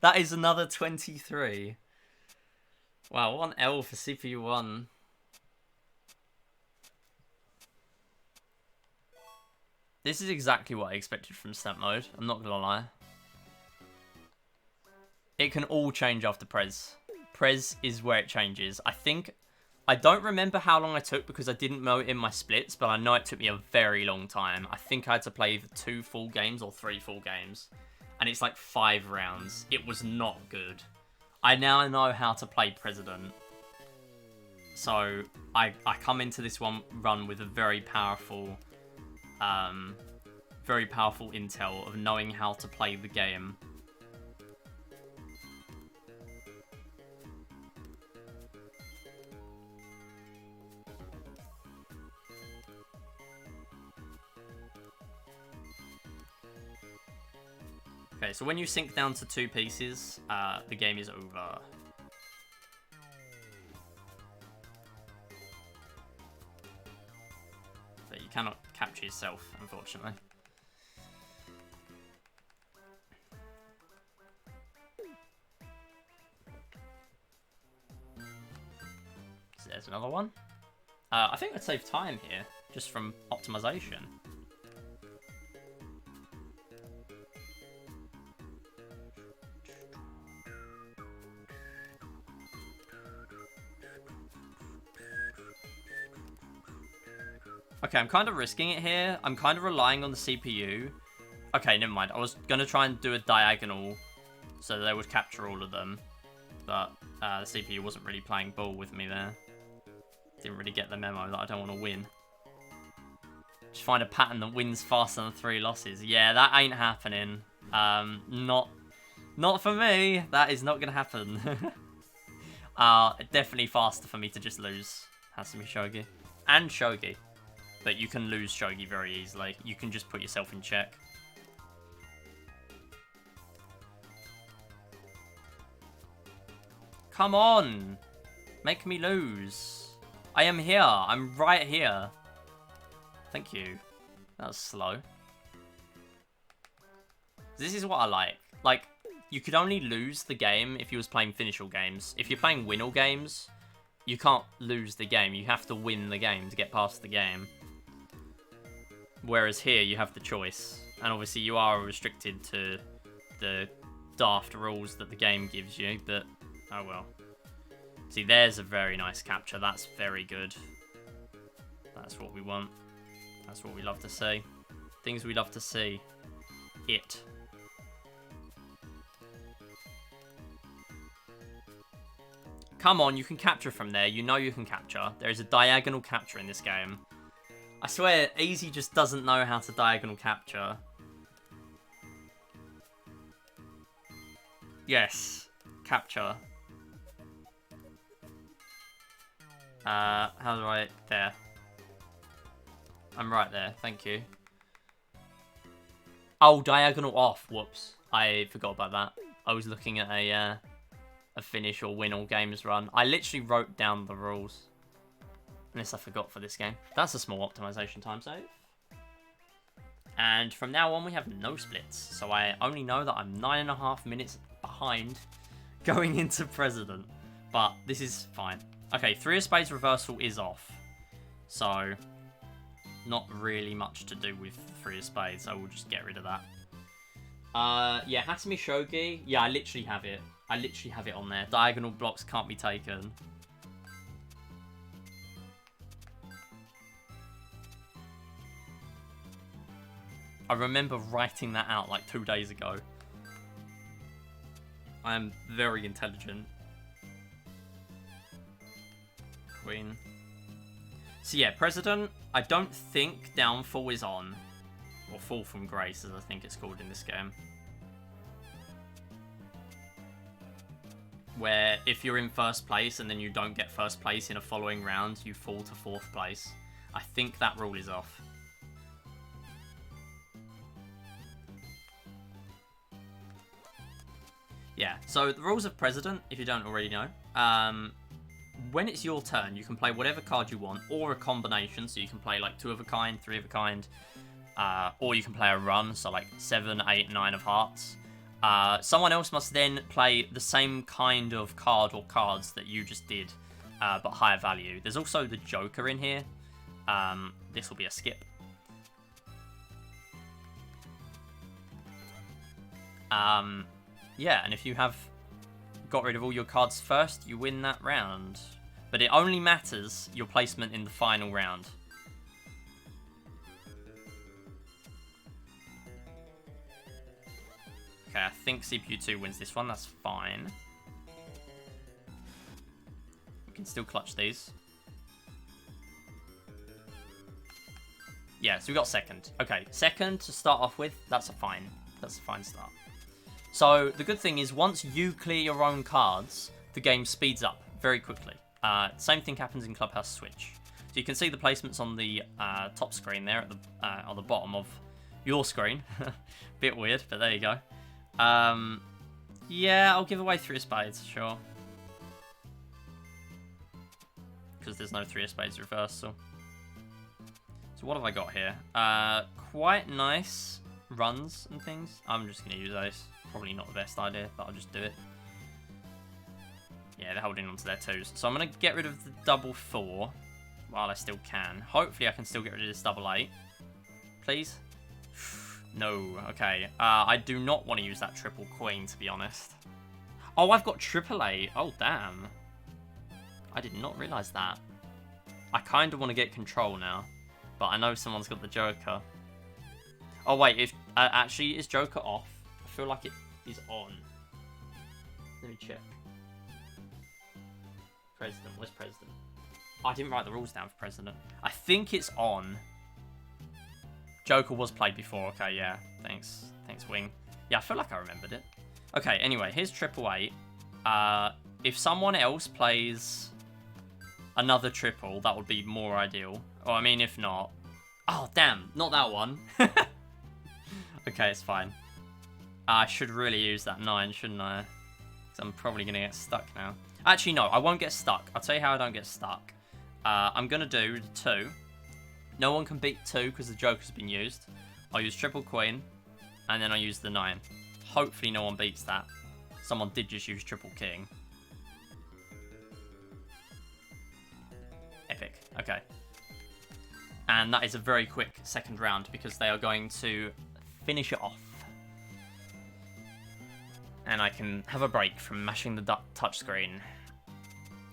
that is another 23. Wow, 1 L for CPU 1. This is exactly what I expected from Stamp Mode, I'm not gonna lie. It can all change after Prez. Prez is where it changes. I don't remember how long I took because I didn't know it in my splits, but I know it took me a very long time. I think I had to play either 2 full games or 3 full games. And it's like 5 rounds. It was not good. I now know how to play President. So I come into this one run with a very powerful intel of knowing how to play the game. Okay, so when you sink down to 2 pieces, the game is over. But you cannot capture yourself, unfortunately. So there's another one. I think I'd save time here, just from optimization. Okay, I'm kind of risking it here. I'm kind of relying on the CPU. Okay, never mind. I was going to try and do a diagonal so that they would capture all of them. But the CPU wasn't really playing ball with me there. Didn't really get the memo that I don't want to win. Just find a pattern that wins faster than 3 losses. Yeah, that ain't happening. Not for me. That is not going to happen. Definitely faster for me to just lose. Has to be shogi. And shogi. But you can lose shogi very easily. You can just put yourself in check. Come on! Make me lose. I am here. I'm right here. Thank you. That was slow. This is what I like. Like, you could only lose the game if you was playing finish all games. If you're playing win all games, you can't lose the game. You have to win the game to get past the game. Whereas here, you have the choice. And obviously, you are restricted to the daft rules that the game gives you, but oh well. See, there's a very nice capture. That's very good. That's what we want. That's what we love to see. Things we love to see. It. Come on, you can capture from there. You know you can capture. There is a diagonal capture in this game. I swear, Easy just doesn't know how to diagonal capture. Yes. Capture. How do I... There. I'm right there. Thank you. Oh, diagonal off. Whoops. I forgot about that. I was looking at a finish or win all games run. I literally wrote down the rules. Unless I forgot for this game. That's a small optimization time save. And from now on, we have no splits. So I only know that I'm 9.5 minutes behind going into President. But this is fine. Okay, 3 of Spades reversal is off. So, not really much to do with 3 of Spades. I will just get rid of that. Yeah, Hatami Shogi. Yeah, I literally have it. I literally have it on there. Diagonal blocks can't be taken. I remember writing that out like 2 days ago. I am very intelligent. Queen. So yeah, President, I don't think Downfall is on. Or Fall from Grace, as I think it's called in this game. Where if you're in first place and then you don't get first place in a following round, you fall to 4th place. I think that rule is off. Yeah, so the rules of President, if you don't already know, when it's your turn, you can play whatever card you want, or a combination, so you can play like 2 of a kind, 3 of a kind, or you can play a run, so like 7, 8, 9 of hearts. Someone else must then play the same kind of card or cards that you just did, but higher value. There's also the Joker in here. This will be a skip. Yeah, and if you have got rid of all your cards first, you win that round. But it only matters your placement in the final round. Okay, I think CPU2 wins this one. That's fine. We can still clutch these. Yeah, so we got second. Okay, second to start off with. That's a fine start. So the good thing is once you clear your own cards, the game speeds up very quickly. Same thing happens in Clubhouse Switch. So you can see the placements on the top screen there at the on the bottom of your screen. Bit weird, but there you go. Yeah, I'll give away 3 of Spades, sure. Because there's no 3 of Spades reversal. So what have I got here? Quite nice runs and things. I'm just going to use those. Probably not the best idea, but I'll just do it. Yeah, they're holding on to their 2s. So I'm going to get rid of the double 4 while I still can. Hopefully I can still get rid of this double 8. Please? No. Okay. I do not want to use that triple queen, to be honest. Oh, I've got triple 8. Oh, damn. I did not realise that. I kind of want to get control now, but I know someone's got the Joker. Oh, wait. If actually, is Joker off? I feel like it is on. Let me check. President. Where's President? Oh, I didn't write the rules down for President. I think it's on. Joker was played before. Okay, yeah. Thanks. Thanks, Wing. Yeah, I feel like I remembered it. Okay, anyway, here's triple 8. If someone else plays another triple, that would be more ideal. Or, I mean, if not... Oh, damn. Not that one. Okay, it's fine. I should really use that 9, shouldn't I? Because I'm probably going to get stuck now. Actually, no, I won't get stuck. I'll tell you how I don't get stuck. I'm going to do the 2. No one can beat 2 because the Joker's been used. I'll use triple queen, and then I'll use the 9. Hopefully no one beats that. Someone did just use triple king. Epic. Okay. And that is a very quick second round because they are going to finish it off. And I can have a break from mashing the touchscreen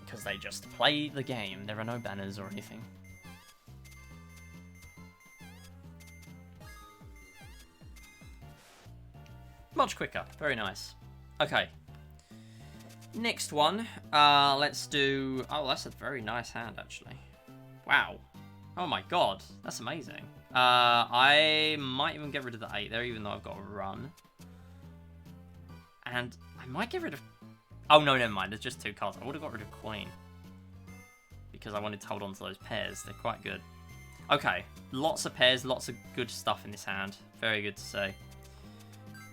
because they just play the game. There are no banners or anything. Much quicker. Very nice. Okay. Next one. Let's do... Oh, that's a very nice hand, actually. Wow. Oh my god. That's amazing. I might even get rid of the 8 there, even though I've got a run. And I might get rid of... Oh, no, never mind. There's just 2 cards. I would have got rid of Queen. Because I wanted to hold on to those pairs. They're quite good. Okay. Lots of pairs, lots of good stuff in this hand. Very good to say.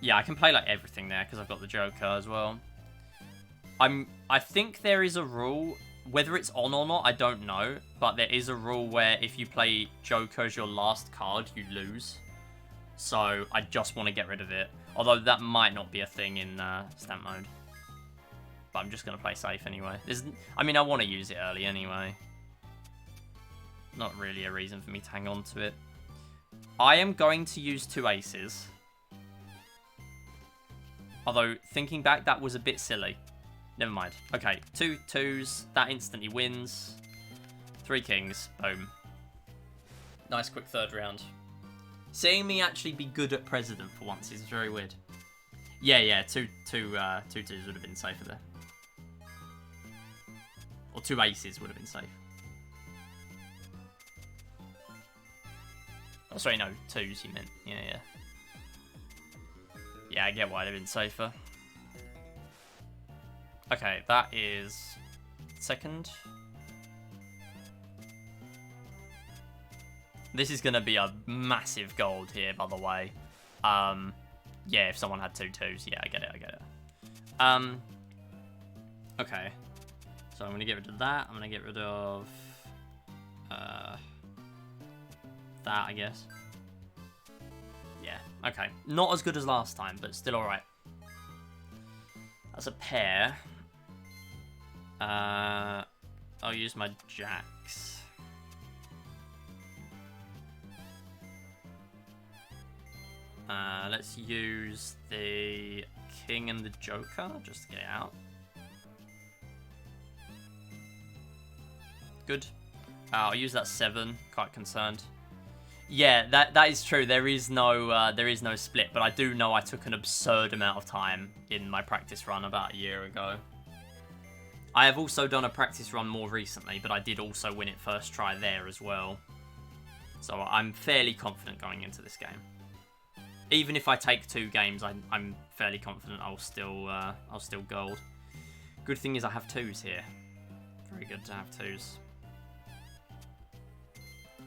Yeah, I can play like everything there because I've got the Joker as well. I think there is a rule, whether it's on or not, I don't know, but there is a rule where if you play Joker as your last card, you lose. So I just want to get rid of it. Although that might not be a thing in stamp mode. But I'm just going to play safe anyway. I mean, I want to use it early anyway. Not really a reason for me to hang on to it. I am going to use 2 aces. Although, thinking back, that was a bit silly. Never mind. Okay, 2 2s. That instantly wins. 3 kings. Boom. Nice quick third round. Seeing me actually be good at President for once is very weird. Yeah, 2 2s would have been safer there. Or 2 aces would have been safe. Oh, sorry, no, 2s you meant. Yeah. Yeah, I get why they've been safer. Okay, that is second. This is going to be a massive gold here, by the way. Yeah, if someone had 2 2s. Yeah, I get it. Okay. So I'm going to get rid of that. I'm going to get rid of that, I guess. Yeah, okay. Not as good as last time, but still alright. That's a pair. I'll use my jacks. Let's use the king and the joker, just to get it out. Good. I'll use that 7, quite concerned. Yeah, that is true. There is no split, but I do know I took an absurd amount of time in my practice run about a year ago. I have also done a practice run more recently, but I did also win it first try there as well. So I'm fairly confident going into this game. Even if I take 2 games, I'm fairly confident I'll still gold. Good thing is I have 2s here. Very good to have 2s.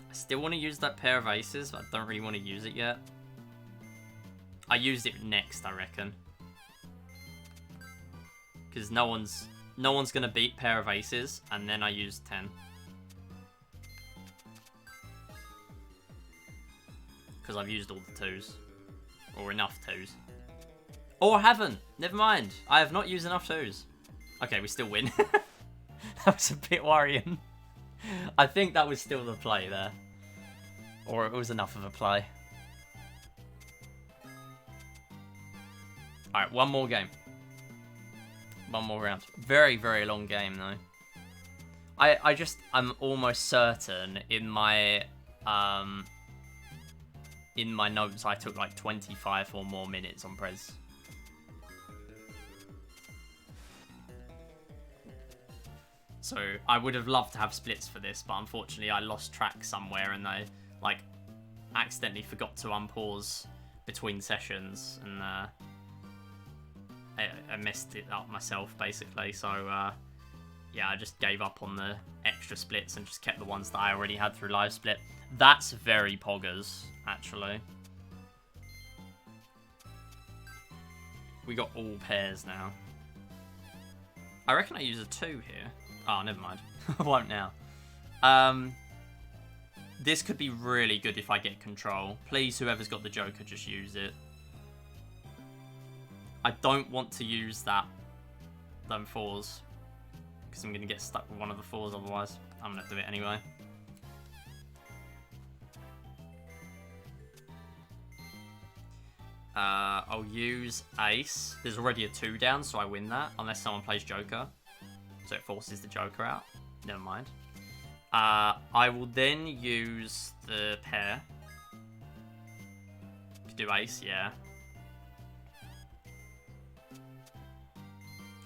I still want to use that pair of aces, but I don't really want to use it yet. I used it next, I reckon. Because no one's going to beat pair of aces, and then I used 10. Because I've used all the 2s. Or enough 2s. Or I haven't! Never mind. I have not used enough 2s. Okay, we still win. That was a bit worrying. I think that was still the play there. Or it was enough of a play. Alright, one more game. One more round. Very, very long game, though. I'm almost certain in my notes I took like 25 or more minutes on Prez. So I would have loved to have splits for this, but unfortunately I lost track somewhere and I like accidentally forgot to unpause between sessions and I messed it up myself basically. So yeah, I just gave up on the extra splits and just kept the ones that I already had through live split. That's very poggers, actually. We got all pairs now. I reckon I use a 2 here. Oh, never mind. I won't now. This could be really good if I get control. Please, whoever's got the Joker, just use it. I don't want to use them 4s. Because I'm going to get stuck with one of the 4s otherwise. I'm going to do it anyway. I'll use ace. There's already a 2 down, so I win that. Unless someone plays Joker. So it forces the Joker out. Never mind. I will then use the pair. Could do ace, yeah.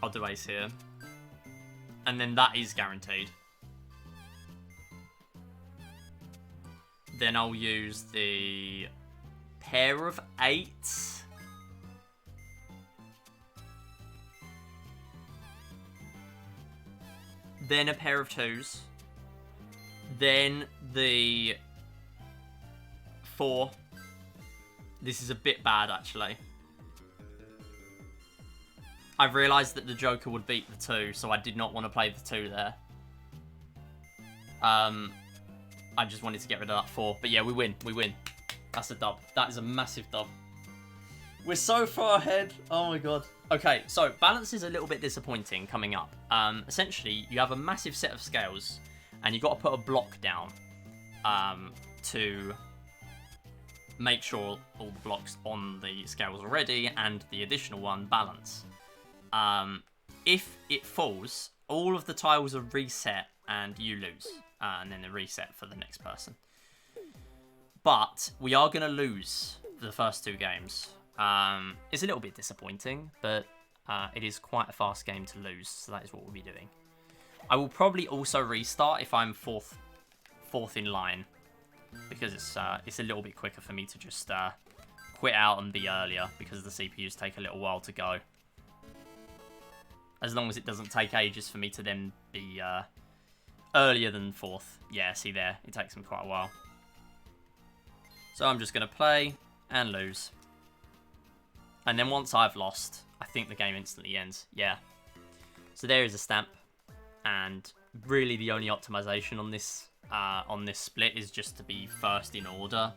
I'll do ace here. And then that is guaranteed. Then I'll use the pair of eights. Then a pair of twos. Then the 4. This is a bit bad, actually. I've realised that the Joker would beat the 2, so I did not want to play the 2 there. I just wanted to get rid of that 4. But yeah, we win. We win. That's a dub. That is a massive dub. We're so far ahead. Oh my god. Okay, so balance is a little bit disappointing coming up. Essentially, you have a massive set of scales, and you've got to put a block down to make sure all the blocks on the scales are ready and the additional one balance. If it falls, all of the tiles are reset and you lose. And then they reset for the next person. But we are going to lose the first 2 games. It's a little bit disappointing, but it is quite a fast game to lose, so that is what we'll be doing. I will probably also restart if I'm fourth in line, because it's a little bit quicker for me to just quit out and be earlier, because the CPUs take a little while to go. As long as it doesn't take ages for me to then be earlier than 4th. Yeah, see there, it takes them quite a while. So I'm just going to play and lose. And then once I've lost, I think the game instantly ends. Yeah. So there is a stamp. And really the only optimization on this split is just to be first in order.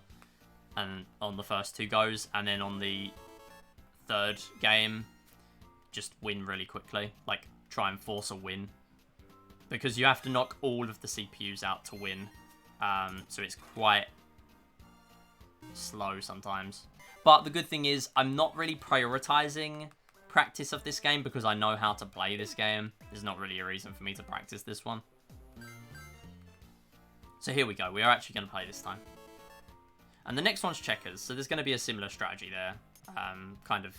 And on the first 2 goes. And then on the 3rd game, just win really quickly. Like, try and force a win. Because you have to knock all of the CPUs out to win. So it's quite slow sometimes. But the good thing is, I'm not really prioritizing practice of this game because I know how to play this game. There's not really a reason for me to practice this one. So here we go. We are actually going to play this time. And the next one's checkers. So there's going to be a similar strategy there. Kind of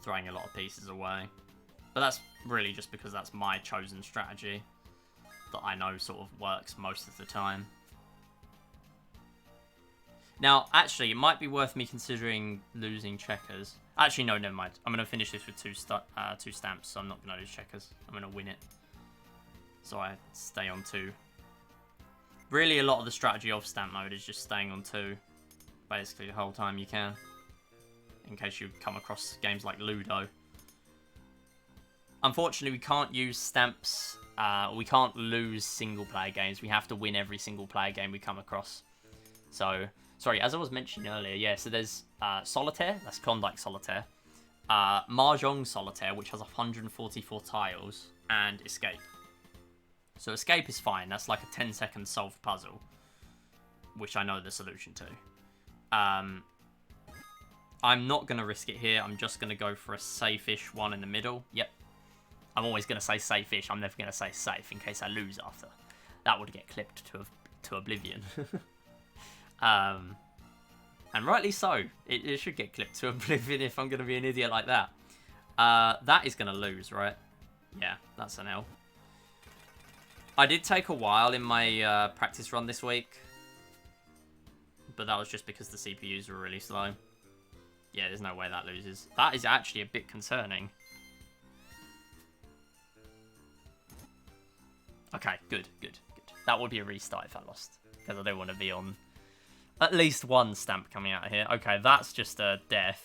throwing a lot of pieces away. But that's really just because that's my chosen strategy that I know sort of works most of the time. Now, actually, it might be worth me considering losing checkers. Actually, no, never mind. I'm going to finish this with two stamps, so I'm not going to lose checkers. I'm going to win it. So I stay on 2. Really, a lot of the strategy of stamp mode is just staying on 2. Basically, the whole time you can. In case you come across games like Ludo. Unfortunately, we can't use stamps. We can't lose single-player games. We have to win every single-player game we come across. So, sorry, as I was mentioning earlier, yeah, so there's Solitaire, that's Klondike Solitaire, Mahjong Solitaire, which has 144 tiles, and Escape. So Escape is fine, that's like a 10-second solved puzzle, which I know the solution to. I'm not going to risk it here, I'm just going to go for a safe-ish one in the middle. Yep. I'm always going to say safe-ish, I'm never going to say safe in case I lose after. That would get clipped to oblivion. And rightly so. It should get clipped to oblivion if I'm going to be an idiot like that. That is going to lose, right? Yeah, that's an L. I did take a while in my practice run this week. But that was just because the CPUs were really slow. Yeah, there's no way that loses. That is actually a bit concerning. Okay, good. That would be a restart if I lost. Because I don't want to be on at least one stamp coming out of here. Okay, that's just a death.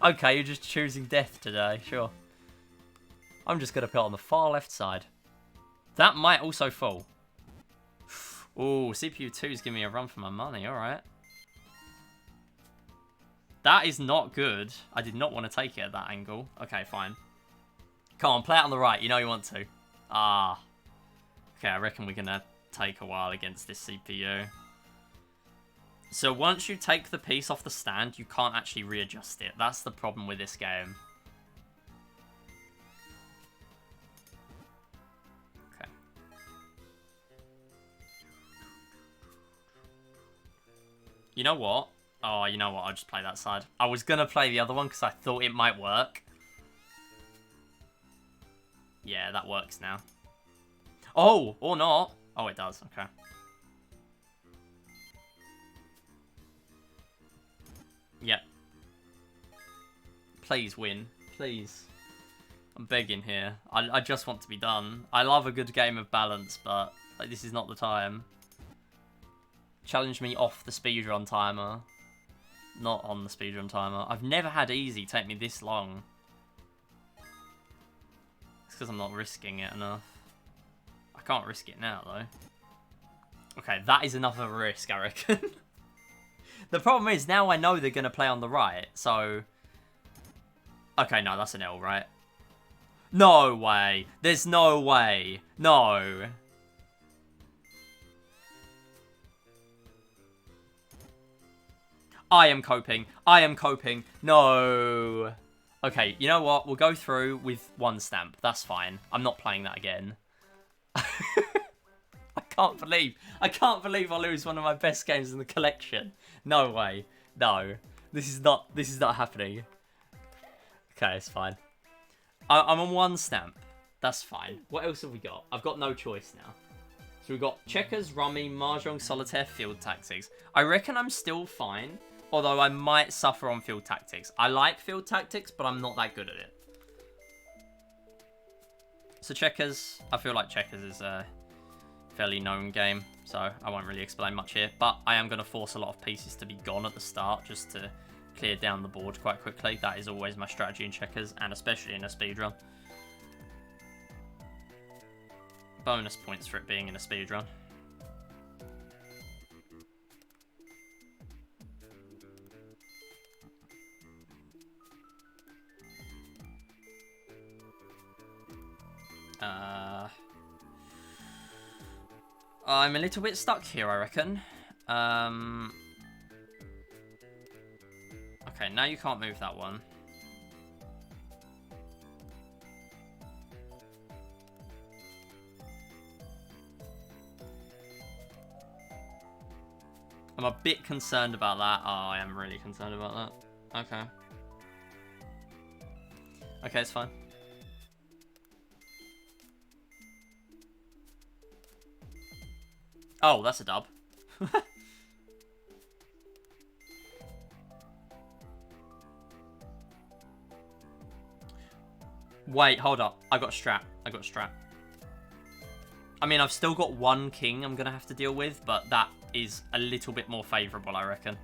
Okay, you're just choosing death today, sure. I'm just going to put it on the far left side. That might also fall. Ooh, CPU 2 is giving me a run for my money, alright. That is not good. I did not want to take it at that angle. Okay, fine. Come on, play it on the right. You know you want to. Ah. Okay, I reckon we're going to take a while against this CPU. So once you take the piece off the stand, you can't actually readjust it. That's the problem with this game. Okay. You know what? Oh, you know what? I'll just play that side. I was going to play the other one because I thought it might work. Yeah, that works now. Oh, or not. Oh, it does. Okay. Yep. Please win. Please. I'm begging here. I just want to be done. I love a good game of balance, but like, this is not the time. Challenge me off the speedrun timer. Not on the speedrun timer. I've never had easy take me this long. It's because I'm not risking it enough. I can't risk it now, though. Okay, that is enough of a risk, I reckon. The problem is, now I know they're going to play on the right, so... Okay, no, that's an L, right? No way. There's no way. No. I am coping. I am coping. No. Okay, you know what? We'll go through with one stamp. That's fine. I'm not playing that again. I can't believe I lose one of my best games in the collection. No way. No. This is not happening. Okay, it's fine. I'm on one stamp. That's fine. What else have we got? I've got no choice now. So we've got checkers, rummy, mahjong, solitaire, field tactics. I reckon I'm still fine, although I might suffer on field tactics. I like field tactics, but I'm not that good at it. So checkers, I feel like checkers is a fairly known game, so I won't really explain much here. But I am going to force a lot of pieces to be gone at the start, just to clear down the board quite quickly. That is always my strategy in checkers, and especially in a speedrun. Bonus points for it being in a speedrun. I'm a little bit stuck here, I reckon. Okay, now you can't move that one. I'm a bit concerned about that. Oh, I am really concerned about that. Okay. Okay, it's fine. Oh, that's a dub. Wait, hold up. I got a strap. I got a strap. I mean, I've still got one king I'm going to have to deal with, but that is a little bit more favourable, I reckon.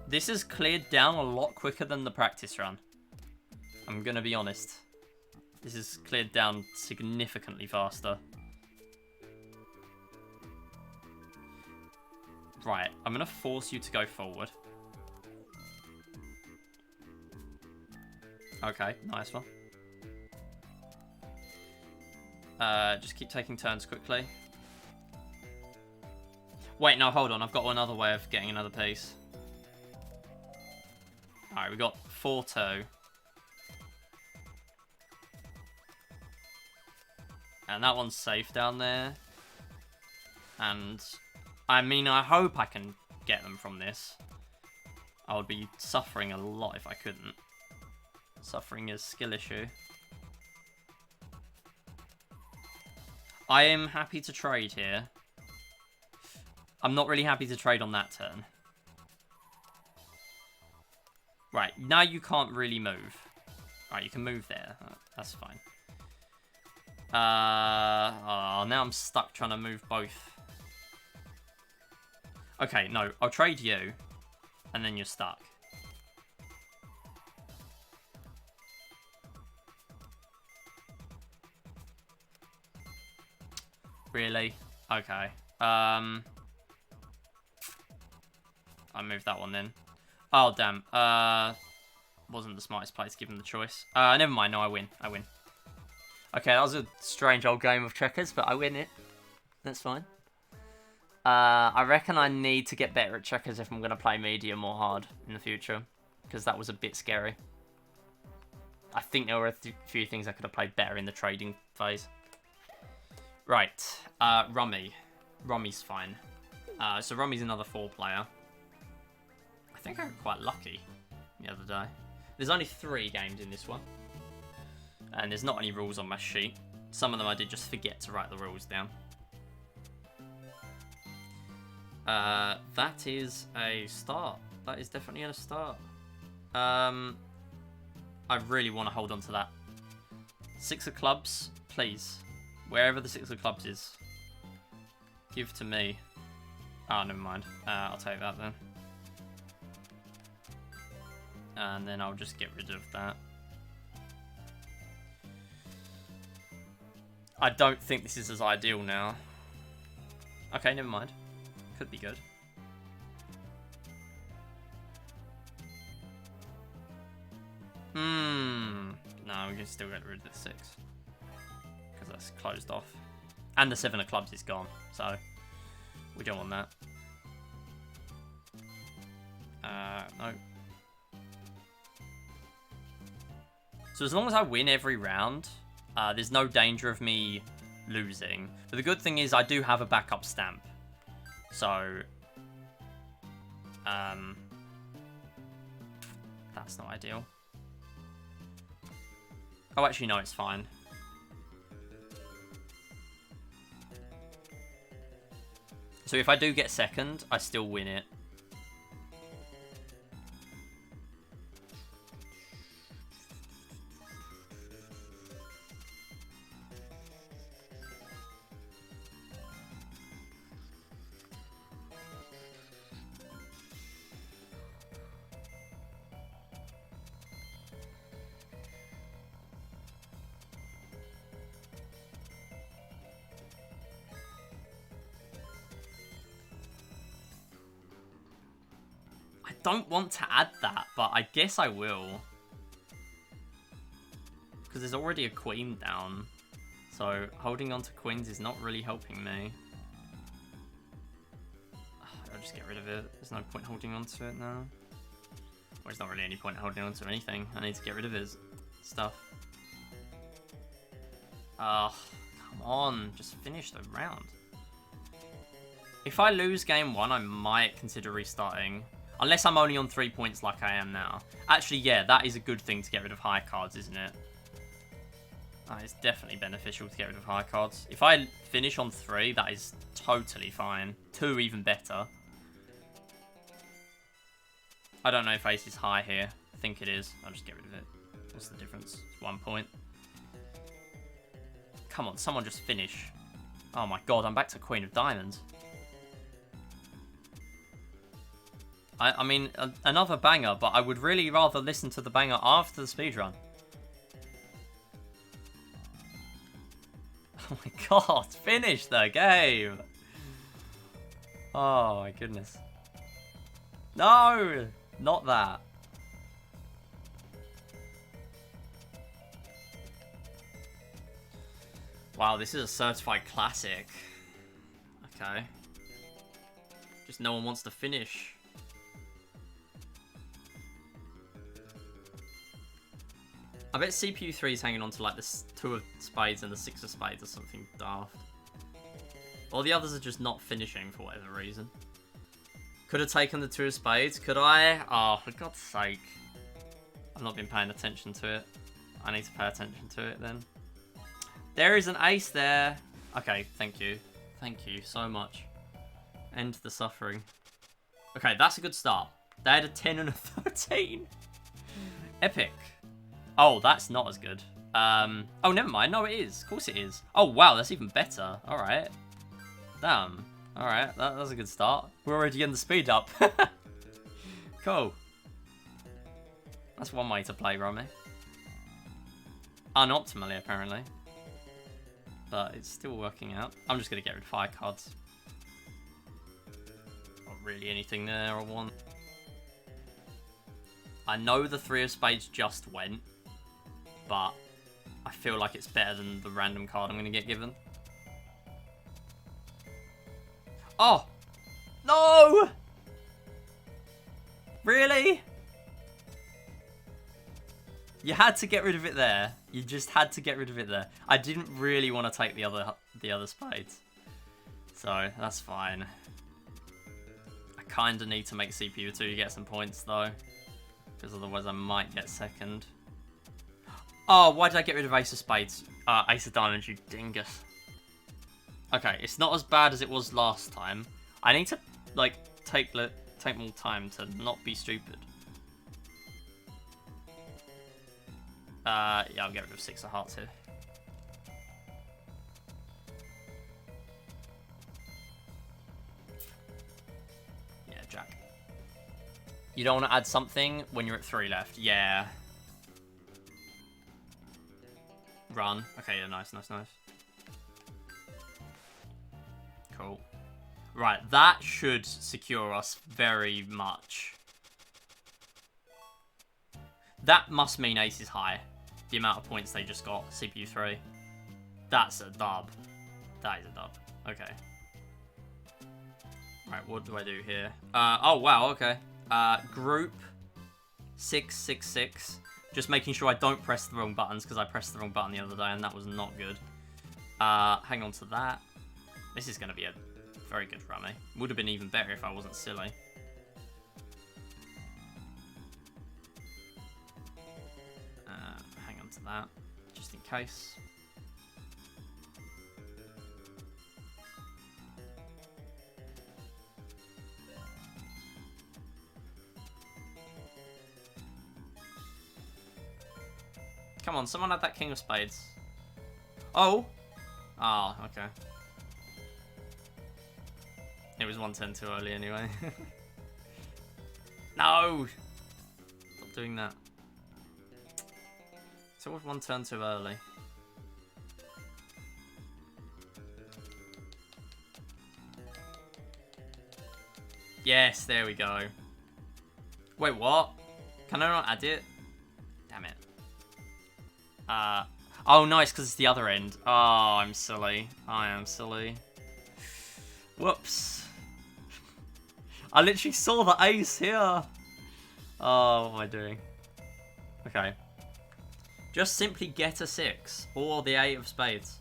This has cleared down a lot quicker than the practice run. I'm going to be honest. This has cleared down significantly faster. Right, I'm going to force you to go forward. Okay, nice one. Just keep taking turns quickly. Wait, no, hold on. I've got another way of getting another piece. Alright, we got 4-2. And that one's safe down there. And, I mean, I hope I can get them from this. I would be suffering a lot if I couldn't. Suffering is a skill issue. I am happy to trade here. I'm not really happy to trade on that turn. Right, now you can't really move. Right, you can move there. That's fine. Oh, now I'm stuck trying to move both. Okay, no, I'll trade you, and then you're stuck. Really? Okay. I moved that one then. Oh, damn. Wasn't the smartest place to give him the choice. Never mind. No, I win. I win. Okay, that was a strange old game of checkers, but I win it. That's fine. I reckon I need to get better at checkers if I'm going to play medium or hard in the future, because that was a bit scary. I think there were a few things I could have played better in the trading phase. Right, Rummy. Rummy's fine. So Rummy's another 4-player. I think I got quite lucky the other day. There's only 3 games in this one. And there's not any rules on my sheet. Some of them I did just forget to write the rules down. That is a start. That is definitely a start. I really want to hold on to that. 6 of clubs, please. Wherever the 6 of clubs is. Give to me. Oh, never mind. I'll take that then. And then I'll just get rid of that. I don't think this is as ideal now. Okay, never mind. Could be good. No, we can still get rid of the 6. Because that's closed off. And the 7 of clubs is gone. So, we don't want that. No. So as long as I win every round, there's no danger of me losing. But the good thing is I do have a backup stamp. So, that's not ideal. Oh, actually, no, it's fine. So if I do get second, I still win it. Don't want to add that, but I guess I will. Because there's already a queen down. So holding on to queens is not really helping me. I'll just get rid of it. There's no point holding on to it now. Well, there's not really any point holding on to anything. I need to get rid of his stuff. Oh, come on. Just finish the round. If I lose game 1, I might consider restarting. Unless I'm only on 3 points like I am now. Actually, yeah, that is a good thing to get rid of high cards, isn't it? That is definitely beneficial to get rid of high cards. If I finish on 3, that is totally fine. 2 even better. I don't know if ace is high here. I think it is. I'll just get rid of it. What's the difference? It's 1 point. Come on, someone just finish. Oh my god, I'm back to Queen of Diamonds. I mean, another banger, but I would really rather listen to the banger after the speedrun. Oh my god, finish the game! Oh my goodness. No! Not that. Wow, this is a certified classic. Okay. Just no one wants to finish. I bet CPU 3 is hanging on to like the 2 of spades and the 6 of spades or something daft. Or the others are just not finishing for whatever reason. Could have taken the 2 of spades, could I? Oh, for God's sake. I've not been paying attention to it. I need to pay attention to it then. There is an ace there. Okay, thank you. Thank you so much. End the suffering. Okay, that's a good start. They had a 10 and a 13. Epic. Oh, that's not as good. Oh, never mind. No, it is. Of course it is. Oh, wow. That's even better. All right. Damn. All right. That was a good start. We're already getting the speed up. Cool. That's one way to play, Rummy. Unoptimally, apparently. But it's still working out. I'm just going to get rid of 5 cards. Not really anything there I want. I know the 3 of spades just went. But I feel like it's better than the random card I'm going to get given. Oh! No! Really? You had to get rid of it there. You just had to get rid of it there. I didn't really want to take the other spades. So, that's fine. I kind of need to make CPU 2 get some points, though. because otherwise I might get second. Oh, why did I get rid of Ace of Spades? Ace of Diamonds, you dingus. Okay, it's not as bad as it was last time. I need to, like, take more time to not be stupid. Yeah, I'll get rid of 6 of Hearts here. Yeah, Jack. You don't want to add something when you're at 3 left. Yeah. Run. Okay, yeah, nice. Cool. Right, that should secure us very much. That must mean ace is high. The amount of points they just got, CPU 3. That's a dub. That is a dub. Okay. Right, what do I do here? Oh, wow, okay. Group 666. Just making sure I don't press the wrong buttons, because I pressed the wrong button the other day, and that was not good. Hang on to that. This is going to be a very good rummy. Would have been even better if I wasn't silly. Hang on to that, just in case. Come on, someone had that King of Spades. Oh! Oh, okay. It was 1 turn too early anyway. No! Stop doing that. So what 1 turn too early? Yes, there we go. Wait, what? Can I not add it? Damn it. Oh, nice, because it's the other end. Oh, I'm silly. I am silly. Whoops. I literally saw the ace here. Oh, what am I doing? Okay. Just simply get a 6 or the 8 of spades.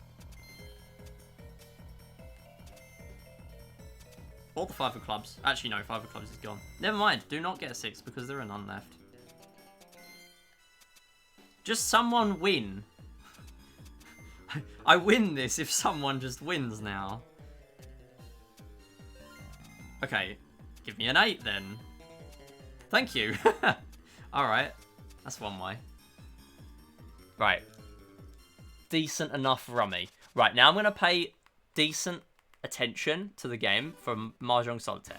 Or the 5 of clubs. Actually, no, 5 of clubs is gone. Never mind, do not get a 6 because there are none left. Just someone win. I win this if someone just wins now. Okay, give me an 8 then. Thank you. Alright, that's one way. Right. Decent enough rummy. Right, now I'm going to pay decent attention to the game from Mahjong Solitaire.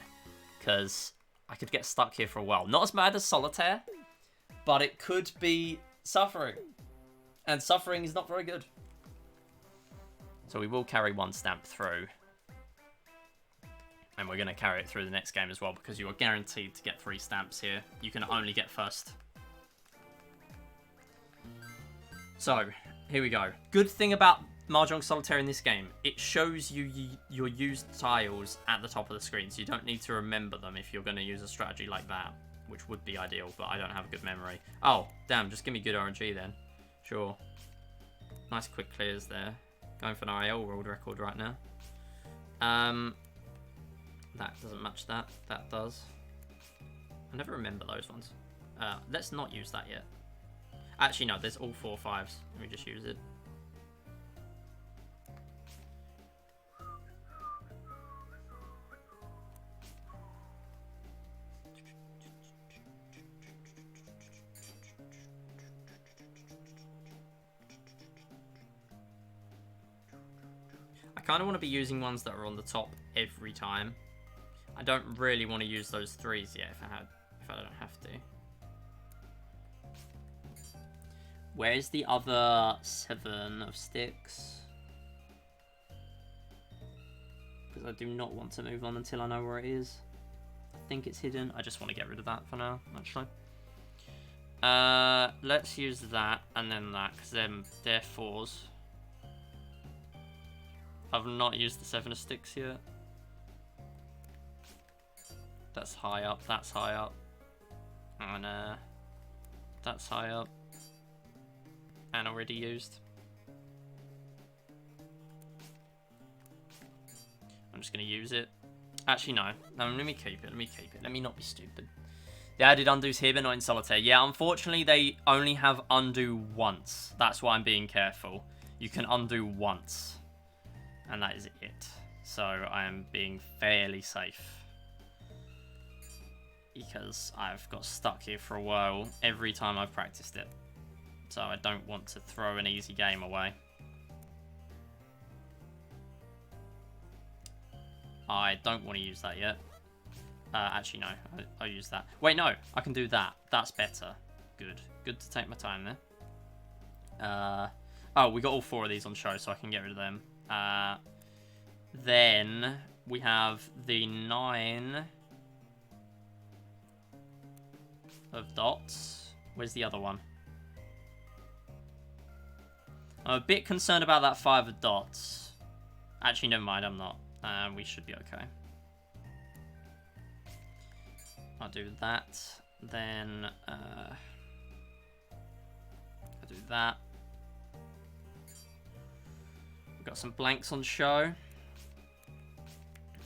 Because I could get stuck here for a while. Not as bad as Solitaire, but it could be suffering. And suffering is not very good. So we will carry 1 stamp through. And we're going to carry it through the next game as well, because you are guaranteed to get 3 stamps here. You can only get first. So, here we go. Good thing about Mahjong Solitaire in this game, it shows you your used tiles at the top of the screen, so you don't need to remember them if you're going to use a strategy like that, which would be ideal, but I don't have a good memory. Oh, damn, just give me good RNG then. Sure. Nice quick clears there. Going for an RAL world record right now. That doesn't match that. That does. I never remember those ones. Let's not use that yet. Actually, no, there's all 4 5s. Let me just use it. I kind of want to be using ones that are on the top every time. I don't really want to use those 3s yet if I don't have to. Where's the other 7 of sticks? Because I do not want to move on until I know where it is. I think it's hidden. I just want to get rid of that for now, actually. Let's use that and then that, because they're 4s. I've not used the 7 of sticks yet. That's high up, that's high up. And that's high up. And already used. I'm just going to use it. Actually, no. No, let me keep it. Let me keep it. Let me not be stupid. They added undos here, but not in Solitaire. Yeah, unfortunately, they only have undo once. That's why I'm being careful. You can undo once. And that is it. So I am being fairly safe. Because I've got stuck here for a while every time I've practiced it. So I don't want to throw an easy game away. I don't want to use that yet. Actually, no. I'll use that. Wait, no. I can do that. That's better. Good. Good to take my time there. Oh, we got all 4 of these on show, so I can get rid of them. Then we have the 9 of dots. Where's the other one? I'm a bit concerned about that 5 of dots. Actually, never mind, I'm not. We should be okay. I'll do that. Then I'll do that. We've got some blanks on show.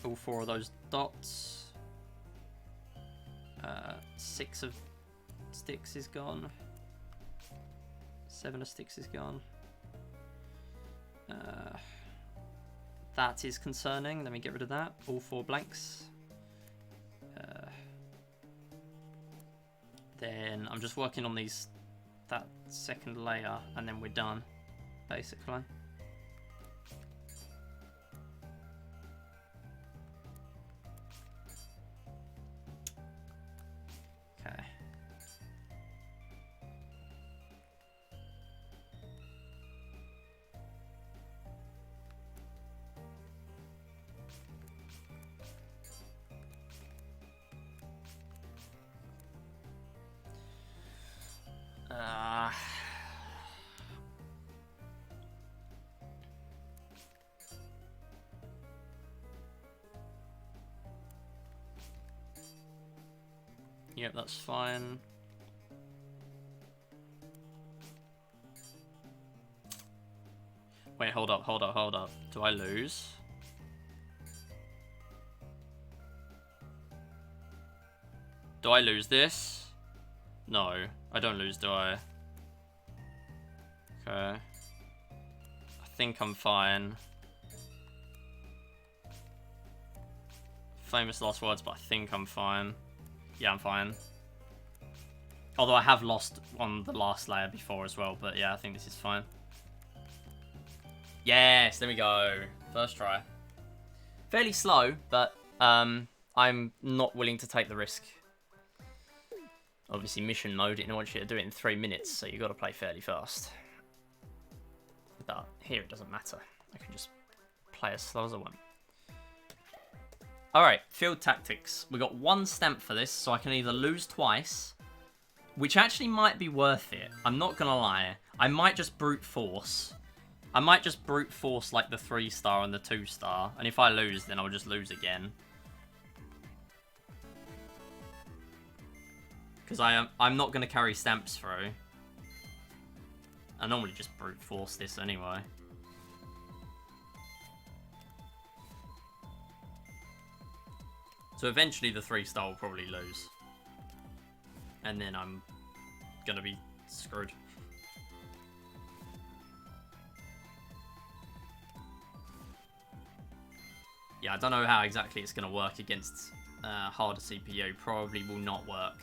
All 4 of those dots. 6 of sticks is gone. 7 of sticks is gone. That is concerning. Let me get rid of that. All 4 blanks. Then I'm just working on that second layer, and then we're done, basically. Okay. Yep, that's fine. Wait, hold up. Do I lose? Do I lose this? No, I don't lose, do I? Okay. I think I'm fine. Famous last words, but I think I'm fine. Yeah, I'm fine. Although I have lost on the last layer before as well, but yeah, I think this is fine. Yes, there we go. First try. Fairly slow, but I'm not willing to take the risk. Obviously, mission mode, it wants you to do it in 3 minutes, so you've got to play fairly fast. But here it doesn't matter. I can just play as slow as I want. Alright, field tactics. We got 1 stamp for this, so I can either lose twice, which actually might be worth it. I'm not gonna lie. I might just brute force. I might just brute force like the 3-star and the 2-star, and if I lose, then I'll just lose again. Because I'm not gonna carry stamps through. I normally just brute force this anyway. So eventually the 3-star will probably lose. And then I'm gonna be screwed. Yeah, I don't know how exactly it's gonna work against harder CPU. Probably will not work.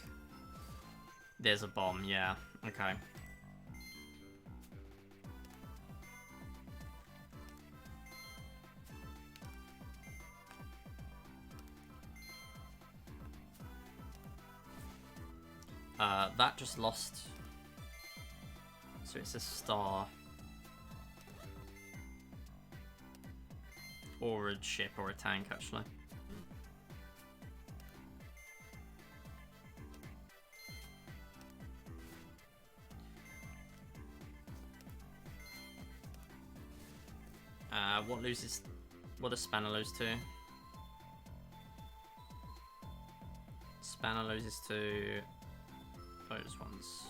There's a bomb, yeah. Okay. That just lost. So it's a star. Or a ship or a tank, actually. What loses? What does Spanner lose to? Spanner loses to those ones.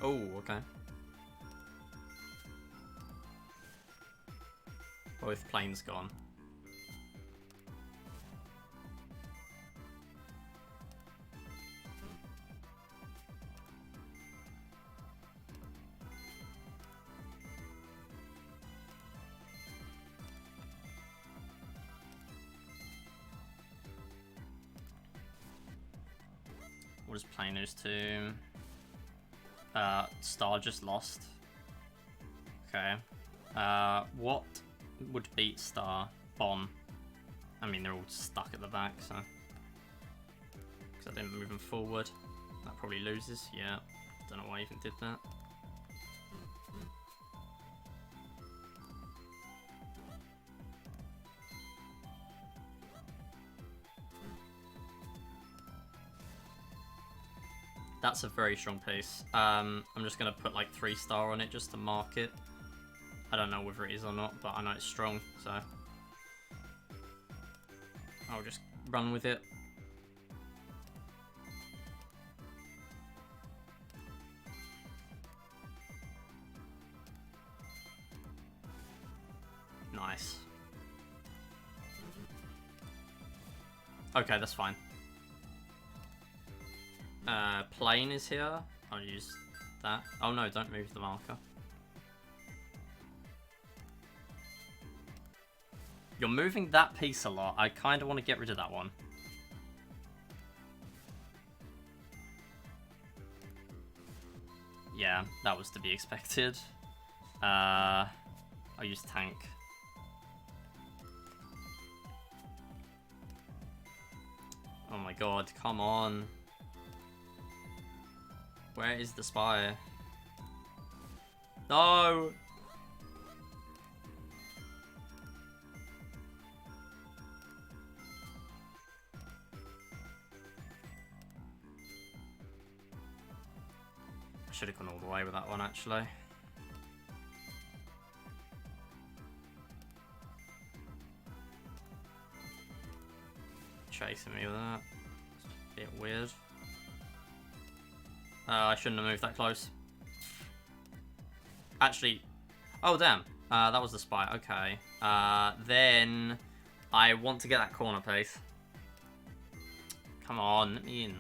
Oh, okay. Both planes gone. What is plane to? Star just lost. Okay. What would beat Star? Bomb. I mean, they're all stuck at the back, so. Because I didn't move them forward. That probably loses. Yeah. Don't know why I even did that. That's a very strong piece. I'm just going to put like 3-star on it just to mark it. I don't know whether it is or not, but I know it's strong, so I'll just run with it. Nice. Okay, that's fine. Plane is here. I'll use that. Oh no, don't move the marker. You're moving that piece a lot. I kind of want to get rid of that one. Yeah, that was to be expected. I'll use tank. Oh my god, come on. Where is the spire? No! I should have gone all the way with that one, actually. Chasing me with that. It's a bit weird. I shouldn't have moved that close. Actually, oh damn, that was the spy. Okay, then I want to get that corner piece. Come on, let me in.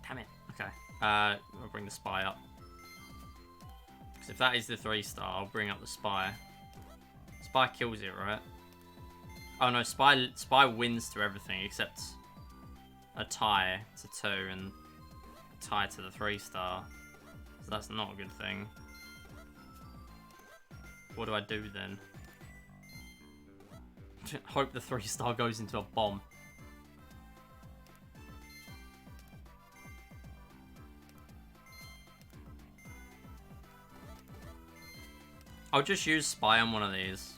Damn it. Okay, I'll bring the spy up. Because if that is the 3-star, I'll bring up the spy. Spy kills it, right? Oh no, Spy wins to everything except a tie to 2 and a tie to the 3-star. So that's not a good thing. What do I do then? Hope the 3-star goes into a bomb. I'll just use Spy on one of these.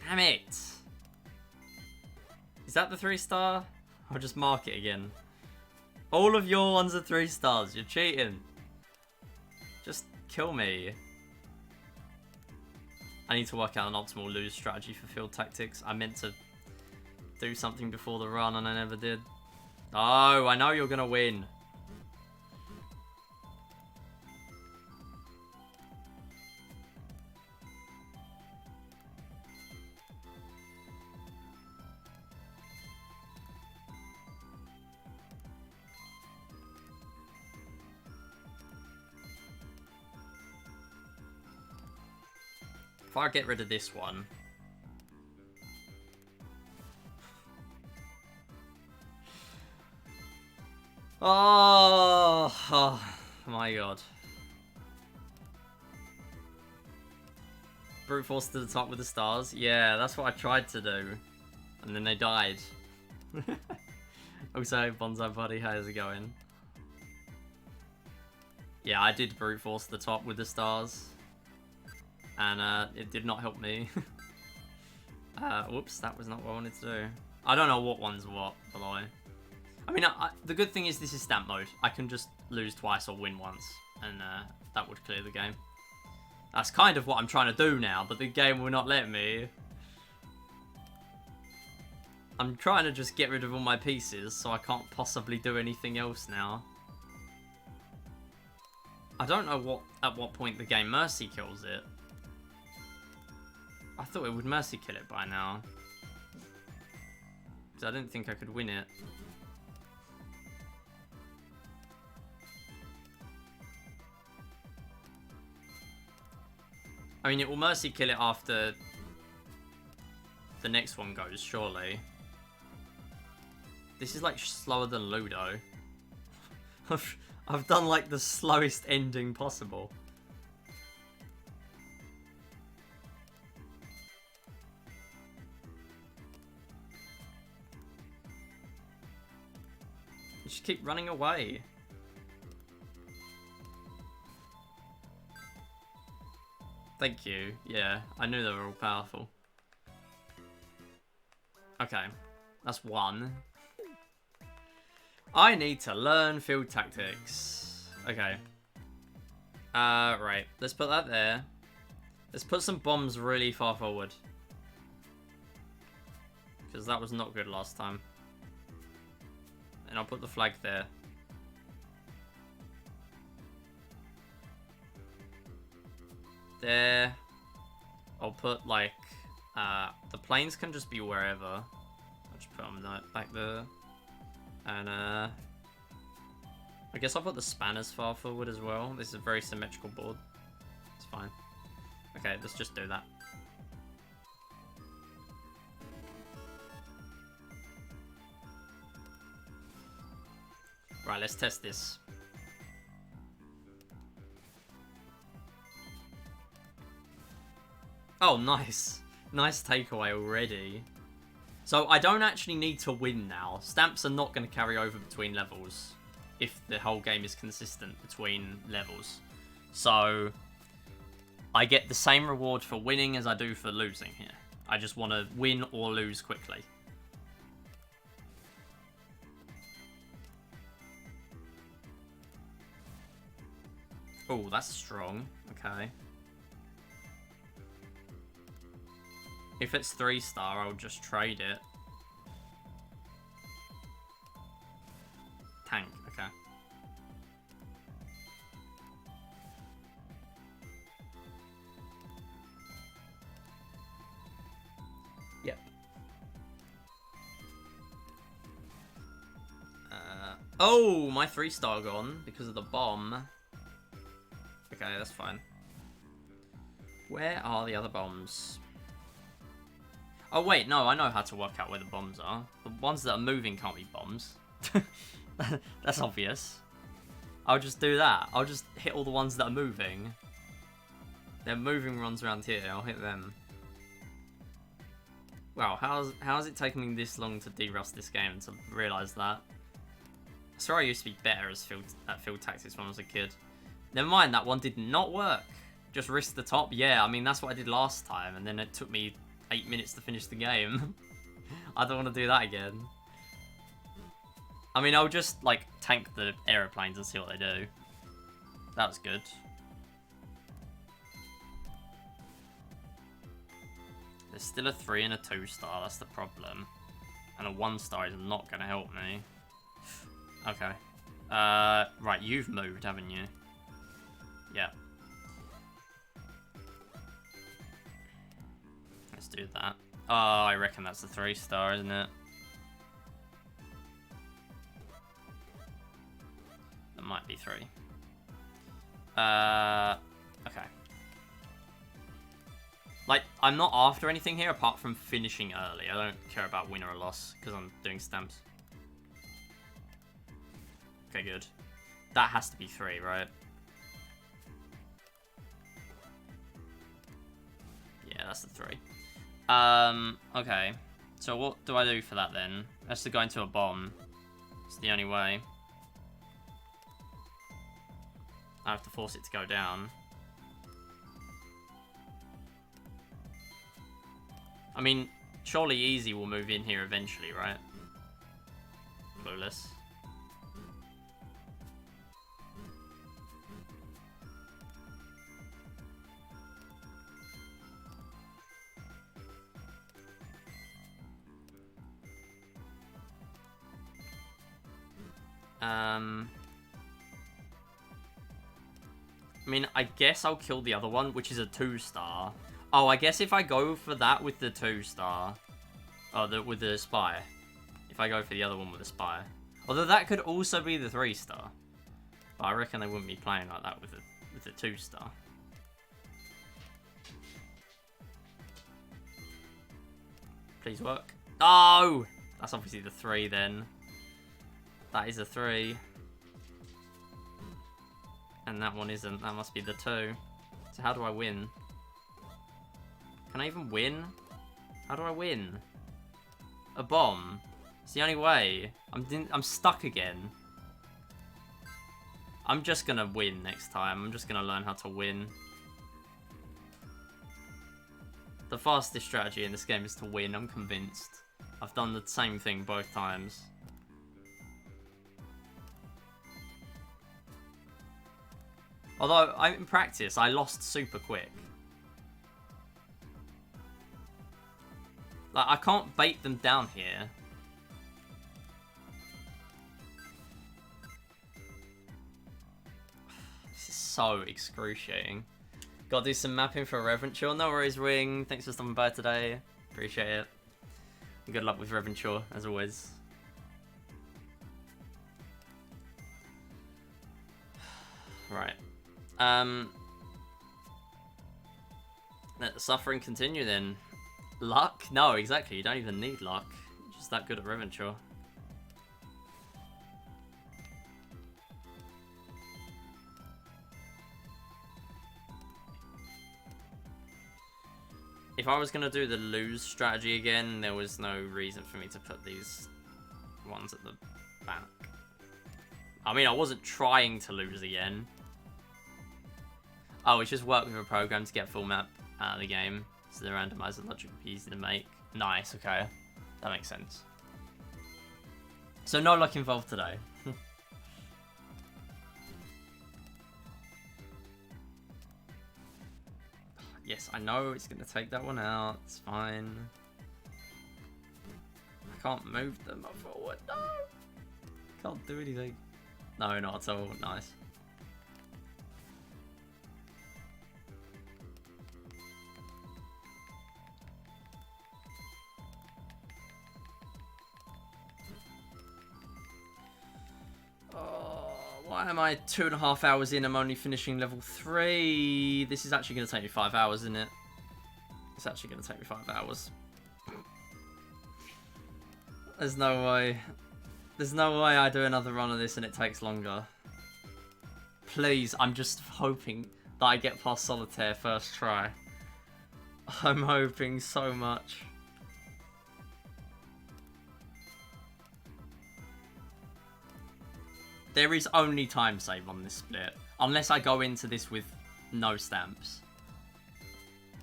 Damn it! Is that the 3-star? I'll just mark it again. All of your ones are 3-stars. You're cheating. Just kill me. I need to work out an optimal lose strategy for field tactics. I meant to do something before the run and I never did. Oh, I know you're gonna win. If I get rid of this one... Oh my god. Brute force to the top with the stars? Yeah, that's what I tried to do. And then they died. Also, Bonsai Buddy, how's it going? Yeah, I did brute force the top with the stars. And it did not help me. Whoops, that was not what I wanted to do. I don't know what one's what below. I mean, the good thing is this is stamp mode. I can just lose twice or win once, and that would clear the game. That's kind of what I'm trying to do now, but the game will not let me. I'm trying to just get rid of all my pieces, so I can't possibly do anything else now. I don't know at what point the game mercy kills it. I thought it would mercy kill it by now. Because I didn't think I could win it. I mean, it will mercy kill it after the next one goes, surely. This is like slower than Ludo. I've done like the slowest ending possible. You just keep running away. Thank you. Yeah, I knew they were all powerful. Okay, that's one. I need to learn field tactics. Okay. Right. Let's put that there. Let's put some bombs really far forward. Because that was not good last time. And I'll put the flag there. There. I'll put, like, the planes can just be wherever. I'll just put them back there. And, I guess I'll put the spanners far forward as well. This is a very symmetrical board. It's fine. Okay, let's just do that. Right, let's test this. Oh, nice. Nice takeaway already. So I don't actually need to win now. Stamps are not going to carry over between levels if the whole game is consistent between levels. So I get the same reward for winning as I do for losing here. I just want to win or lose quickly. Oh, that's strong. Okay. If it's 3-star, I'll just trade it. Tank, okay. Yep. Oh, my 3-star gone because of the bomb. Okay, that's fine. Where are the other bombs? Oh wait, no, I know how to work out where the bombs are. The ones that are moving can't be bombs. That's obvious. I'll just do that. I'll just hit all the ones that are moving. They're moving ones around here. I'll hit them. Wow, how's it taking me this long to de-rust this game and to realise that? I swear I used to be better at field tactics when I was a kid. Never mind, that one did not work. Just risk the top. Yeah, I mean, that's what I did last time, and then it took me 8 minutes to finish the game. I don't want to do that again. I mean, I'll just, like, tank the aeroplanes and see what they do. That was good. There's still a 3 and a 2-star, that's the problem. And a 1-star is not going to help me. Okay. Right, you've moved, haven't you? Yeah. Let's do that. Oh, I reckon that's a 3-star, isn't it? That might be 3. Okay. Like, I'm not after anything here apart from finishing early. I don't care about win or loss because I'm doing stamps. Okay, good. That has to be 3, right? Yeah, that's the 3. Okay. So what do I do for that then? That's to go into a bomb. It's the only way. I have to force it to go down. I mean, surely Easy will move in here eventually, right? Clueless. I mean, I guess I'll kill the other one, which is a 2-star. Oh, I guess if I go for that with the 2-star... Oh, with the spy. If I go for the other one with the spy. Although that could also be the 3-star. But I reckon they wouldn't be playing like that with the 2-star. Please work. Oh! That's obviously the 3 then. That is a 3. And that one isn't. That must be the 2. So how do I win? Can I even win? How do I win? A bomb. It's the only way. I'm stuck again. I'm just gonna win next time. I'm just gonna learn how to win. The fastest strategy in this game is to win, I'm convinced. I've done the same thing both times. Although, in practice, I lost super quick. Like, I can't bait them down here. This is so excruciating. Gotta do some mapping for Reventure. No worries, Ring. Thanks for stopping by today. Appreciate it. Good luck with Reventure, as always. Right. Let the suffering continue then. Luck? No, exactly. You don't even need luck. You're just that good at Reventure. If I was going to do the lose strategy again, there was no reason for me to put these ones at the back. I mean, I wasn't trying to lose again. Oh, it's just work with a program to get full map out of the game. So the randomizer logic would be easy to make. Nice, okay. That makes sense. So no luck involved today. Yes, I know it's going to take that one out. It's fine. I can't move them forward. No! Can't do anything. No, not at all. Nice. Why am I 2.5 hours in? I'm only finishing level 3. This is actually going to take me 5 hours, isn't it? It's actually going to take me 5 hours. There's no way. There's no way I do another run of this and it takes longer. Please, I'm just hoping that I get past Solitaire first try. I'm hoping so much. There is only time save on this split. Unless I go into this with no stamps.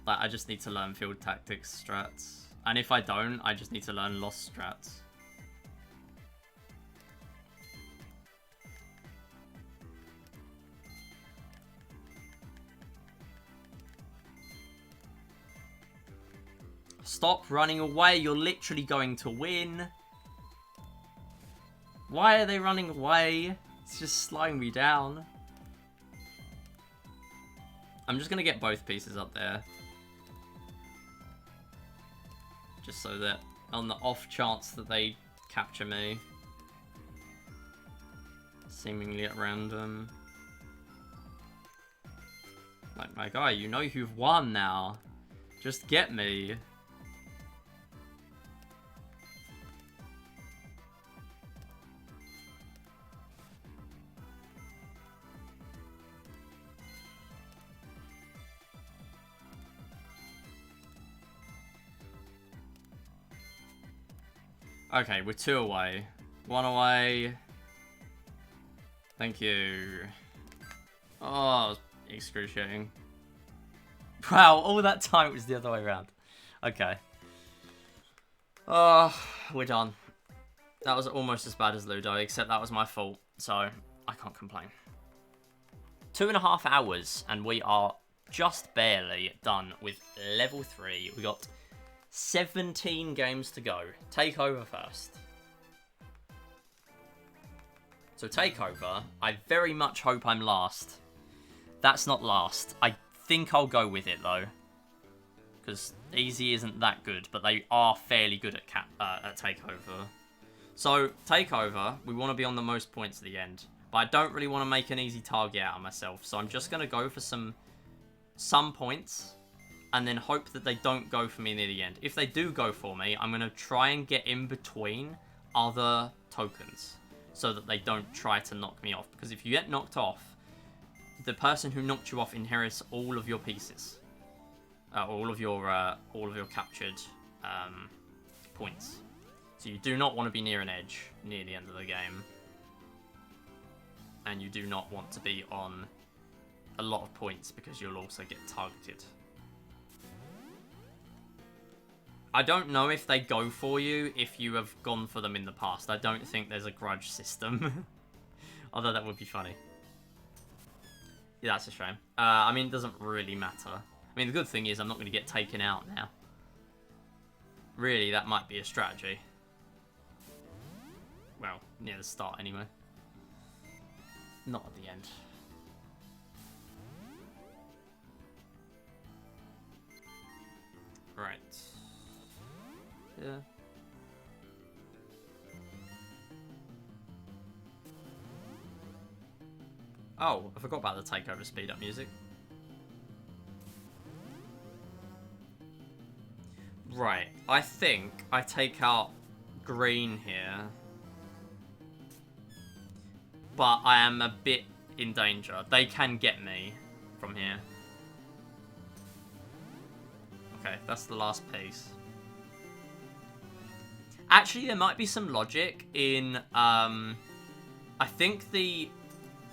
Like, I just need to learn field tactics strats. And if I don't, I just need to learn lost strats. Stop running away. You're literally going to win. Why are they running away? It's just slowing me down. I'm just going to get both pieces up there. Just so that on the off chance that they capture me. Seemingly at random. Like, my guy, you know you've won now. Just get me. Okay, we're 2 away. 1 away. Thank you. Oh, excruciating. Wow, all that time it was the other way around. Okay. Oh, we're done. That was almost as bad as Ludo, except that was my fault. So, I can't complain. 2.5 hours, and we are just barely done with level 3. We got 17 games to go. Takeover first. So Takeover, I very much hope I'm last. That's not last. I think I'll go with it, though. Because easy isn't that good, but they are fairly good at Takeover. So, Takeover, we want to be on the most points at the end. But I don't really want to make an easy target out of myself. So I'm just going to go for some points. And then hope that they don't go for me near the end. If they do go for me, I'm going to try and get in between other tokens. So that they don't try to knock me off. Because if you get knocked off, the person who knocked you off inherits all of your pieces. All of your captured points. So you do not want to be near an edge near the end of the game. And you do not want to be on a lot of points because you'll also get targeted. I don't know if they go for you if you have gone for them in the past. I don't think there's a grudge system. Although that would be funny. Yeah, that's a shame. I mean, it doesn't really matter. I mean, the good thing is I'm not going to get taken out now. Really, that might be a strategy. Well, near the start anyway. Not at the end. Right. Yeah. Oh, I forgot about the Takeover speed up music. Right, I think I take out green here. But I am a bit in danger. They can get me from here. Okay, that's the last piece. Actually, there might be some logic in... I think the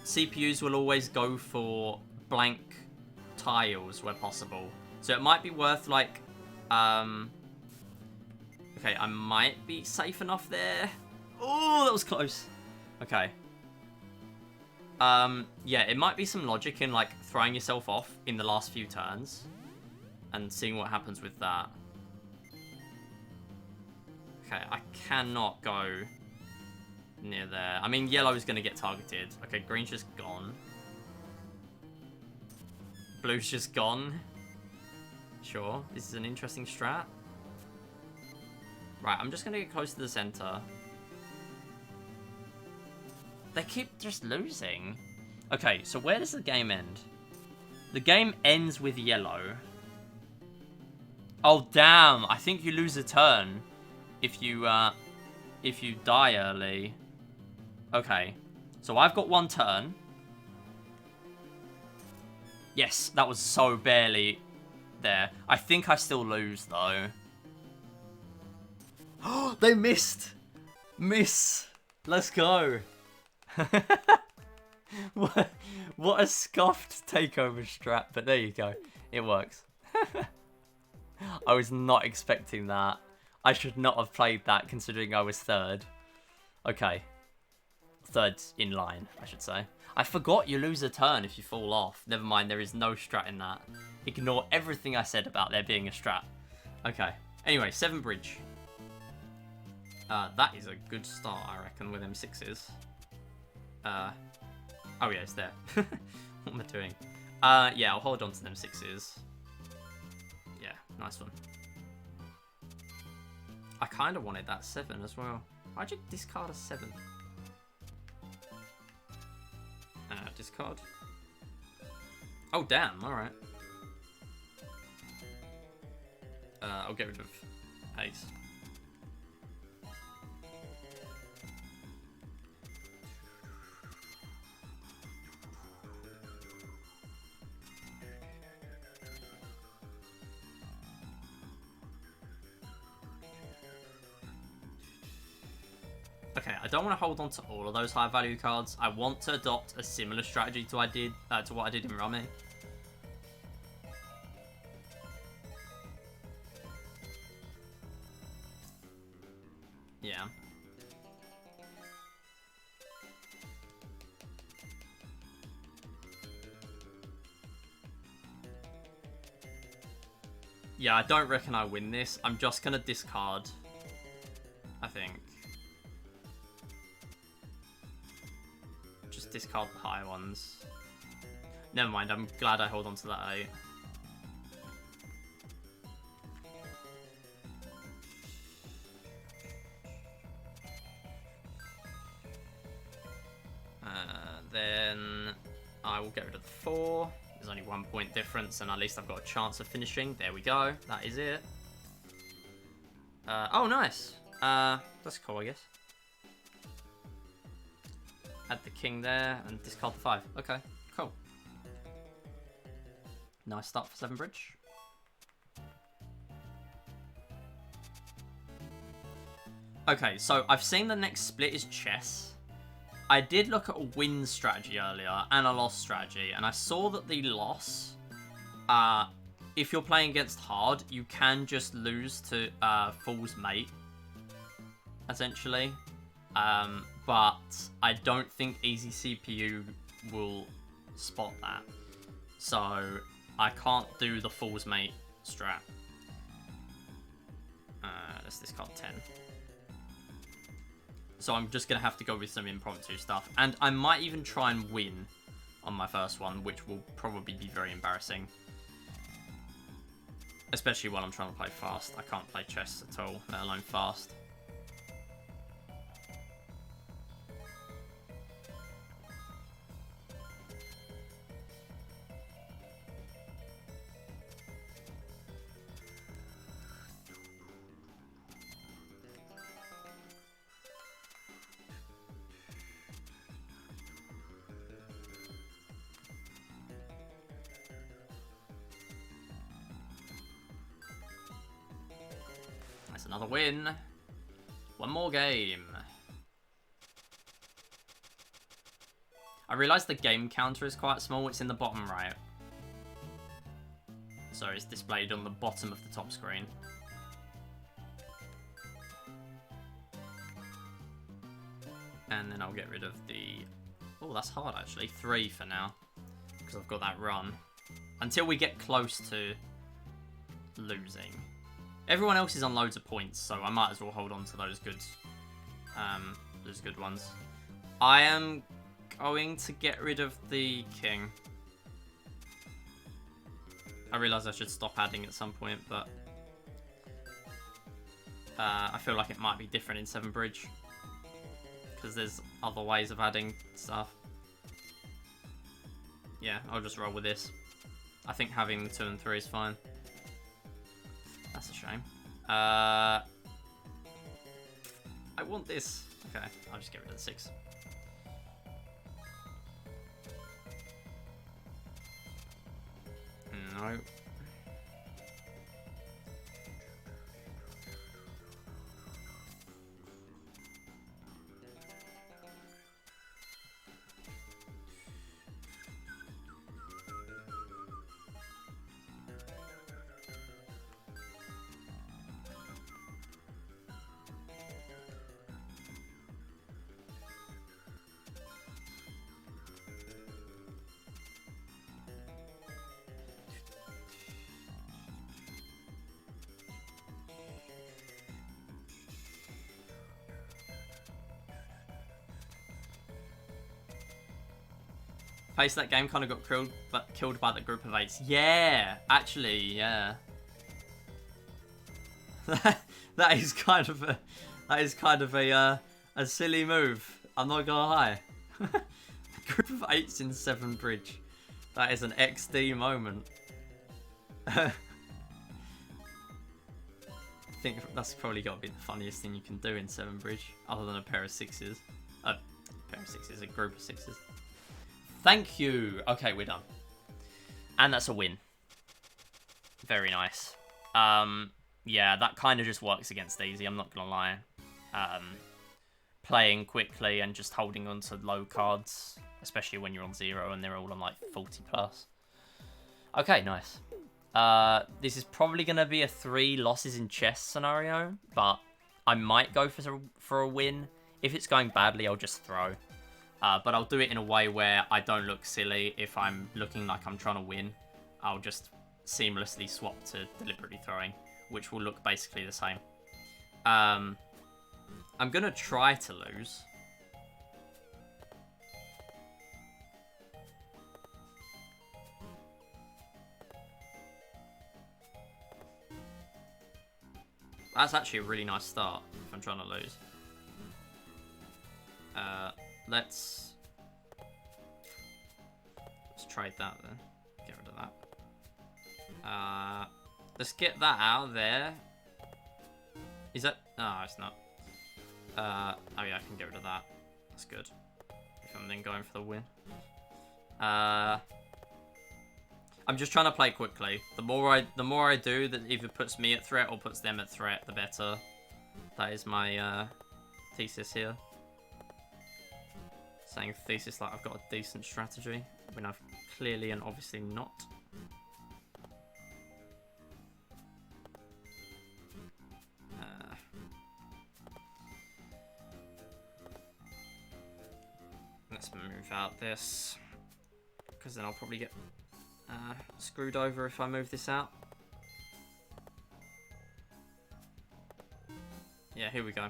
CPUs will always go for blank tiles where possible. So it might be worth, like... Okay, I might be safe enough there. Oh, that was close. Okay. Yeah, it might be some logic in, like, throwing yourself off in the last few turns. And seeing what happens with that. Okay, I cannot go near there. I mean, yellow is going to get targeted. Okay, green's just gone. Blue's just gone. Sure, this is an interesting strat. Right, I'm just going to get close to the center. They keep just losing. Okay, so where does the game end? The game ends with yellow. Oh, damn. I think you lose a turn if you die early. Okay. So I've got one turn. Yes, that was so barely there. I think I still lose, though. Oh, they missed. Miss. Let's go. What a scuffed takeover strat, but there you go. It works. I was not expecting that. I should not have played that considering I was third. Okay. Third in line, I should say. I forgot you lose a turn if you fall off. Never mind, there is no strat in that. Ignore everything I said about there being a strat. Okay. Anyway, 7 bridge. That is a good start, I reckon, with M6s. Oh yeah, it's there. What am I doing? Yeah, I'll hold on to them 6s. Yeah, nice one. I kind of wanted that 7 as well. Why'd you discard a 7? Discard. Oh, damn, alright. I'll get rid of ace. Okay, I don't want to hold on to all of those high value cards. I want to adopt a similar strategy to what I did in Rummy. Yeah. Yeah, I don't reckon I win this. I'm just going to discard, I think. just discard the high ones. Never mind, I'm glad I hold on to that 8. Then I will get rid of the 4. There's only 1 point difference, and at least I've got a chance of finishing. There we go. That is it. Oh, nice. That's cool, I guess. Add the king there and discard the 5. Okay, cool. Nice start for 7 bridge. Okay, so I've seen the next split is chess. I did look at a win strategy earlier and a loss strategy, and I saw that the loss, if you're playing against hard, you can just lose to Fool's Mate, essentially. But I don't think easy CPU will spot that. So I can't do the Fool's Mate strat. Let's discard 10. So I'm just going to have to go with some impromptu stuff. And I might even try and win on my first one, which will probably be very embarrassing. Especially while I'm trying to play fast. I can't play chess at all, let alone fast. Another win. One more game. I realised the game counter is quite small. It's in the bottom right. So it's displayed on the bottom of the top screen. And then I'll get rid of the... Oh, that's hard actually. 3 for now. Because I've got that run. Until we get close to losing. Everyone else is on loads of points, so I might as well hold on to those good ones. I am going to get rid of the king. I realise I should stop adding at some point, but I feel like it might be different in 7 bridge because there's other ways of adding stuff. Yeah, I'll just roll with this. I think having the 2 and 3 is fine. That's a shame. I want this. Okay, I'll just get rid of the 6. No. Pace that game kind of got killed by the group of 8s. Yeah, actually, yeah. that is kind of a silly move. I'm not gonna lie. A group of 8s in 7 bridge. That is an XD moment. I think that's probably got to be the funniest thing you can do in 7 bridge, other than a pair of 6s. A pair of 6s, a group of 6s. Thank you. Okay, we're done. And that's a win. Very nice. Yeah, that kind of just works against easy, I'm not gonna lie. Playing quickly and just holding on to low cards, especially when you're on 0 and they're all on like 40 plus. Okay, nice. This is probably gonna be a 3 losses in chess scenario, but I might go for a win. If it's going badly, I'll just throw. But I'll do it in a way where I don't look silly. If I'm looking like I'm trying to win, I'll just seamlessly swap to deliberately throwing, which will look basically the same. I'm going to try to lose. That's actually a really nice start if I'm trying to lose. Let's trade that then. Get rid of that. Let's get that out of there. Is that? No, it's not. Oh yeah, I can get rid of that. That's good. If I'm then going for the win. I'm just trying to play quickly. The more I do, that either puts me at threat or puts them at threat, the better. That is my thesis here. Saying thesis like I've got a decent strategy, when I've clearly and obviously not. Let's move out this, because then I'll probably get screwed over if I move this out. Yeah, here we go.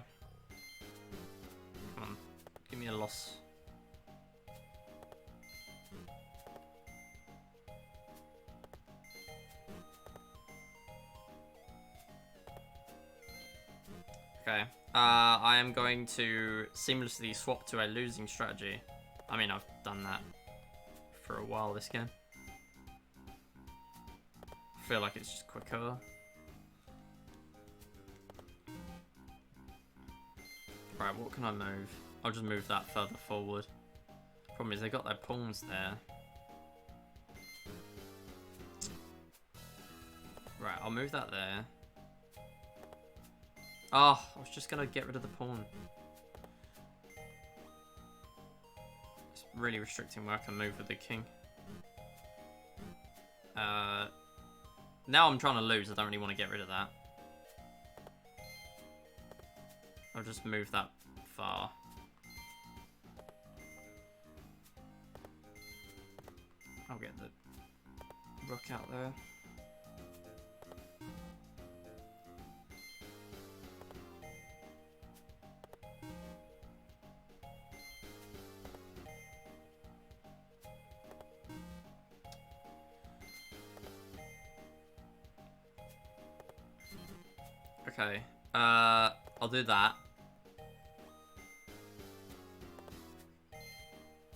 Come on, give me a loss. Okay, I am going to seamlessly swap to a losing strategy. I mean, I've done that for a while this game. I feel like it's just quicker. Right, what can I move? I'll just move that further forward. Problem is they got their pawns there. Right, I'll move that there. Oh, I was just gonna get rid of the pawn. It's really restricting where I can move with the king. Now I'm trying to lose, I don't really want to get rid of that. I'll just move that far. I'll get the rook out there. Okay, I'll do that.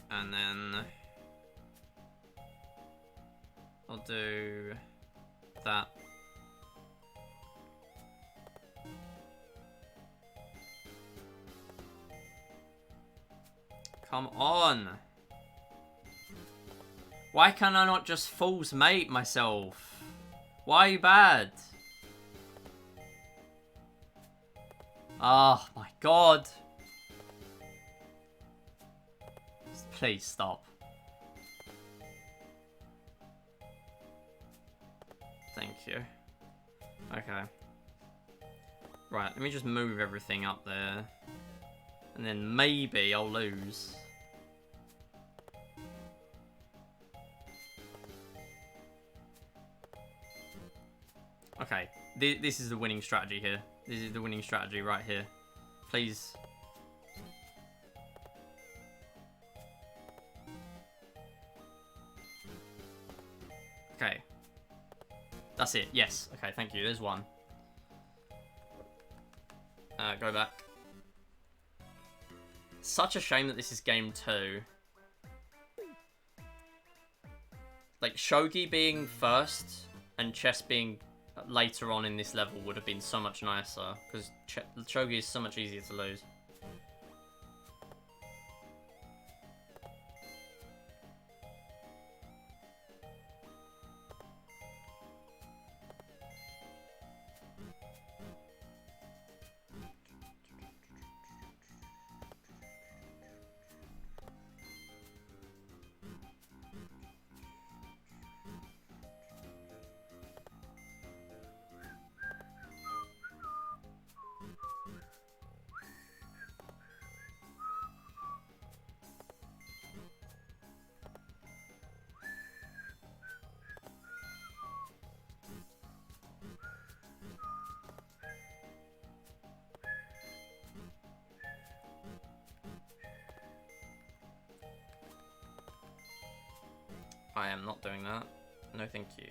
And then I'll do that. Come on. Why can I not just false mate myself? Why are you bad? Oh my god. Please stop. Thank you. Okay. Right, let me just move everything up there. And then maybe I'll lose. Okay, this is the winning strategy here. This is the winning strategy right here. Please. Okay. That's it. Yes. Okay, thank you. There's one. Go back. Such a shame that this is game 2. Like, shogi being first and chess being later on in this level would have been so much nicer, because shogi is so much easier to lose. I am not doing that. No, thank you.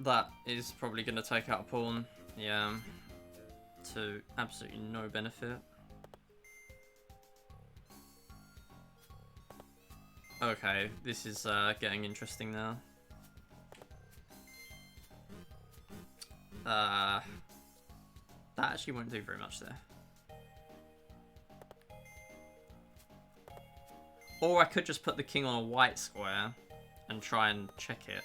That is probably going to take out a pawn. Yeah. To absolutely no benefit. Okay, this is getting interesting now. That actually won't do very much there. Or I could just put the king on a white square and try and check it.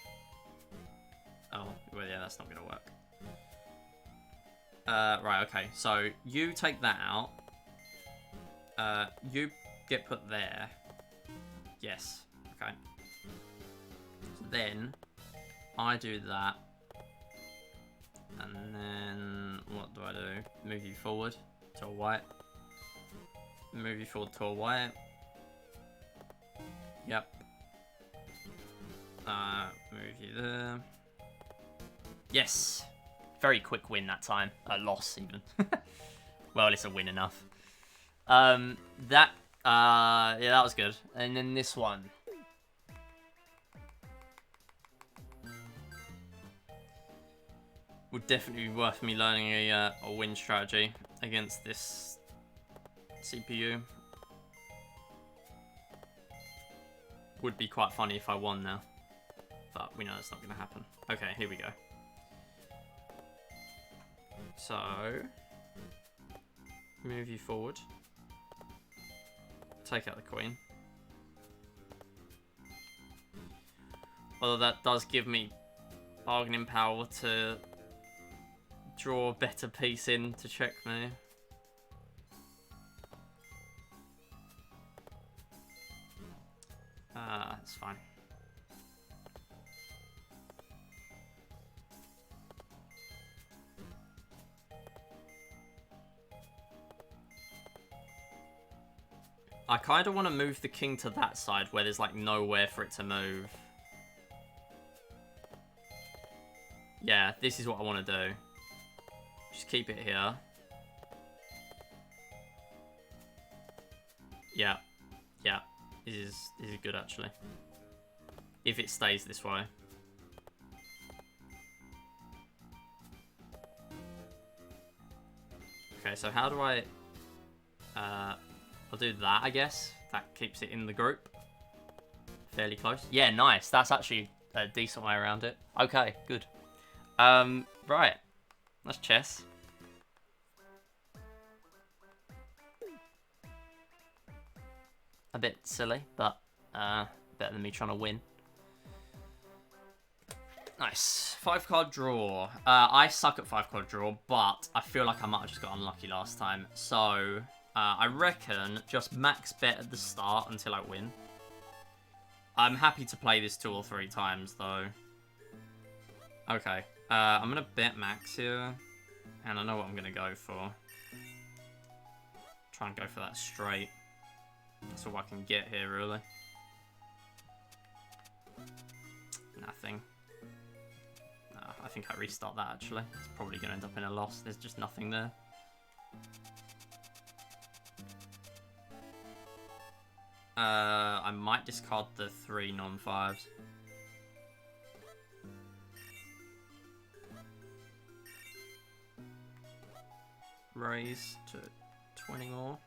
Oh, well, yeah, that's not going to work. Right, okay. So, you take that out. You get put there. Yes. Okay. So then, I do that. And then, what do I do? Move you forward to a white. Move you forward to a white. Yep. Move you there. Yes. Very quick win that time. A loss, even. Well, it's a win enough. Yeah, that was good. And then this one. Would definitely be worth me learning a win strategy against this CPU. Would be quite funny if I won now. But we know it's not going to happen. Okay, here we go. So, move you forward. Take out the queen. Although that does give me bargaining power to draw a better piece in to check me. That's fine. I kind of want to move the king to that side where there's like nowhere for it to move. Yeah, this is what I want to do. Just keep it here. Yeah. Yeah. This is good actually. If it stays this way. Okay, so how do I... I'll do that, I guess. That keeps it in the group. Fairly close. Yeah, nice. That's actually a decent way around it. Okay, good. Right. That's chess. A bit silly, but better than me trying to win. Nice. 5-card draw. I suck at 5-card draw, but I feel like I might have just got unlucky last time. So, I reckon just max bet at the start until I win. I'm happy to play this 2 or 3 times, though. Okay. I'm going to bet max here. And I know what I'm going to go for. Try and go for that straight. That's all I can get here, really. Nothing. No, I think I restart that, actually. It's probably going to end up in a loss. There's just nothing there. I might discard the 3 non-5s. Raise to 20 more.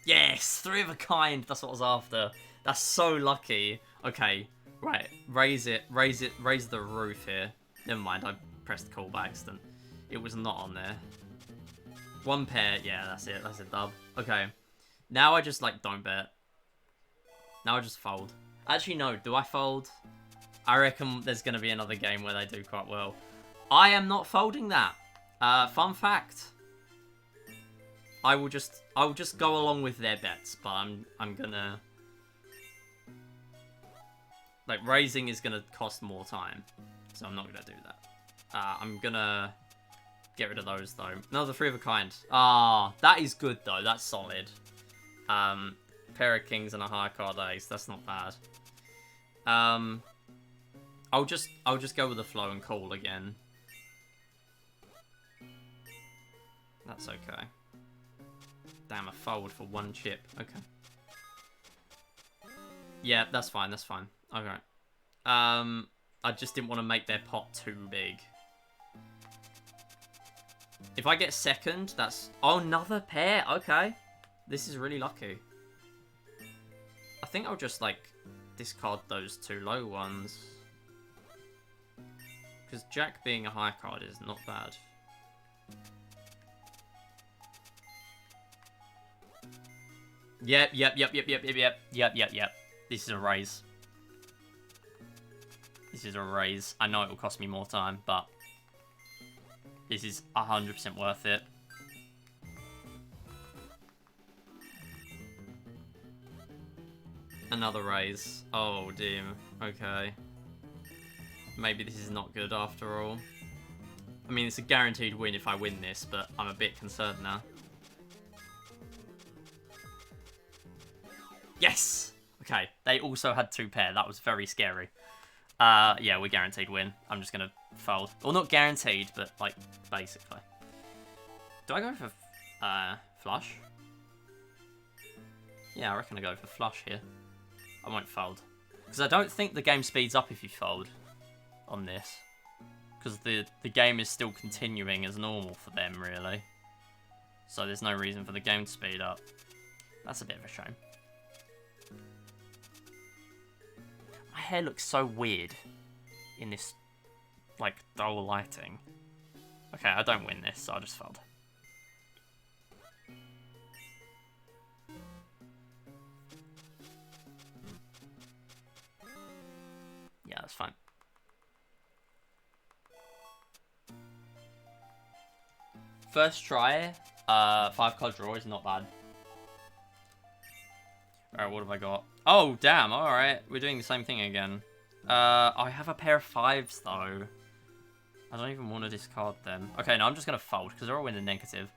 Yes, 3 of a kind. That's what I was after. That's so lucky. Okay, right. Raise it. Raise the roof here. Never mind, I pressed call by accident. It was not on there. 1 pair. Yeah, that's it. That's a dub. Okay. Now I just, like, don't bet. Now I just fold. Actually, no. Do I fold? I reckon there's going to be another game where they do quite well. I am not folding that. Fun fact. I will just go along with their bets, but I'm gonna, like, raising is gonna cost more time, so I'm not gonna do that. I'm gonna get rid of those though. Another 3 of a kind. Ah, that is good though. That's solid. Pair of kings and a high card ace. That's not bad. I'll just go with the flow and call again. That's okay. Damn, I fold for 1 chip. Okay. Yeah, that's fine. That's fine. Okay. I just didn't want to make their pot too big. If I get second, that's... Oh, another pair. Okay. This is really lucky. I think I'll just, like, discard those 2 low ones. Because Jack being a high card is not bad. Yep. This is a raise. This is a raise. I know it will cost me more time, but this is 100% worth it. Another raise. Oh, damn. Okay. Maybe this is not good after all. I mean, it's a guaranteed win if I win this, but I'm a bit concerned now. Yes! Okay, they also had 2 pair. That was very scary. Yeah, we're guaranteed win. I'm just going to fold. Well, not guaranteed, but, like, basically. Do I go for flush? Yeah, I reckon I go for flush here. I won't fold. Because I don't think the game speeds up if you fold on this. Because the game is still continuing as normal for them, really. So there's no reason for the game to speed up. That's a bit of a shame. My hair looks so weird in this, like, dull lighting. Okay, I don't win this, so I'll just fold. Yeah, that's fine. First try, 5-card draw is not bad. Alright, what have I got? Oh, damn, alright. We're doing the same thing again. I have a pair of 5s, though. I don't even want to discard them. Okay, no, I'm just going to fold, because they're all in the negative.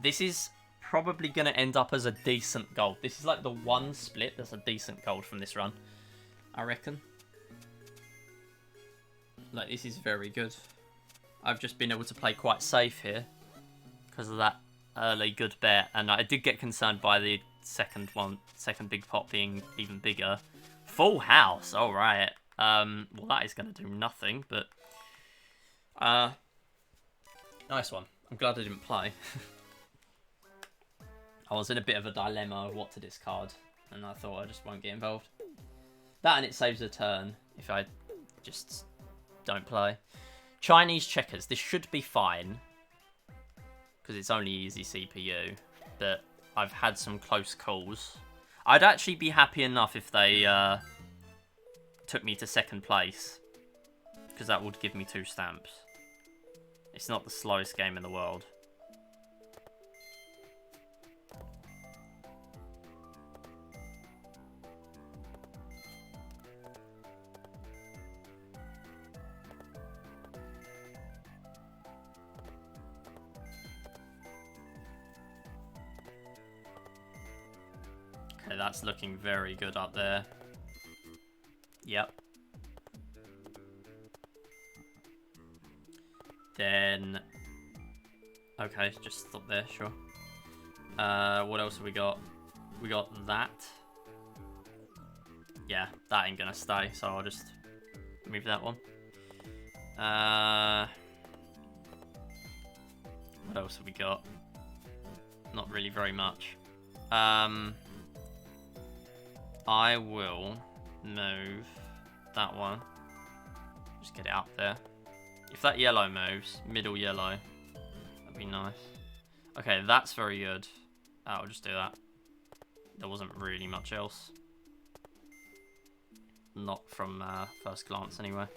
This is probably going to end up as a decent gold. This is like the one split that's a decent gold from this run, I reckon. Like, this is very good. I've just been able to play quite safe here because of that early good bet, and I did get concerned by the second big pot being even bigger. Full house, all right. Well, that is going to do nothing, but nice one. I'm glad I didn't play. I was in a bit of a dilemma of what to discard, and I thought I just won't get involved. That, and it saves a turn if I just don't play. Chinese checkers. This should be fine because it's only easy CPU, but I've had some close calls. I'd actually be happy enough if they took me to second place, because that would give me 2 stamps. It's not the slowest game in the world. Okay, that's looking very good up there. Yep. Then... okay, just stop there, sure. What else have we got? We got that. Yeah, that ain't gonna stay, so I'll just move that one. What else have we got? Not really very much. I will move that one. Just get it up there. If that yellow moves, middle yellow, that'd be nice. Okay, that's very good. I'll just do that. There wasn't really much else. Not from first glance, anyway.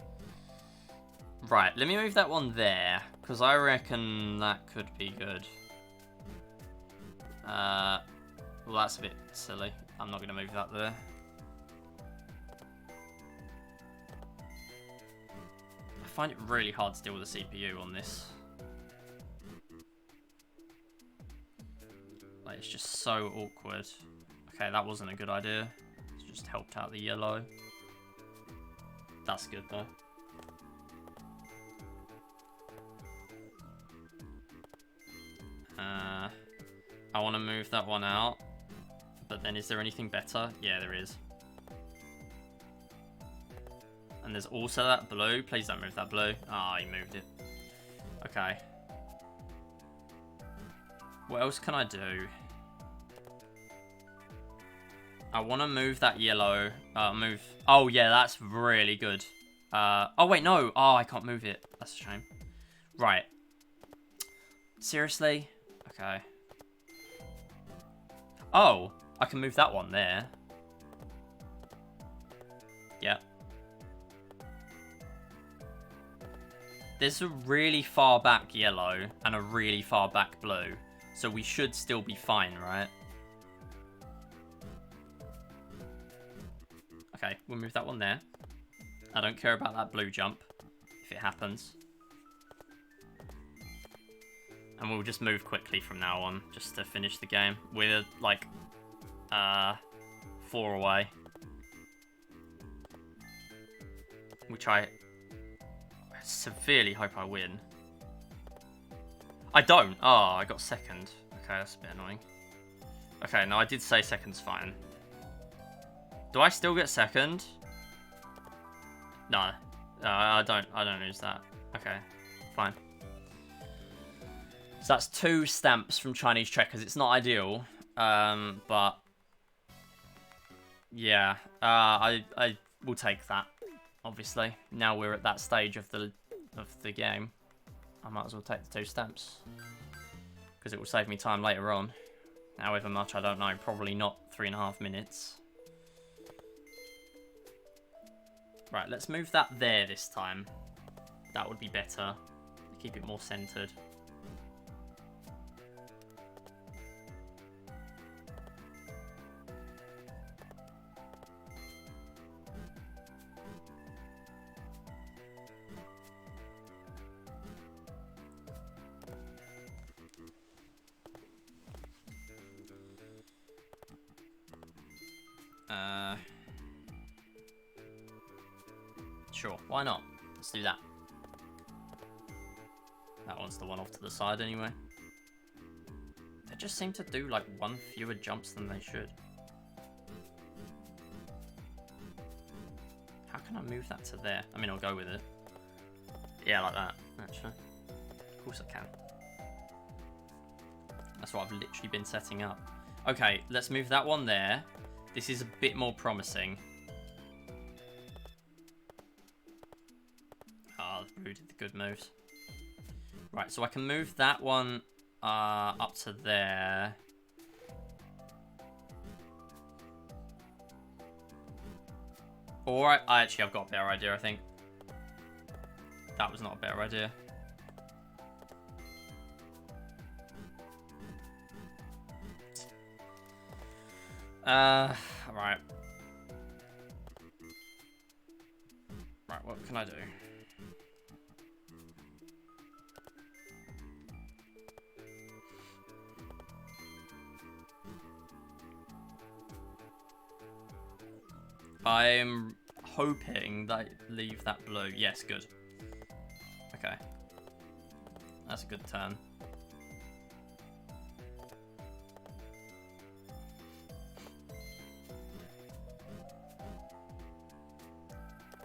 Right, let me move that one there, because I reckon that could be good. Well, that's a bit silly. I'm not going to move that there. I find it really hard to deal with the CPU on this. Like, it's just so awkward. Okay, that wasn't a good idea. It just helped out the yellow. That's good, though. I want to move that one out. But then is there anything better? Yeah, there is. And there's also that blue. Please don't move that blue. Ah, he moved it. Okay. What else can I do? I want to move that yellow. Move. Oh, yeah, that's really good. Oh, wait, no. Oh, I can't move it. That's a shame. Right. Seriously? Okay. Oh, I can move that one there. Yep. There's a really far back yellow and a really far back blue. So we should still be fine, right? Okay, we'll move that one there. I don't care about that blue jump, if it happens. And we'll just move quickly from now on, just to finish the game. We're, like, 4 away. Which I severely hope I win. I don't. Oh, I got second. Okay, that's a bit annoying. Okay, no, I did say second's fine. Do I still get second? No. No, I don't lose that. Okay, fine. So that's 2 stamps from Chinese Checkers. It's not ideal, but yeah, I will take that. Obviously, now we're at that stage of the game. I might as well take the 2 stamps because it will save me time later on. However much, I don't know. Probably not 3.5 minutes. Right, let's move that there this time. That would be better. Keep it more centered. Sure, why not? Let's do that. That one's the one off to the side anyway. They just seem to do like 1 fewer jumps than they should. How can I move that to there? I mean, I'll go with it. Yeah, like that, actually. Of course I can. That's what I've literally been setting up. Okay, let's move that one there. This is a bit more promising. Ah, the blue did the good moves. Right, so I can move that one up to there. Or I've got a better idea, I think. That was not a better idea. Right. Right, what can I do? I'm hoping that leave that blue. Yes, good. Okay. That's a good turn.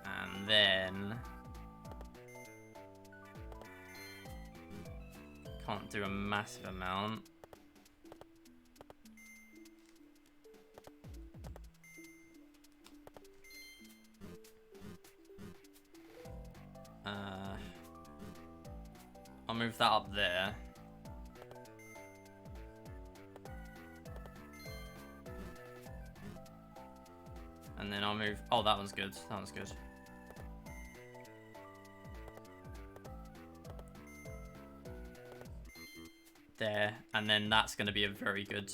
And then can't do a massive amount. I'll move that up there. And then I'll move... Oh, that one's good. That one's good. There. And then that's going to be a very good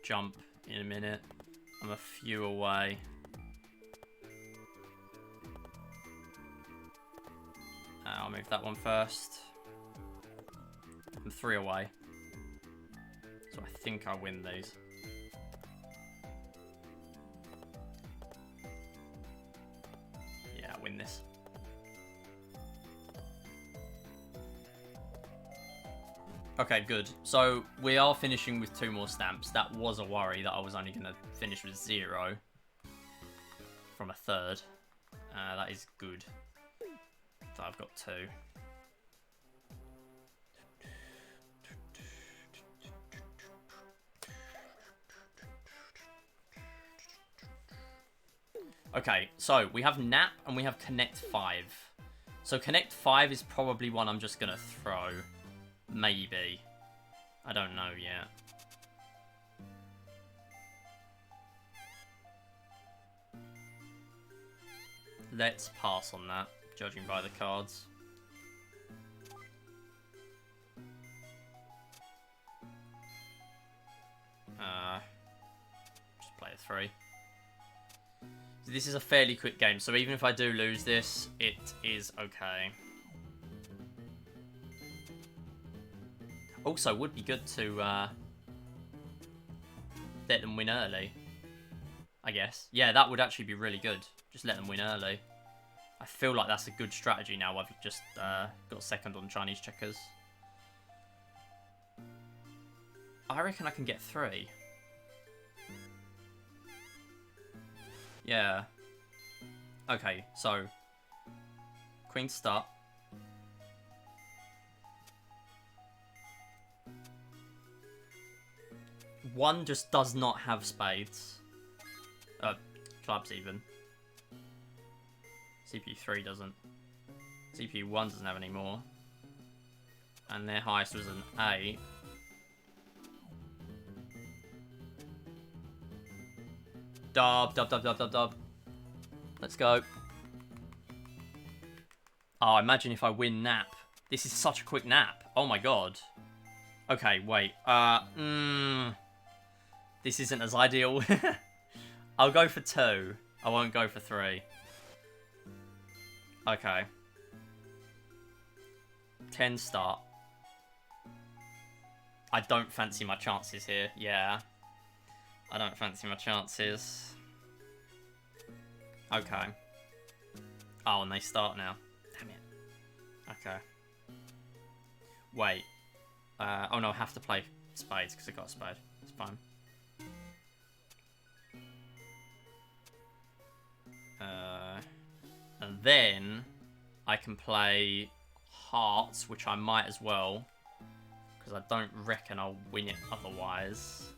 jump in a minute. I'm a few away. I'll move that one first. I'm 3 away. So I think I win these. Yeah, I win this. Okay, good. So we are finishing with 2 more stamps. That was a worry that I was only going to finish with 0 from a third. That is good. So I've got 2. Okay, so we have Nap and we have Connect 5. So Connect 5 is probably one I'm just going to throw. Maybe. I don't know yet. Let's pass on that, judging by the cards. Just play a 3. So this is a fairly quick game, so even if I do lose this, it is okay. Also, would be good to let them win early, I guess. Yeah, that would actually be really good. Just let them win early. I feel like that's a good strategy now. I've just got second on Chinese checkers. I reckon I can get 3. Yeah. Okay, so Queen start. One just does not have spades. Clubs even. CPU 3 doesn't. CPU 1 doesn't have any more. And their highest was an 8. Dub, dub, dub, dub, dub, dub. Let's go. Oh, imagine if I win Nap. This is such a quick Nap. Oh my god. Okay, wait. This isn't as ideal. I'll go for 2. I won't go for 3. Okay. 10 start. I don't fancy my chances here. Yeah. I don't fancy my chances. Okay. Oh, and they start now. Damn it. Okay. Wait. Oh no, I have to play spades because I got a spade. It's fine. And then I can play hearts, which I might as well, because I don't reckon I'll win it otherwise.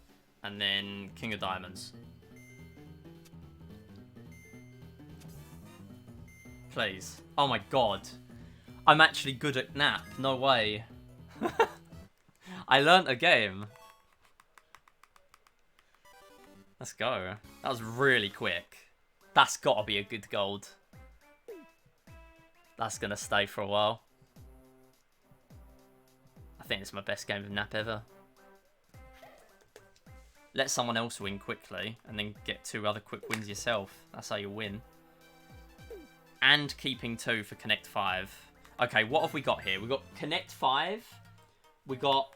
And then King of Diamonds. Please. Oh my god. I'm actually good at Nap. No way. I learnt a game. Let's go. That was really quick. That's got to be a good gold. That's going to stay for a while. I think it's my best game of Nap ever. Let someone else win quickly and then get 2 other quick wins yourself. That's how you win. And keeping 2 for Connect 5. Okay, what have we got here? We've got Connect 5. We got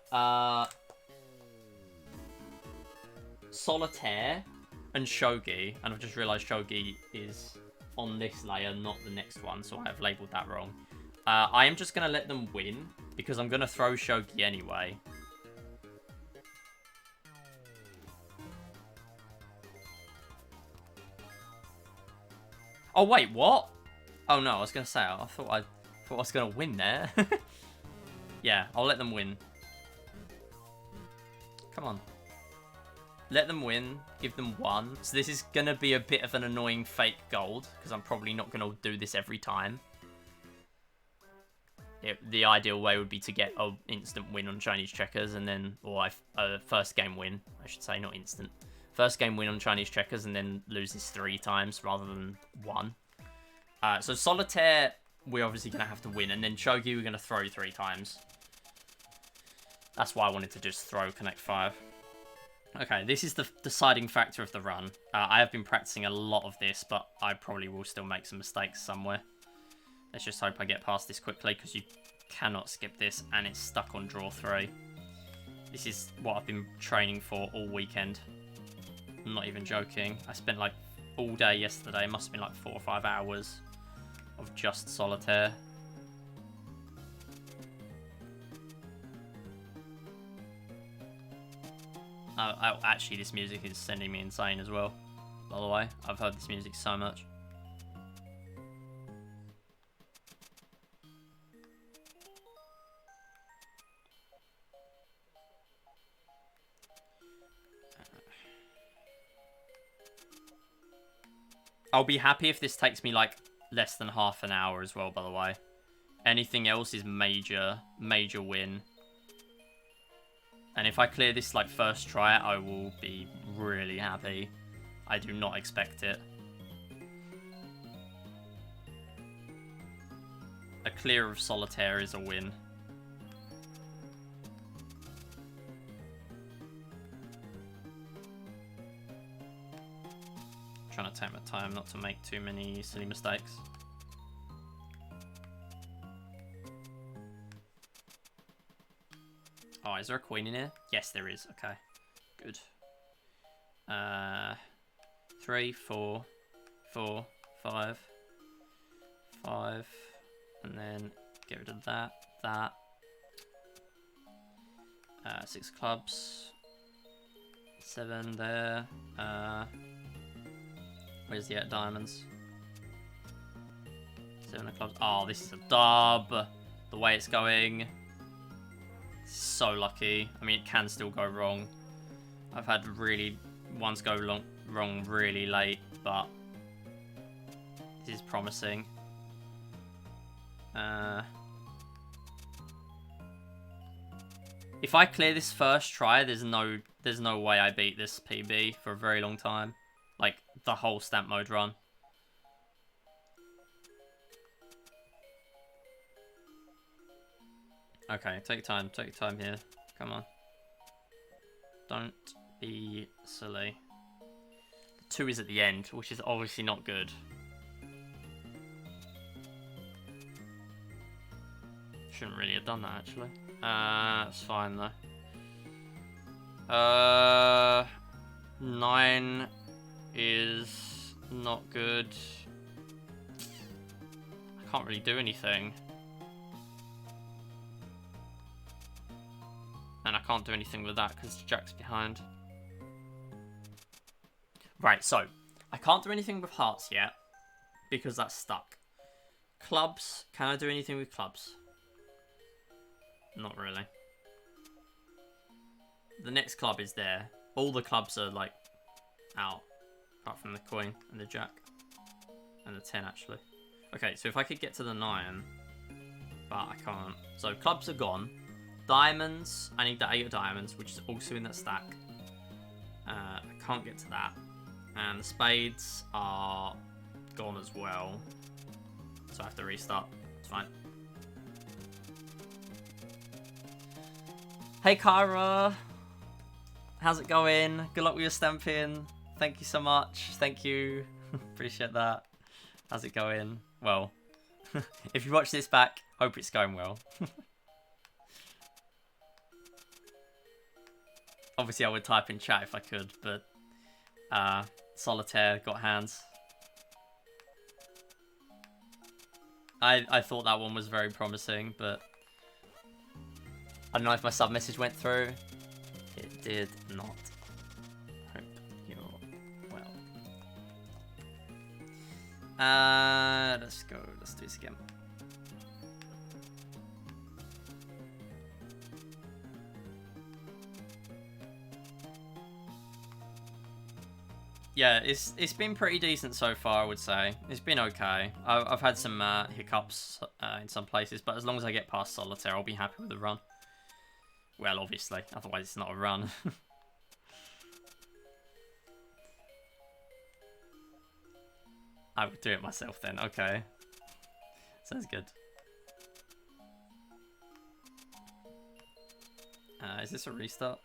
Solitaire and shogi. And I've just realised shogi is on this layer, not the next one. So I have labelled that wrong. I am just going to let them win because I'm going to throw shogi anyway. Oh, wait, what? Oh, no, I was going to say, I thought I was going to win there. Yeah, I'll let them win. Come on. Let them win. Give them 1. So this is going to be a bit of an annoying fake gold, because I'm probably not going to do this every time. The ideal way would be to get an instant win on Chinese checkers, and then, or a first game win, I should say, not instant. First game win on Chinese checkers, and then lose this 3 times rather than 1. So Solitaire, we're obviously going to have to win, and then shogi, we're going to throw 3 times. That's why I wanted to just throw Connect 5. Okay, this is the deciding factor of the run. I have been practicing a lot of this, but I probably will still make some mistakes somewhere. Let's just hope I get past this quickly, because you cannot skip this, and it's stuck on draw 3. This is what I've been training for all weekend. I'm not even joking. I spent like all day yesterday. It must have been like 4 or 5 hours of just Solitaire. Oh, actually, this music is sending me insane as well. By the way, I've heard this music so much. I'll be happy if this takes me like less than half an hour as well, by the way. Anything else is major win. And if I clear this like first try, I will be really happy. I do not expect it. A clear of Solitaire is a win. Trying to take my time not to make too many silly mistakes. Oh, is there a queen in here? Yes, there is. Okay, good. 3, 4, 4, 5, 5, and then get rid of that. 6 clubs. 7 there. Where's the 8 diamonds? 7 of clubs. Oh, this is a dub. The way it's going. So lucky. I mean, it can still go wrong. I've had really ones go wrong really late, but this is promising. If I clear this first try, there's no way I beat this PB for a very long time. Like the whole stamp mode run. Okay, take your time here. Come on. Don't be silly. 2 is at the end, which is obviously not good. Shouldn't really have done that, actually. It's fine, though. 9 is not good. I can't really do anything. And I can't do anything with that because Jack's behind. Right, so I can't do anything with hearts yet because that's stuck. Clubs, can I do anything with clubs? Not really. The next club is there. All the clubs are like out, apart from the queen and the jack and the 10 actually. Okay, so if I could get to the 9, but I can't. So clubs are gone. Diamonds, I need the 8 of diamonds, which is also in that stack. I can't get to that. And the spades are gone as well. So I have to restart. It's fine. Hey Kara! How's it going? Good luck with your stamping. Thank you so much. Thank you. Appreciate that. How's it going? Well, if you watch this back, hope it's going well. Obviously, I would type in chat if I could, but Solitaire got hands. I thought that one was very promising, but I don't know if my sub message went through. It did not. Hope you're well. Let's go. Let's do this again. Yeah, it's been pretty decent so far, I would say. It's been okay. I've had some hiccups in some places, but as long as I get past Solitaire, I'll be happy with the run. Well, obviously, otherwise it's not a run. I would do it myself then, okay. Sounds good. Is this a restart?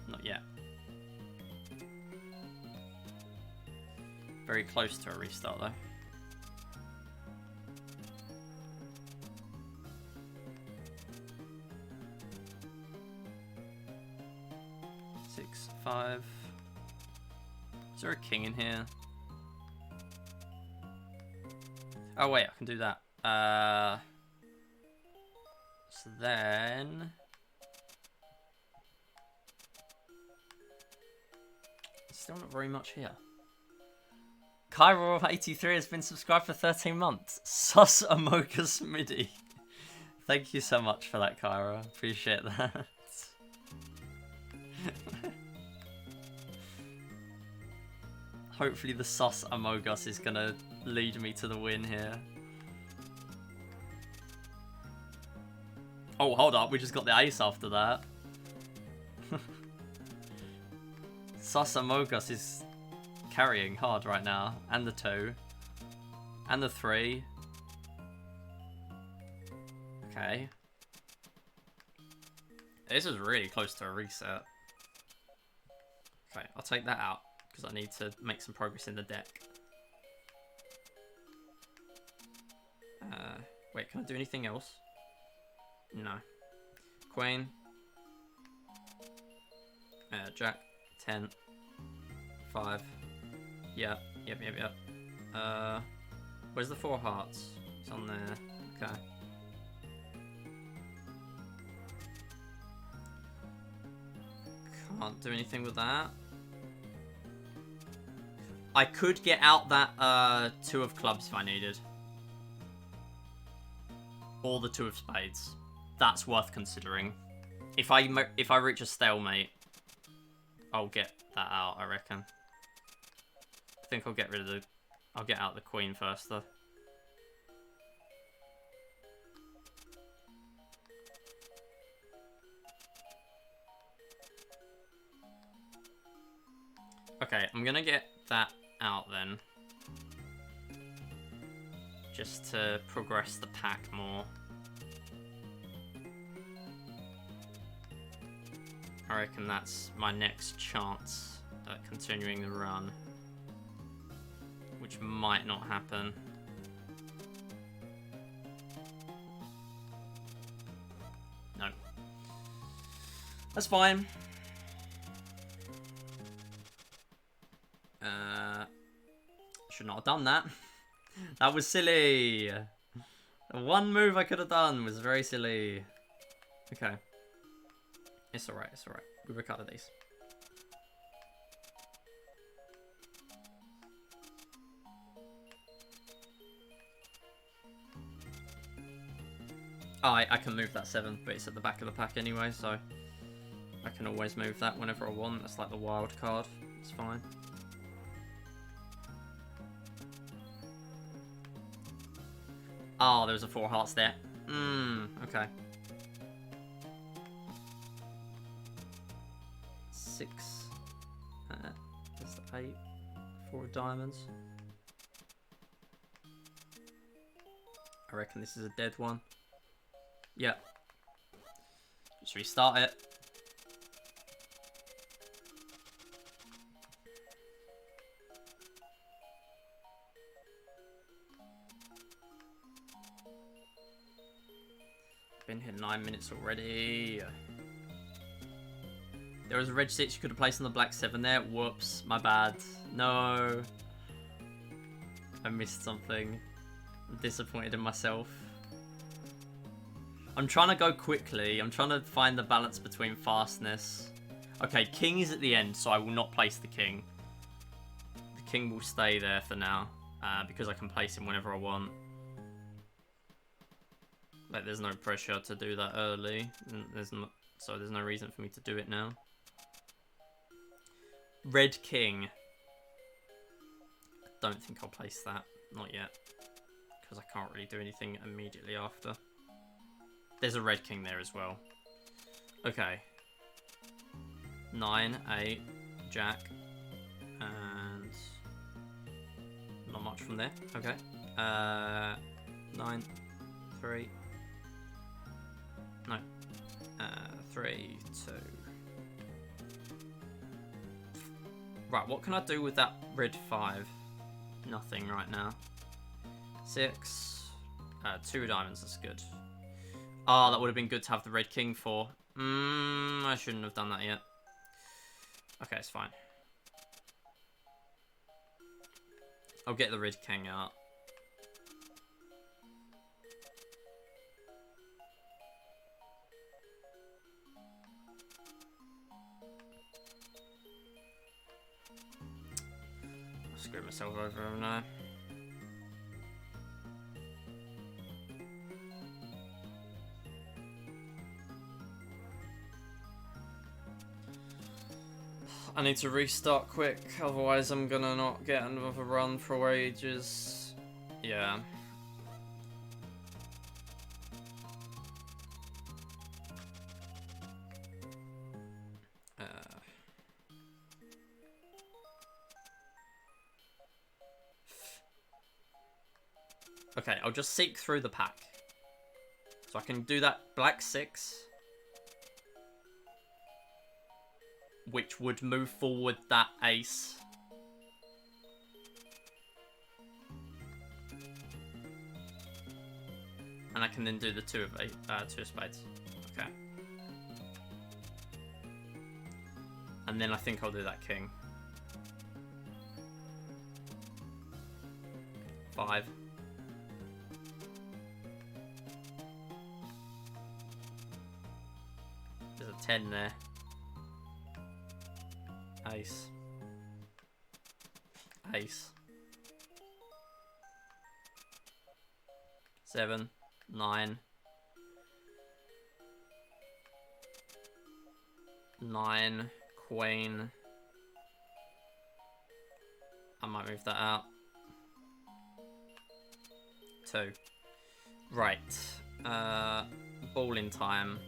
Not yet. Very close to a restart though. Six, 5. Is there a king in here? Oh wait, I can do that. So then... Still not very much here. Cairo83 has been subscribed for 13 months. Sus Amogus MIDI. Thank you so much for that, Cairo. Appreciate that. Hopefully the sus Amogus is gonna lead me to the win here. Oh, hold up. We just got the ace after that. Sus Amogus is carrying hard right now. And the 2. And the 3. Okay. This is really close to a reset. Okay, I'll take that out because I need to make some progress in the deck. Wait, can I do anything else? No. Queen. Jack. 10. 5. Yep. Where's the 4 hearts? It's on there. Okay. Can't do anything with that. I could get out that 2 of clubs if I needed. Or the 2 of spades. That's worth considering. If I reach a stalemate, I'll get that out, I reckon. I think I'll get rid of the... I'll get out the queen first, though. Okay, I'm gonna get that out then. Just to progress the pack more. I reckon that's my next chance at continuing the run. Which might not happen. No. That's fine. Should not have done that. That was silly. The one move I could have done was very silly. Okay. It's alright, it's alright. We recover these. Oh, I can move that 7, but it's at the back of the pack anyway, so I can always move that whenever I want. That's like the wild card. It's fine. Oh, there's a 4 hearts there. Okay. 6. That's the 8. 4 diamonds. I reckon this is a dead one. Yep. Just restart it. Been here 9 minutes already. There was a red 6 you could have placed on the black 7 there. Whoops, my bad. No. I missed something. I'm disappointed in myself. I'm trying to go quickly. I'm trying to find the balance between fastness. Okay, king is at the end, so I will not place the king. The king will stay there for now, because I can place him whenever I want. Like, there's no pressure to do that early. So there's no reason for me to do it now. Red king. I don't think I'll place that. Not yet. Because I can't really do anything immediately after. There's a red king there as well. Okay. 9, 8, jack. And... not much from there. Okay. 9, 3... no. 3, 2. Right, what can I do with that red 5? Nothing right now. 6. 2 diamonds, that's good. Ah, that would have been good to have the red king for. I shouldn't have done that yet. Okay, it's fine. I'll get the red king out. I'll screw myself over him now. I need to restart quick, otherwise I'm gonna not get another run for ages. Yeah. Okay, I'll just seek through the pack. So I can do that black 6. Which would move forward that ace. And I can then do the 2 of spades. Okay. And then I think I'll do that king. 5. There's a 10 there. Ace. Ace. 7. 9. 9. Queen. I might move that out. 2. Right. Ball in time.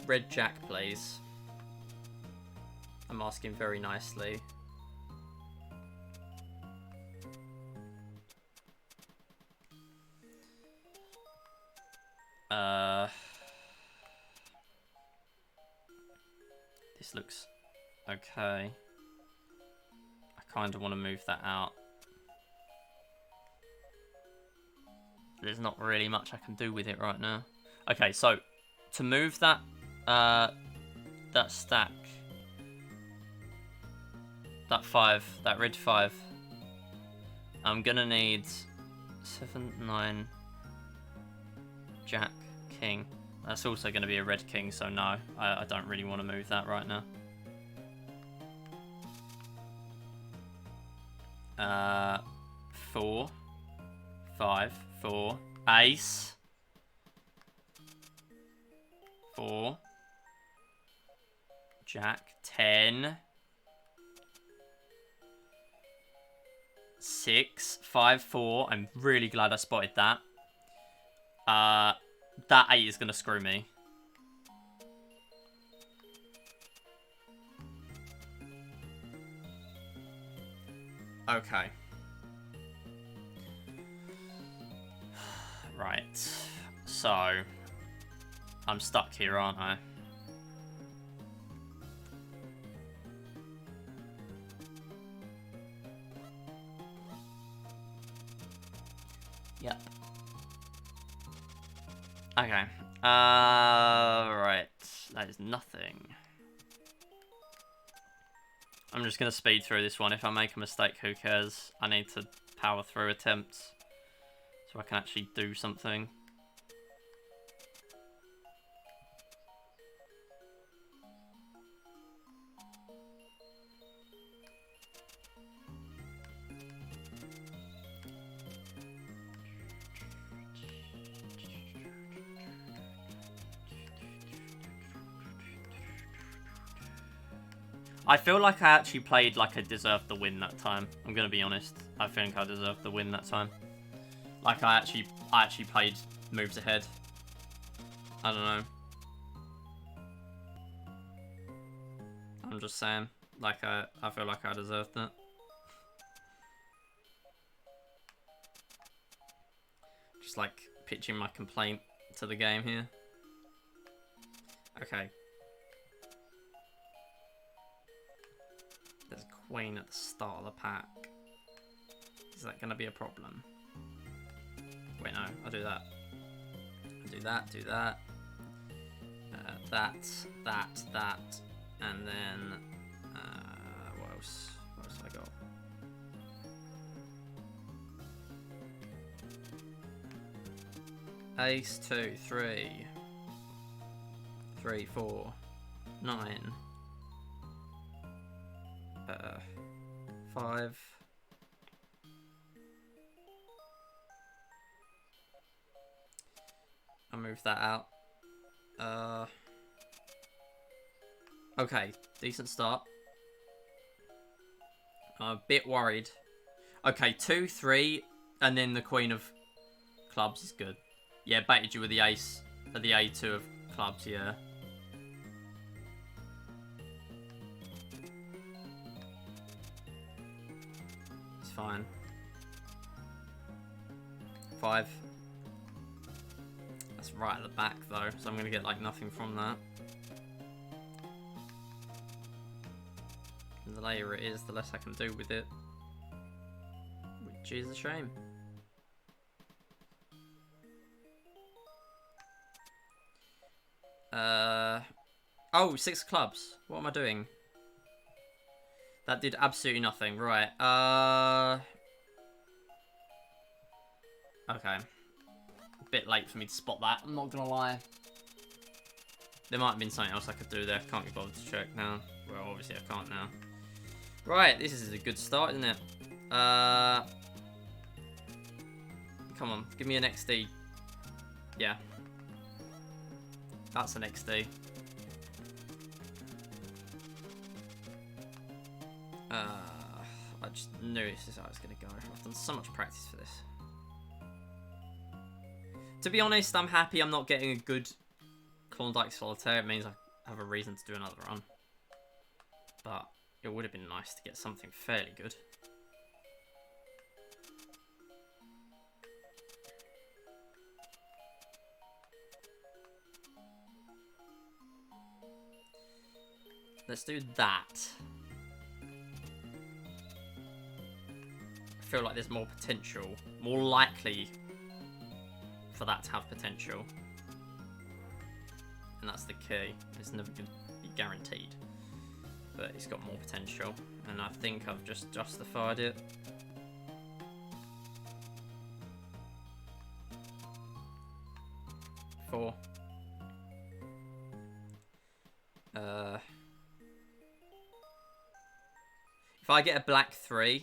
Red jack, please. I'm asking very nicely. This looks okay. I kind of want to move that out. There's not really much I can do with it right now. Okay, so to move that that stack, that 5, that red 5, I'm gonna need 7, 9, jack, king. That's also gonna be a red king, so no, I don't really want to move that right now. 4, 5, 4, ace, 4, jack, 10, 6, 5, 4. I'm really glad I spotted that. That 8 is going to screw me. Okay. Right. So, I'm stuck here, aren't I? Yep. Okay. Right. That is nothing. I'm just going to speed through this one. If I make a mistake, who cares? I need to power through attempts so I can actually do something. I feel like I actually played like I deserved the win that time. I'm gonna be honest. I think I deserved the win that time. Like I actually played moves ahead. I don't know. I'm just saying. Like I feel like I deserved it. Just like pitching my complaint to the game here. Okay. There's a queen at the start of the pack. Is that going to be a problem? Wait, no, I'll do that. I'll do that, do that. That, and then what else? What else have I got? Ace, 2, 3, 3, 4, 9, 5. I'll move that out. Okay, decent start. I'm a bit worried. Okay, 2, 3, and then the Queen of Clubs is good. Yeah, baited you with the Ace, the A2 of Clubs, yeah. It's fine. 5. That's right at the back though, so I'm gonna get like nothing from that. And the later it is, the less I can do with it. Which is a shame. Oh, 6 clubs. What am I doing? That did absolutely nothing. Right. Okay. A bit late for me to spot that, I'm not gonna lie. There might have been something else I could do there. Can't be bothered to check now. Well, obviously I can't now. Right, this is a good start, isn't it? Come on, give me an XD. Yeah. That's an XD. I just knew this is how it's going to go. I've done so much practice for this. To be honest, I'm happy I'm not getting a good Klondike Solitaire. It means I have a reason to do another run. But it would have been nice to get something fairly good. Let's do that. I feel like there's more potential, more likely for that to have potential. And that's the key. It's never going to be guaranteed. But it's got more potential. And I think I've just justified it. Four. If I get a black 3,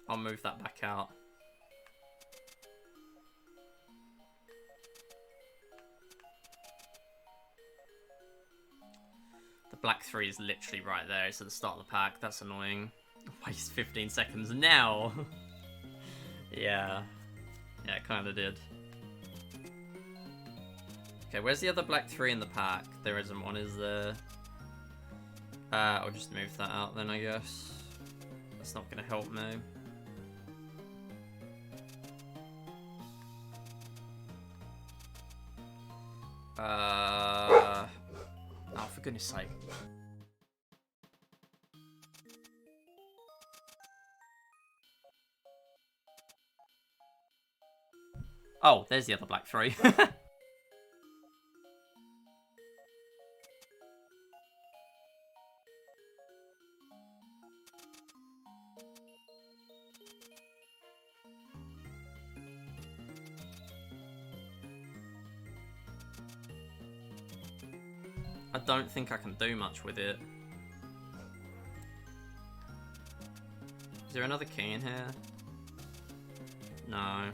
I'll move that back out. The black 3 is literally right there. It's at the start of the pack. That's annoying. Waste 15 seconds now. Yeah. Yeah, it kind of did. Okay, where's the other black 3 in the pack? There isn't one, is there? I'll just move that out then, I guess. That's not going to help me. Oh, for goodness sake. Oh, there's the other black 3. I don't think I can do much with it. Is there another key in here? No.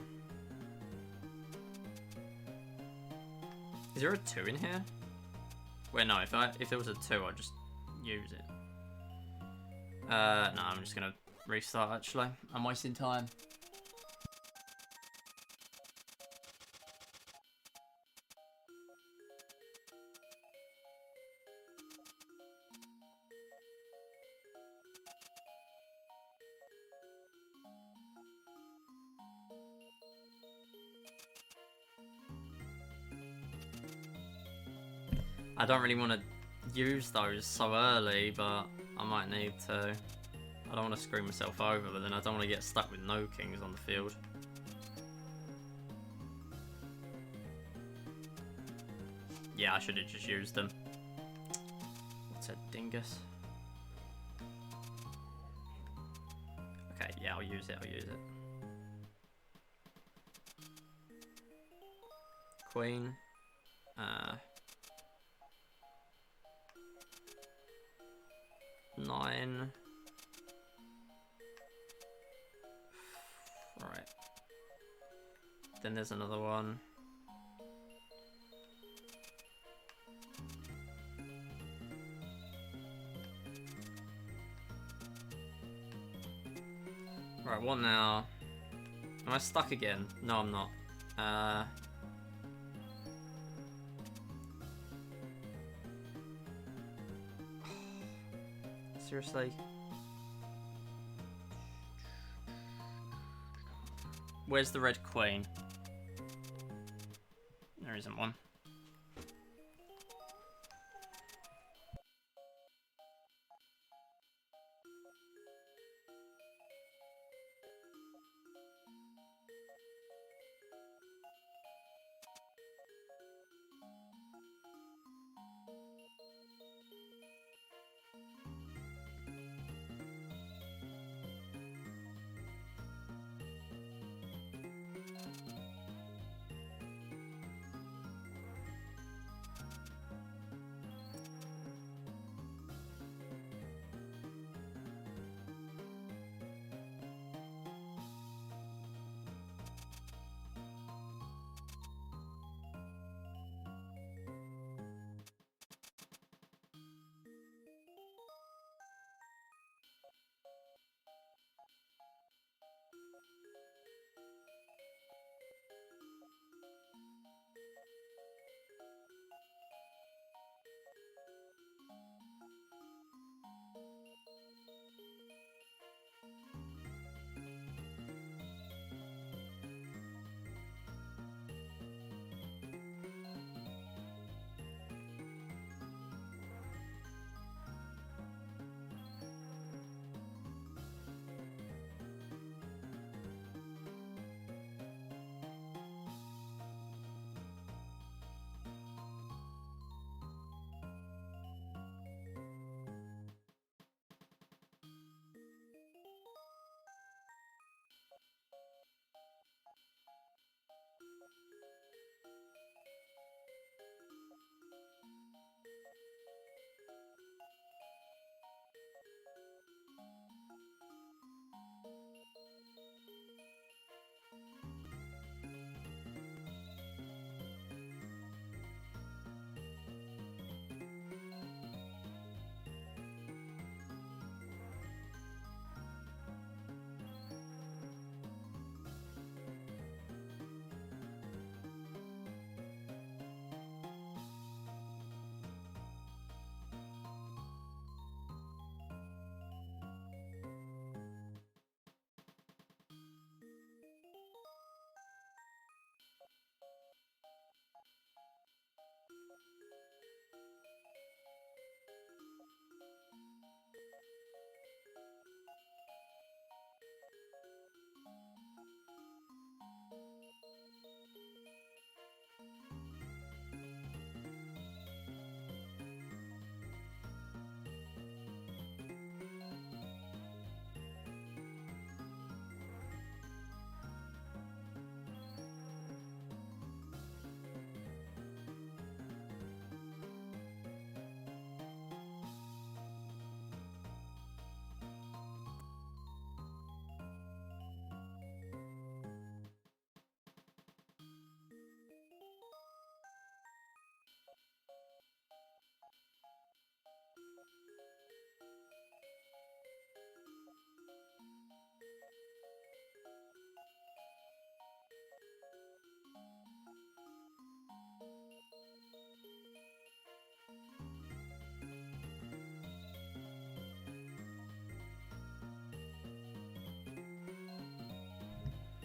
Is there a 2 in here? Wait, no, if there was a 2, I'd just use it. No, I'm just gonna restart actually. I'm wasting time. I don't really want to use those so early, but I might need to. I don't want to screw myself over, but then I don't want to get stuck with no kings on the field. Yeah, I should have just used them. What's a dingus? Okay, yeah, I'll use it, I'll use it. Queen. 9. Right. Then there's another one. Right, what now? Am I stuck again? No, I'm not. Seriously? Where's the red queen? There isn't one.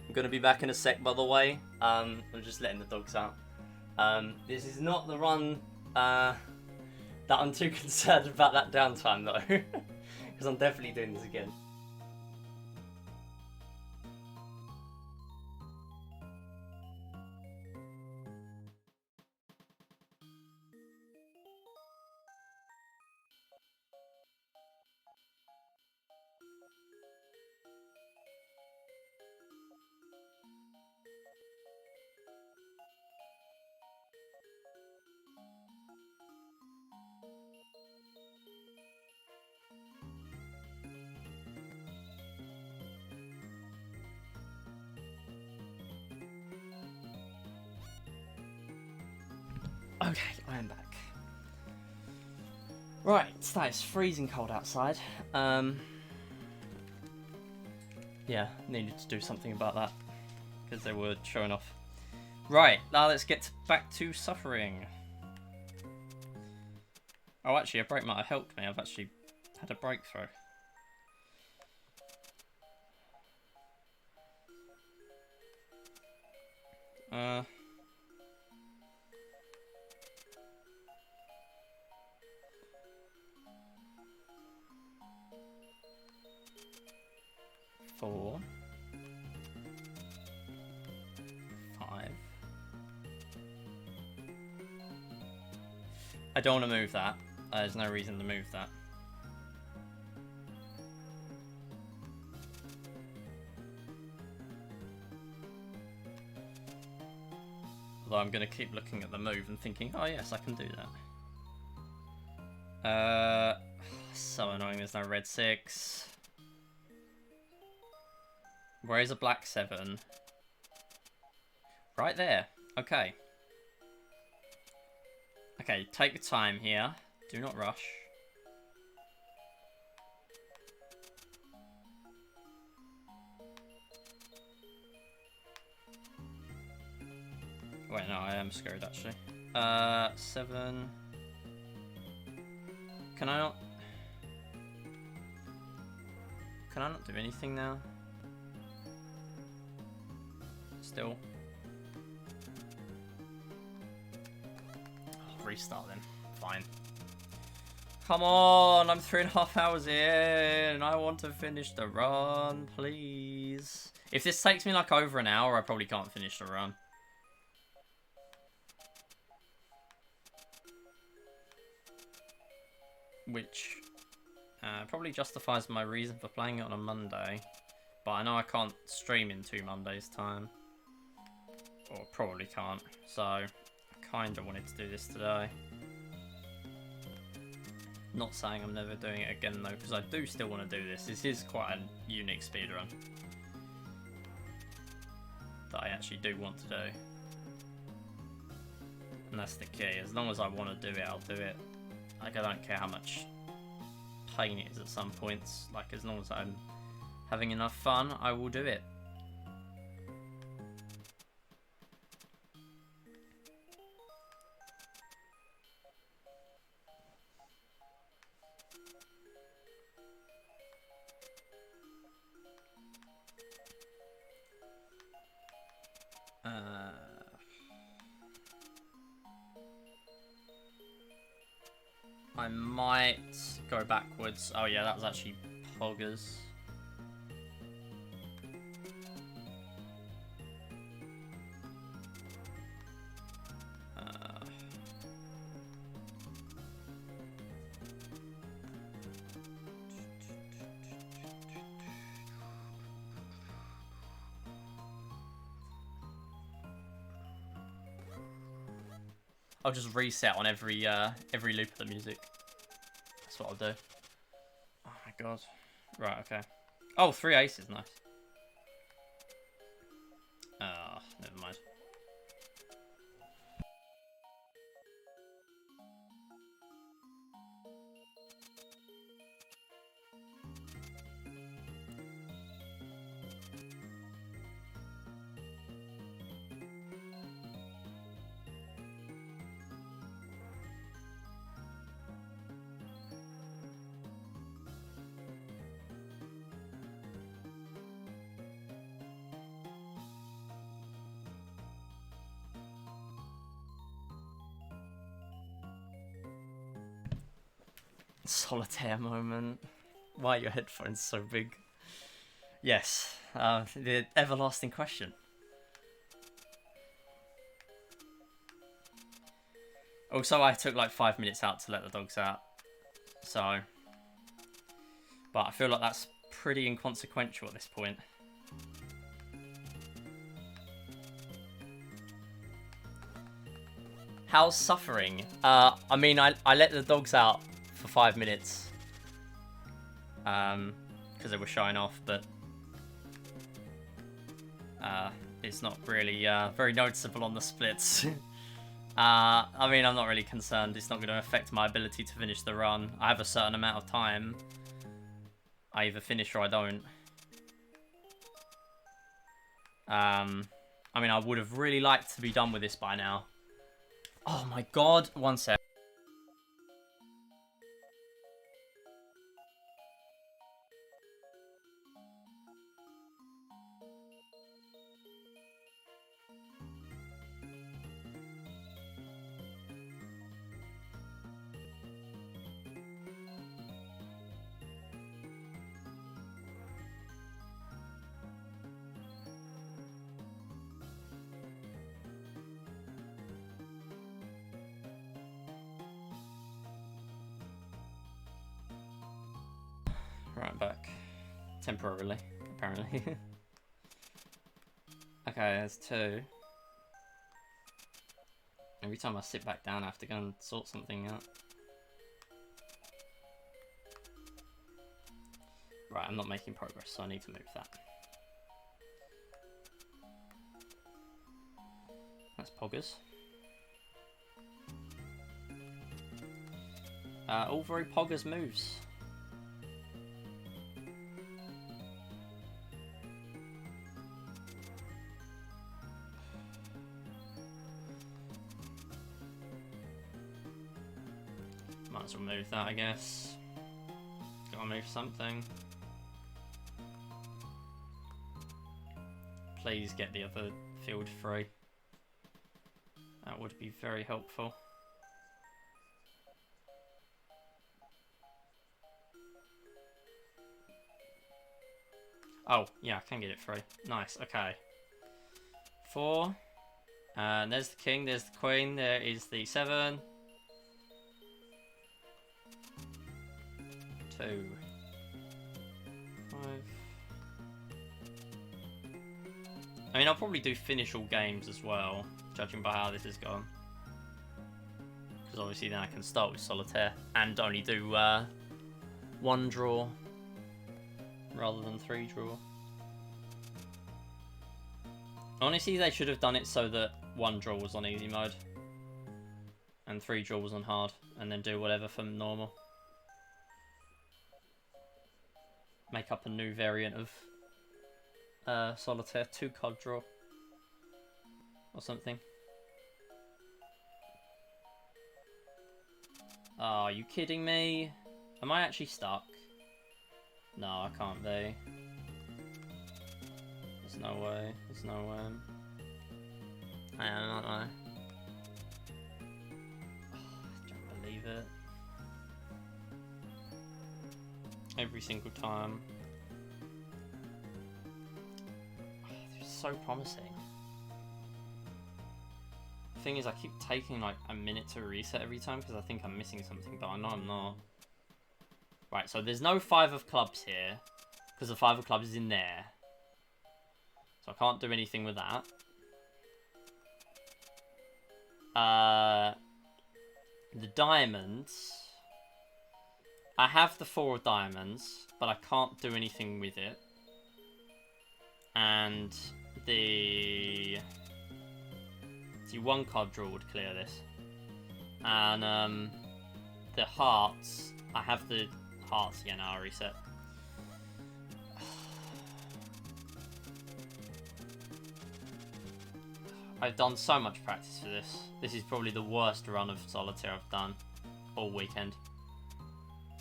I'm gonna be back in a sec, by the way. I'm just letting the dogs out. This is not the run that I'm too concerned about that downtime though, because I'm definitely doing this again. Okay, I am back. Right, so it's freezing cold outside. Yeah, needed to do something about that because they were showing off. Right, now let's get back to suffering. Oh, actually, a break might have helped me. I've actually had a breakthrough. Four. 5. I don't want to move that. There's no reason to move that. Although I'm going to keep looking at the move and thinking, oh yes, I can do that. So annoying, there's no red 6. Where is a black 7? Right there. Okay. Okay, take your time here. Do not rush. Wait, no, I am screwed actually. 7. Can I not do anything now? Still. I'll restart then. Fine. Come on, I'm 3.5 hours in. I want to finish the run, please. If this takes me like over an hour, I probably can't finish the run. Which probably justifies my reason for playing it on a Monday. But I know I can't stream in 2 Mondays' time. Or probably can't. So I kind of wanted to do this today. Not saying I'm never doing it again though, because I do still want to do this. This is quite a unique speedrun that I actually do want to do. And that's the key. As long as I want to do it, I'll do it. Like, I don't care how much pain it is at some points. Like, as long as I'm having enough fun, I will do it. I might go backwards. Oh yeah, that was actually poggers. I'll just reset on every loop of the music. That's what I'll do. Oh my god. Right, okay. Oh, 3 aces, nice. Ah, never mind. Solitaire moment. Why are your headphones so big? Yes, the everlasting question. Also, I took like 5 minutes out to let the dogs out. So, but I feel like that's pretty inconsequential at this point. How's suffering? I mean, I let the dogs out for 5 minutes. Because they were showing off, but it's not really very noticeable on the splits. I mean, I'm not really concerned. It's not going to affect my ability to finish the run. I have a certain amount of time. I either finish or I don't. I mean, I would have really liked to be done with this by now. Oh my god. One sec. Right, back. Temporarily, apparently. Okay, there's 2. Every time I sit back down, I have to go and sort something out. Right, I'm not making progress, so I need to move that. That's poggers. All very poggers moves. Might as well move that, I guess. Gotta move something. Please get the other field free. That would be very helpful. Oh, yeah, I can get it free. Nice, okay. 4. And there's the king, there's the queen, there is the 7. 2. 5. I mean, I'll probably do finish all games as well, judging by how this has gone. Because obviously then I can start with Solitaire and only do 1 draw rather than 3 draw. Honestly, they should have done it so that 1 draw was on easy mode and 3 draw was on hard, and then do whatever for normal. Make up a new variant of Solitaire, 2 card draw or something. Oh, are you kidding me? Am I actually stuck? No, I can't be. There's no way. There's no way. I don't know. I don't believe it. Every single time. Oh, they're so promising. The thing is, I keep taking like a minute to reset every time because I think I'm missing something, but I know I'm not. Right, so there's no 5 of clubs here because the 5 of clubs is in there. So I can't do anything with that. The diamonds. I have the 4 of diamonds, but I can't do anything with it. And the... See, 1 card draw would clear this. And the hearts, I have the hearts. Yeah, now I reset. I've done so much practice for this. This is probably the worst run of Solitaire I've done all weekend.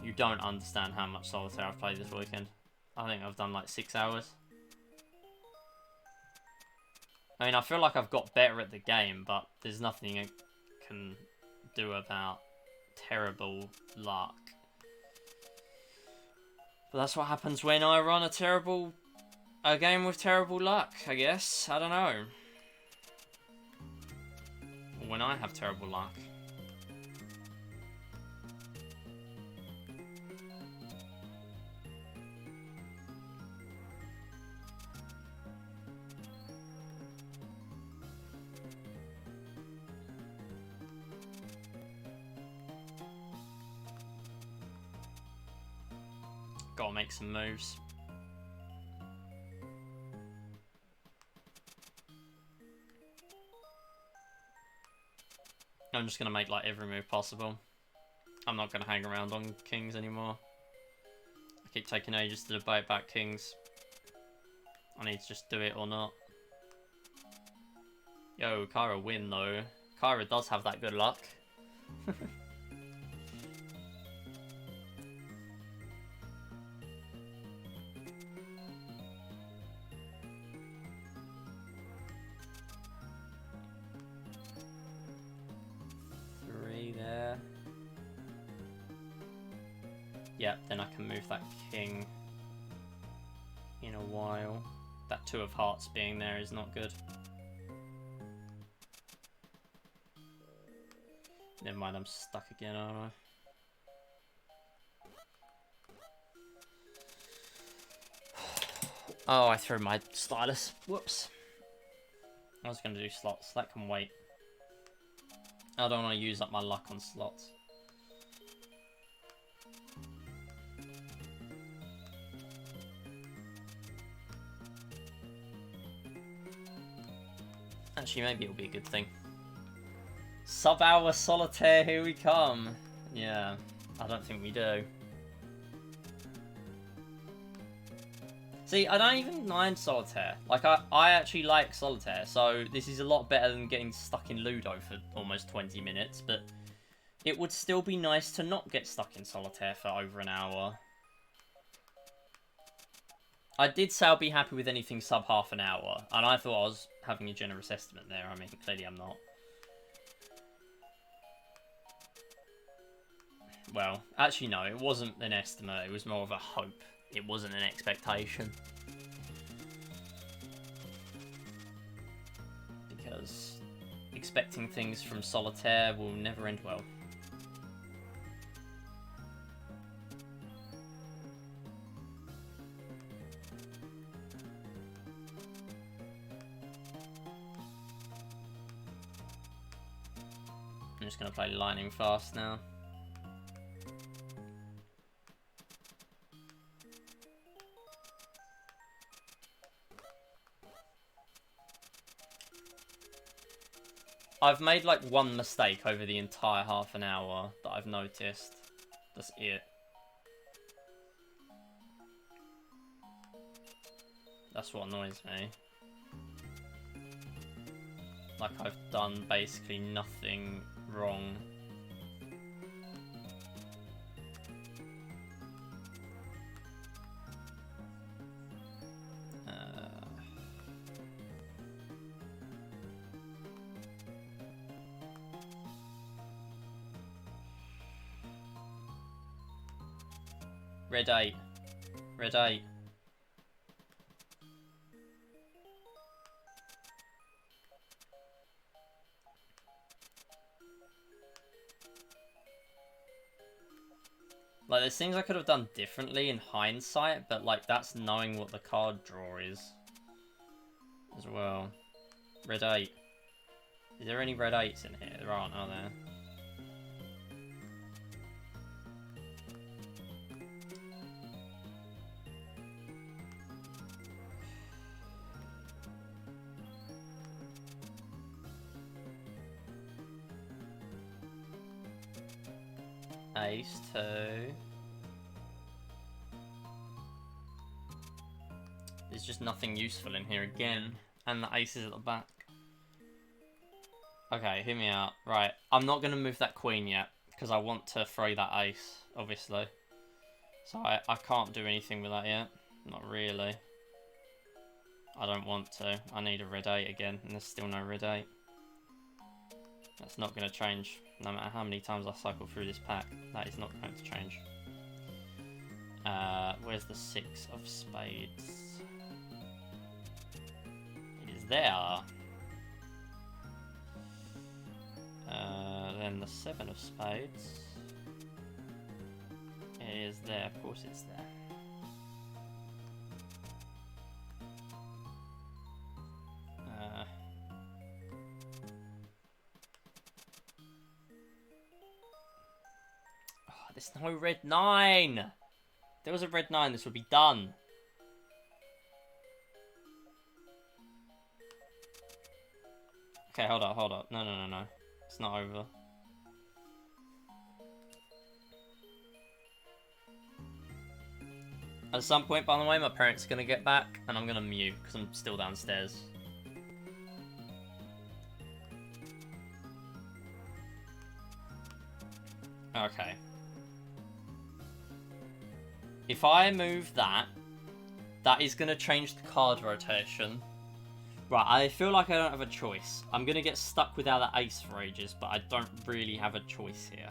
You don't understand how much Solitaire I've played this weekend. I think I've done like 6 hours. I mean, I feel like I've got better at the game, but there's nothing I can do about terrible luck. But that's what happens when I run a game with terrible luck, I guess. I don't know. Or when I have terrible luck. Gotta make some moves. I'm just going to make like every move possible. I'm not going to hang around on kings anymore. I keep taking ages to debate back kings. I need to just do it or not. Yo, Kyra win though. Kyra does have that good luck. There. Yeah, then I can move that king in a while. That 2 of hearts being there is not good. Never mind, I'm stuck again, aren't I? Oh, I threw my stylus. Whoops. I was going to do slots. That can wait. I don't want to use up my luck on slots. Actually, maybe it'll be a good thing. Sub-hour Solitaire, here we come. Yeah, I don't think we do. See, I don't even mind Solitaire. Like, I actually like Solitaire, so this is a lot better than getting stuck in Ludo for almost 20 minutes, but it would still be nice to not get stuck in Solitaire for over an hour. I did say I'll be happy with anything sub half an hour, and I thought I was having a generous estimate there. I mean, clearly I'm not. Well, actually no, it wasn't an estimate, it was more of a hope. It wasn't an expectation. Because expecting things from Solitaire will never end well. I'm just going to play lightning fast now. I've made like one mistake over the entire half an hour that I've noticed. That's it. That's what annoys me. Like I've done basically nothing wrong. Red 8. Red 8. Like, there's things I could have done differently in hindsight, but, like, that's knowing what the card draw is. As well. Red 8. Is there any red 8s in here? There aren't, are there? Ace 2. There's just nothing useful in here again. And the ace is at the back. Okay, hear me out. Right, I'm not going to move that queen yet. Because I want to throw that ace, obviously. So I can't do anything with that yet. Not really. I don't want to. I need a red 8 again. And there's still no red 8. That's not going to change. No matter how many times I cycle through this pack, that is not going to change. Where's the 6 of spades? It is there. Then the 7 of spades. It is there, of course it's there. There's no red 9! If there was a red 9, this would be done. Okay, hold up. No. It's not over. At some point, by the way, my parents are going to get back, and I'm going to mute, because I'm still downstairs. Okay. If I move that, that is going to change the card rotation. Right, I feel like I don't have a choice. I'm going to get stuck without that ace for ages, but I don't really have a choice here.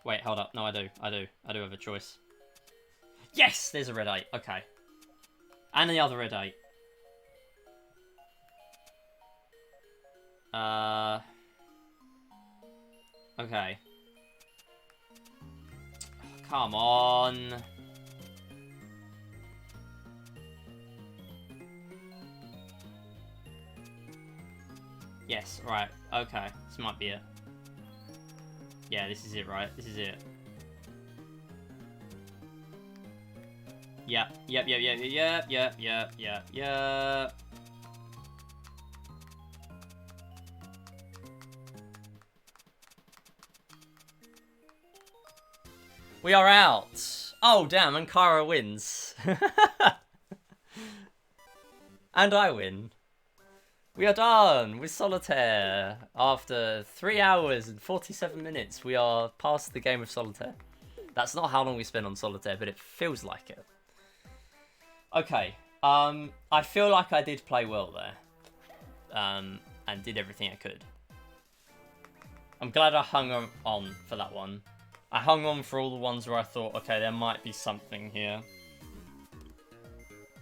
Wait, hold up. No, I do. I do have a choice. Yes! There's a red 8. Okay. And the other red 8. Okay. Oh, come on. Yes, right. Okay. This might be it. Yeah, this is it, right? This is it. Yep. We are out. Oh, damn, and Kara wins. And I win. We are done with Solitaire. After 3 hours and 47 minutes, we are past the game of Solitaire. That's not how long we spent on Solitaire, but it feels like it. Okay. I feel like I did play well there. And did everything I could. I'm glad I hung on for that one. I hung on for all the ones where I thought, okay, there might be something here.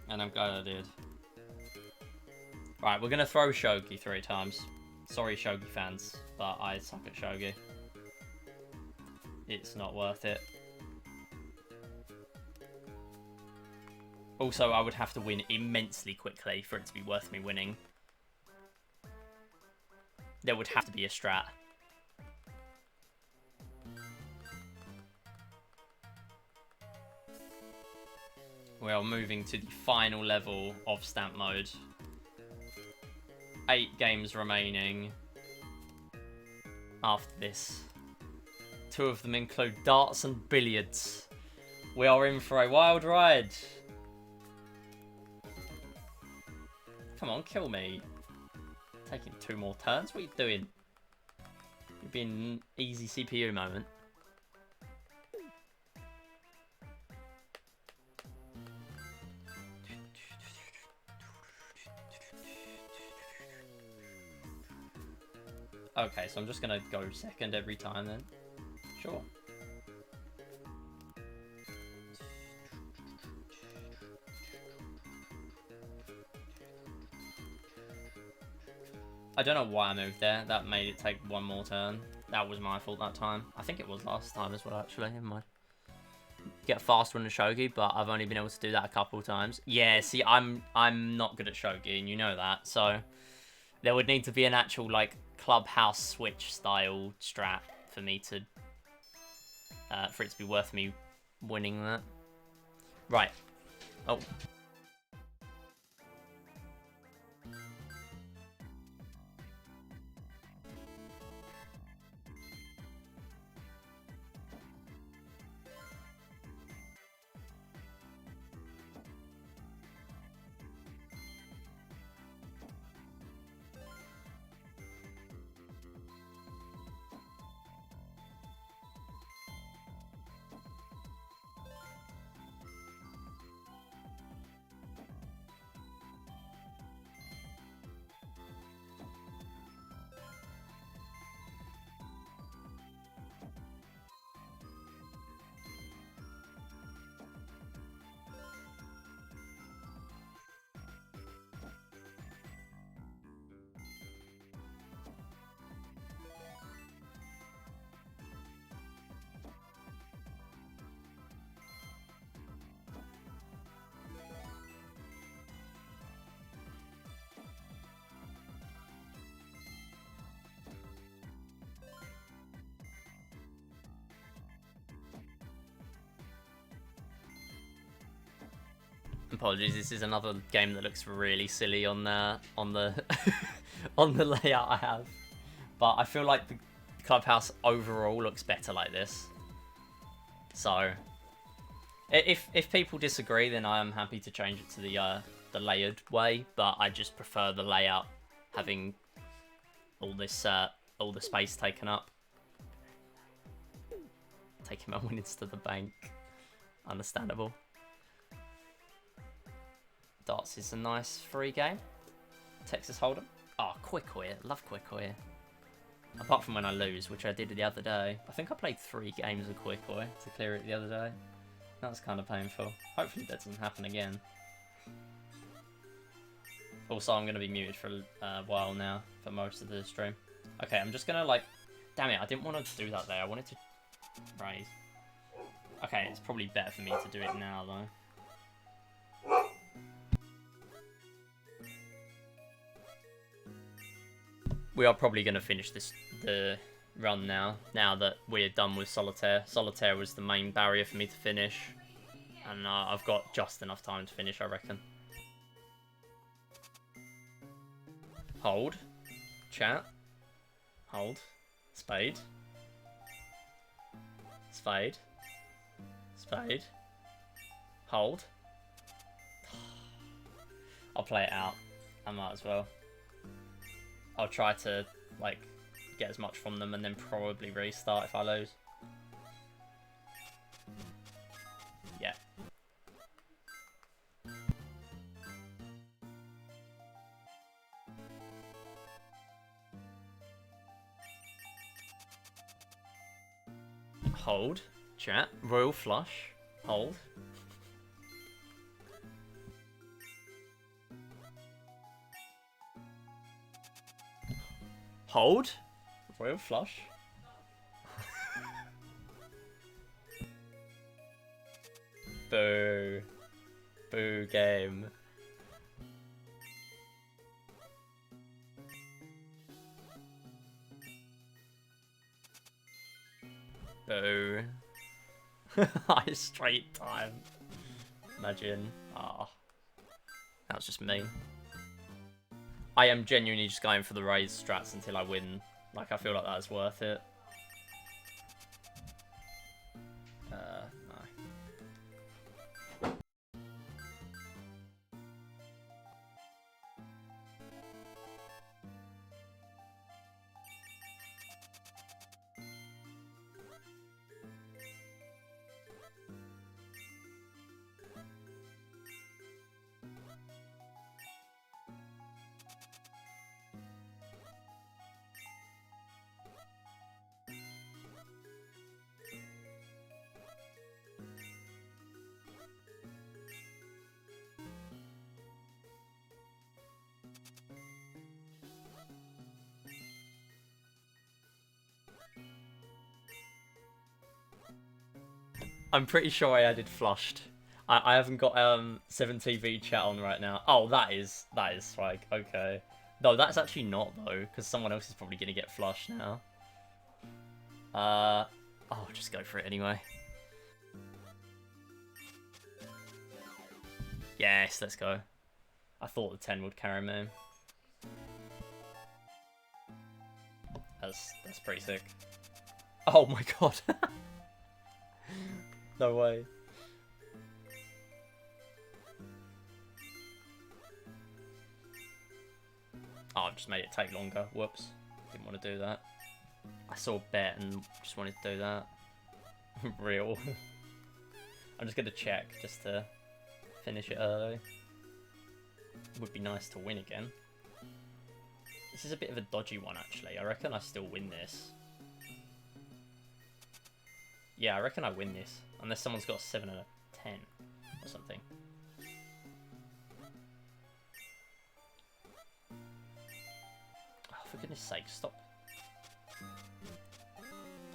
And I'm glad I did. Right, we're going to throw shogi 3 times. Sorry, shogi fans, but I suck at shogi. It's not worth it. Also, I would have to win immensely quickly for it to be worth me winning. There would have to be a strat. We are moving to the final level of stamp mode. 8 games remaining after this. 2 of them include darts and billiards. We are in for a wild ride. Come on, kill me. Taking 2 more turns? What are you doing? You've been an easy CPU moment. Okay, so I'm just going to go second every time then. Sure. I don't know why I moved there. That made it take 1 more turn. That was my fault that time. I think it was last time as well, actually. Never mind. Get faster in the shogi, but I've only been able to do that a couple of times. Yeah, see, I'm not good at shogi, and you know that. So there would need to be an actual, like, Clubhouse Switch style strat for me to for it to be worth me winning that. Right. Oh. Apologies, this is another game that looks really silly on the on the layout I have. But I feel like the Clubhouse overall looks better like this. So, if people disagree, then I am happy to change it to the layered way. But I just prefer the layout having all the space taken up. Taking my winnings to the bank. Understandable. Darts is a nice free game. Texas Hold'em. Oh, Quick-Wit. Love Quick-Wit. Apart from when I lose, which I did the other day. I think I played 3 games of Quick-Wit to clear it the other day. That was kind of painful. Hopefully that doesn't happen again. Also, I'm going to be muted for a while now, for most of the stream. Okay, I'm just going to like... Damn it, I didn't want to do that there. I wanted to raise. Okay, it's probably better for me to do it now, though. We are probably going to finish the run now that we're done with Solitaire. Solitaire was the main barrier for me to finish. And I've got just enough time to finish, I reckon. Hold. Chat. Hold. Spade. Spade. Spade. Hold. I'll play it out. I might as well. I'll try to, like, get as much from them and then probably restart if I lose. Yeah. Hold. Chat. Royal flush. Hold. Hold. Royal flush. Boo. Boo game. Boo. High straight time. Imagine. Ah. That was just mean. I am genuinely just going for the raise strats until I win. Like, I feel like that is worth it. No. I'm pretty sure I added flushed. I haven't got 7TV chat on right now. Oh, that is swag. Okay. No, that's actually not though, because someone else is probably gonna get flushed now. Oh, I'll just go for it anyway. Yes, let's go. I thought the 10 would carry me. That's pretty sick. Oh my god. No way. Oh, I've just made it take longer. Whoops. Didn't want to do that. I saw bet and just wanted to do that. Real. I'm just going to check just to finish it early. Would be nice to win again. This is a bit of a dodgy one, actually. I reckon I still win this. Yeah, I reckon I win this. Unless someone's got a 7 and a 10 or something. Oh, for goodness sake, stop.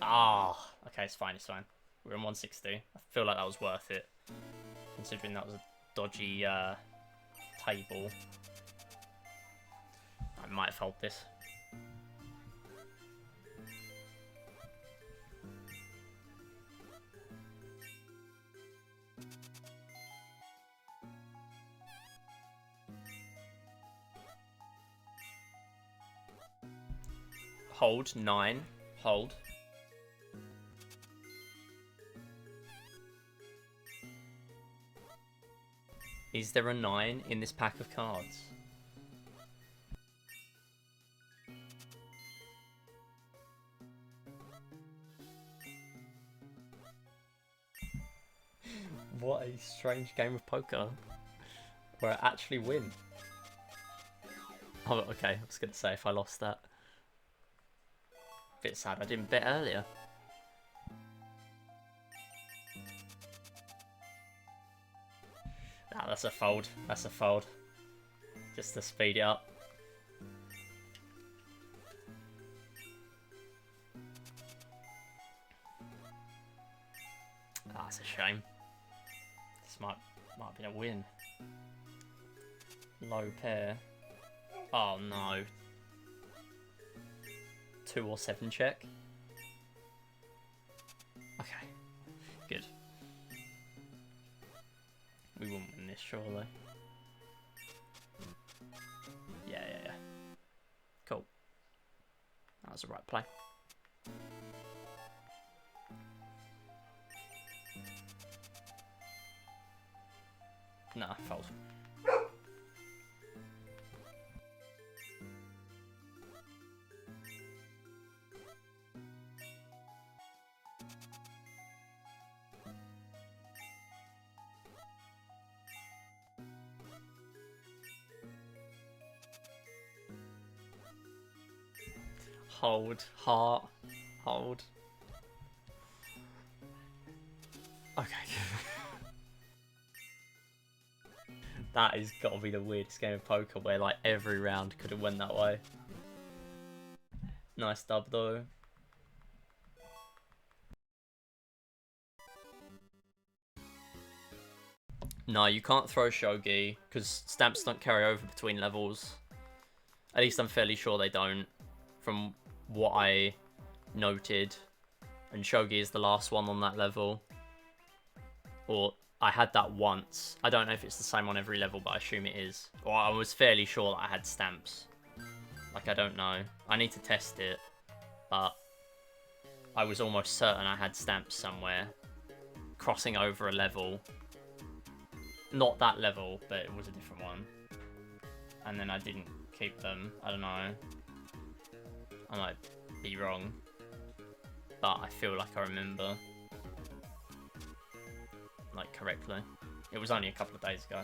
Ah, okay, it's fine, it's fine. We're in 160. I feel like that was worth it. Considering that was a dodgy table. I might have held this. Hold 9. Hold. Is there a 9 in this pack of cards? What a strange game of poker. Where I actually win. Oh, okay, I was going to say if I lost that. Bit sad I didn't bet earlier. Ah, that's a fold. That's a fold. Just to speed it up. Ah, that's a shame. This might have been a win. Low pair. Oh no. 2 or 7 check. Okay. Good. We won't win this, surely. Yeah. Cool. That was the right play. Nah, fold. Hold, heart, hold. Okay. That has got to be the weirdest game of poker where like every round could have went that way. Nice dub though. No, you can't throw shogi because stamps don't carry over between levels. At least I'm fairly sure they don't, from what I noted. And shogi is the last one on that level. Or I had that once. I don't know if it's the same on every level, but I assume it is. Or I was fairly sure that I had stamps. Like, I don't know. I need to test it. But I was almost certain I had stamps somewhere. Crossing over a level. Not that level, but it was a different one. And then I didn't keep them. I don't know. I might be wrong. But I feel like I remember. Like, correctly. It was only a couple of days ago.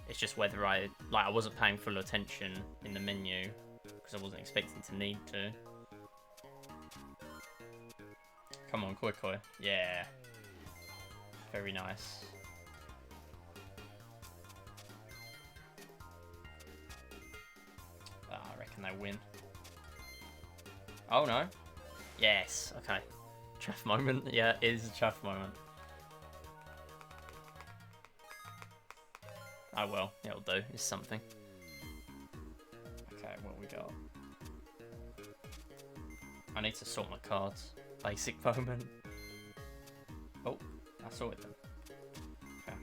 It's just whether I wasn't paying full attention in the menu because I wasn't expecting to need to. Come on, quickly. Yeah. Very nice. I reckon they win. Oh no. Yes, okay. Chaff moment. Yeah, it is a chaff moment. Oh well, it'll do. It's something. Okay, what we got? I need to sort my cards. Basic moment. Oh, I sorted them. Okay.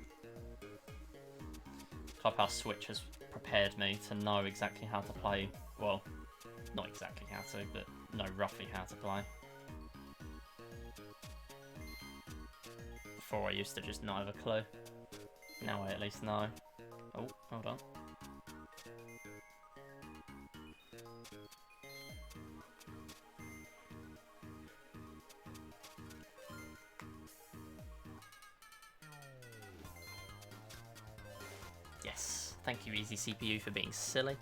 Clubhouse Switch has prepared me to know exactly how to play. Well, not exactly how to, but know roughly how to play. Before I used to just not have a clue. Now I at least know. Oh, hold on. Yes, thank you Easy CPU for being silly.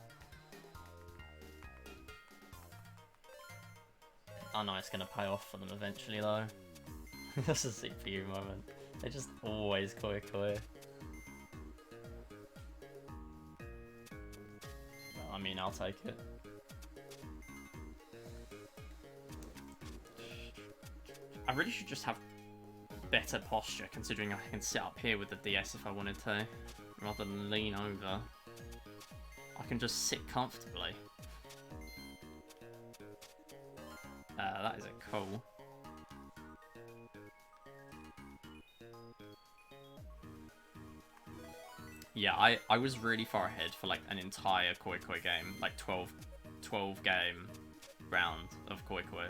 I know it's going to pay off for them eventually though. That's a CPU moment. They're just always koi. I mean, I'll take it. I really should just have better posture, considering I can sit up here with the DS if I wanted to, rather than lean over. I can just sit comfortably. That is a cool. Yeah, I was really far ahead for like an entire koi game, like 12 game round of Koi Koi.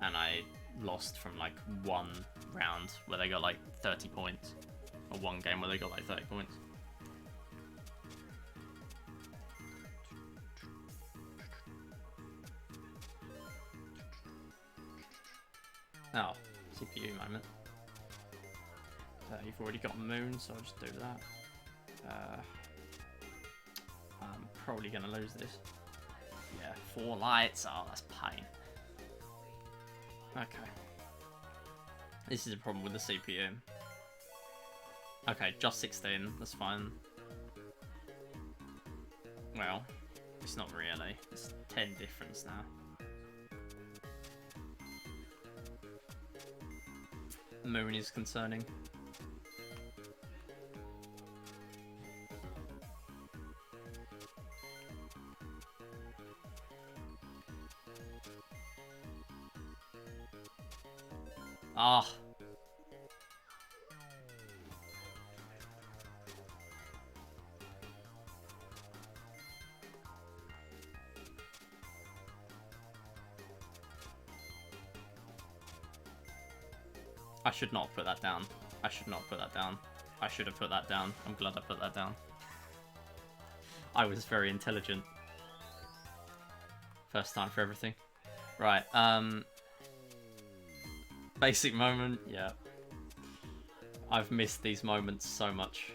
And I lost from like one round where they got like 30 points. Or one game where they got like 30 points. Oh, CPU moment. You've already got Moon, so I'll just do that. I'm probably going to lose this. Yeah, 4 lights. Oh, that's pain. Okay. This is a problem with the CPU. Okay, just 16. That's fine. Well, it's not really. It's 10 difference now. Moon is concerning. Ah. I should not put that down. I should not put that down. I should have put that down. I'm glad I put that down. I was very intelligent. First time for everything. Right, basic moment, yeah. I've missed these moments so much.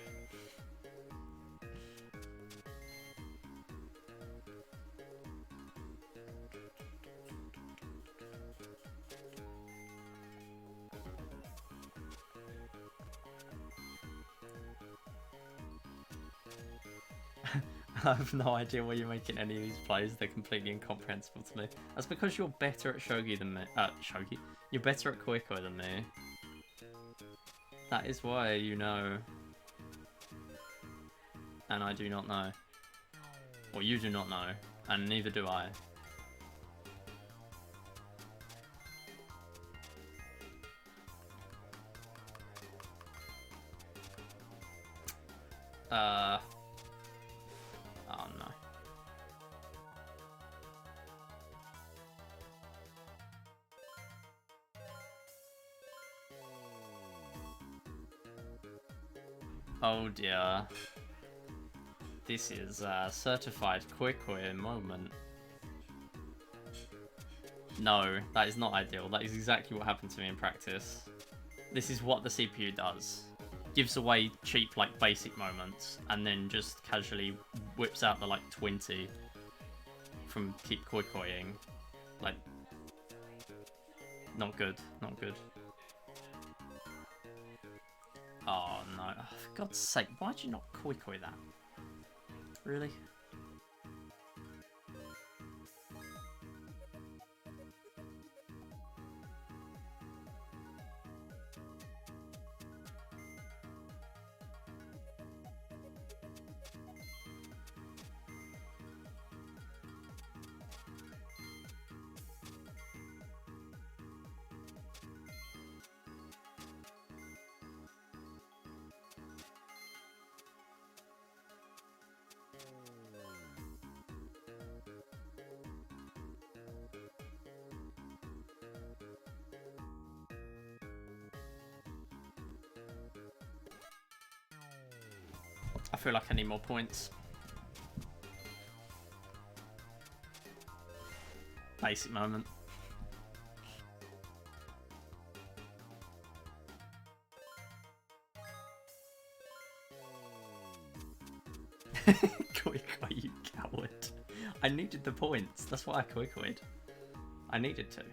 I have no idea why you're making any of these plays. They're completely incomprehensible to me. That's because you're better at shogi than me. Shogi? You're better at Koi Koi than me. That is why you know. And I do not know. Or you do not know. And neither do I. Oh no. Oh dear. This is a certified Koi Koi moment. No, that is not ideal. That is exactly what happened to me in practice. This is what the CPU does. Gives away cheap, like, basic moments, and then just casually whips out the, like, 20 from keep Koi Koiing. Like, not good, not good. Oh no, oh, for God's sake, why'd you not Koi Koi that? Really? I feel like I need more points. Basic moment. Koi Koi, you coward. I needed the points. That's why I Koi Koi'd. I needed to.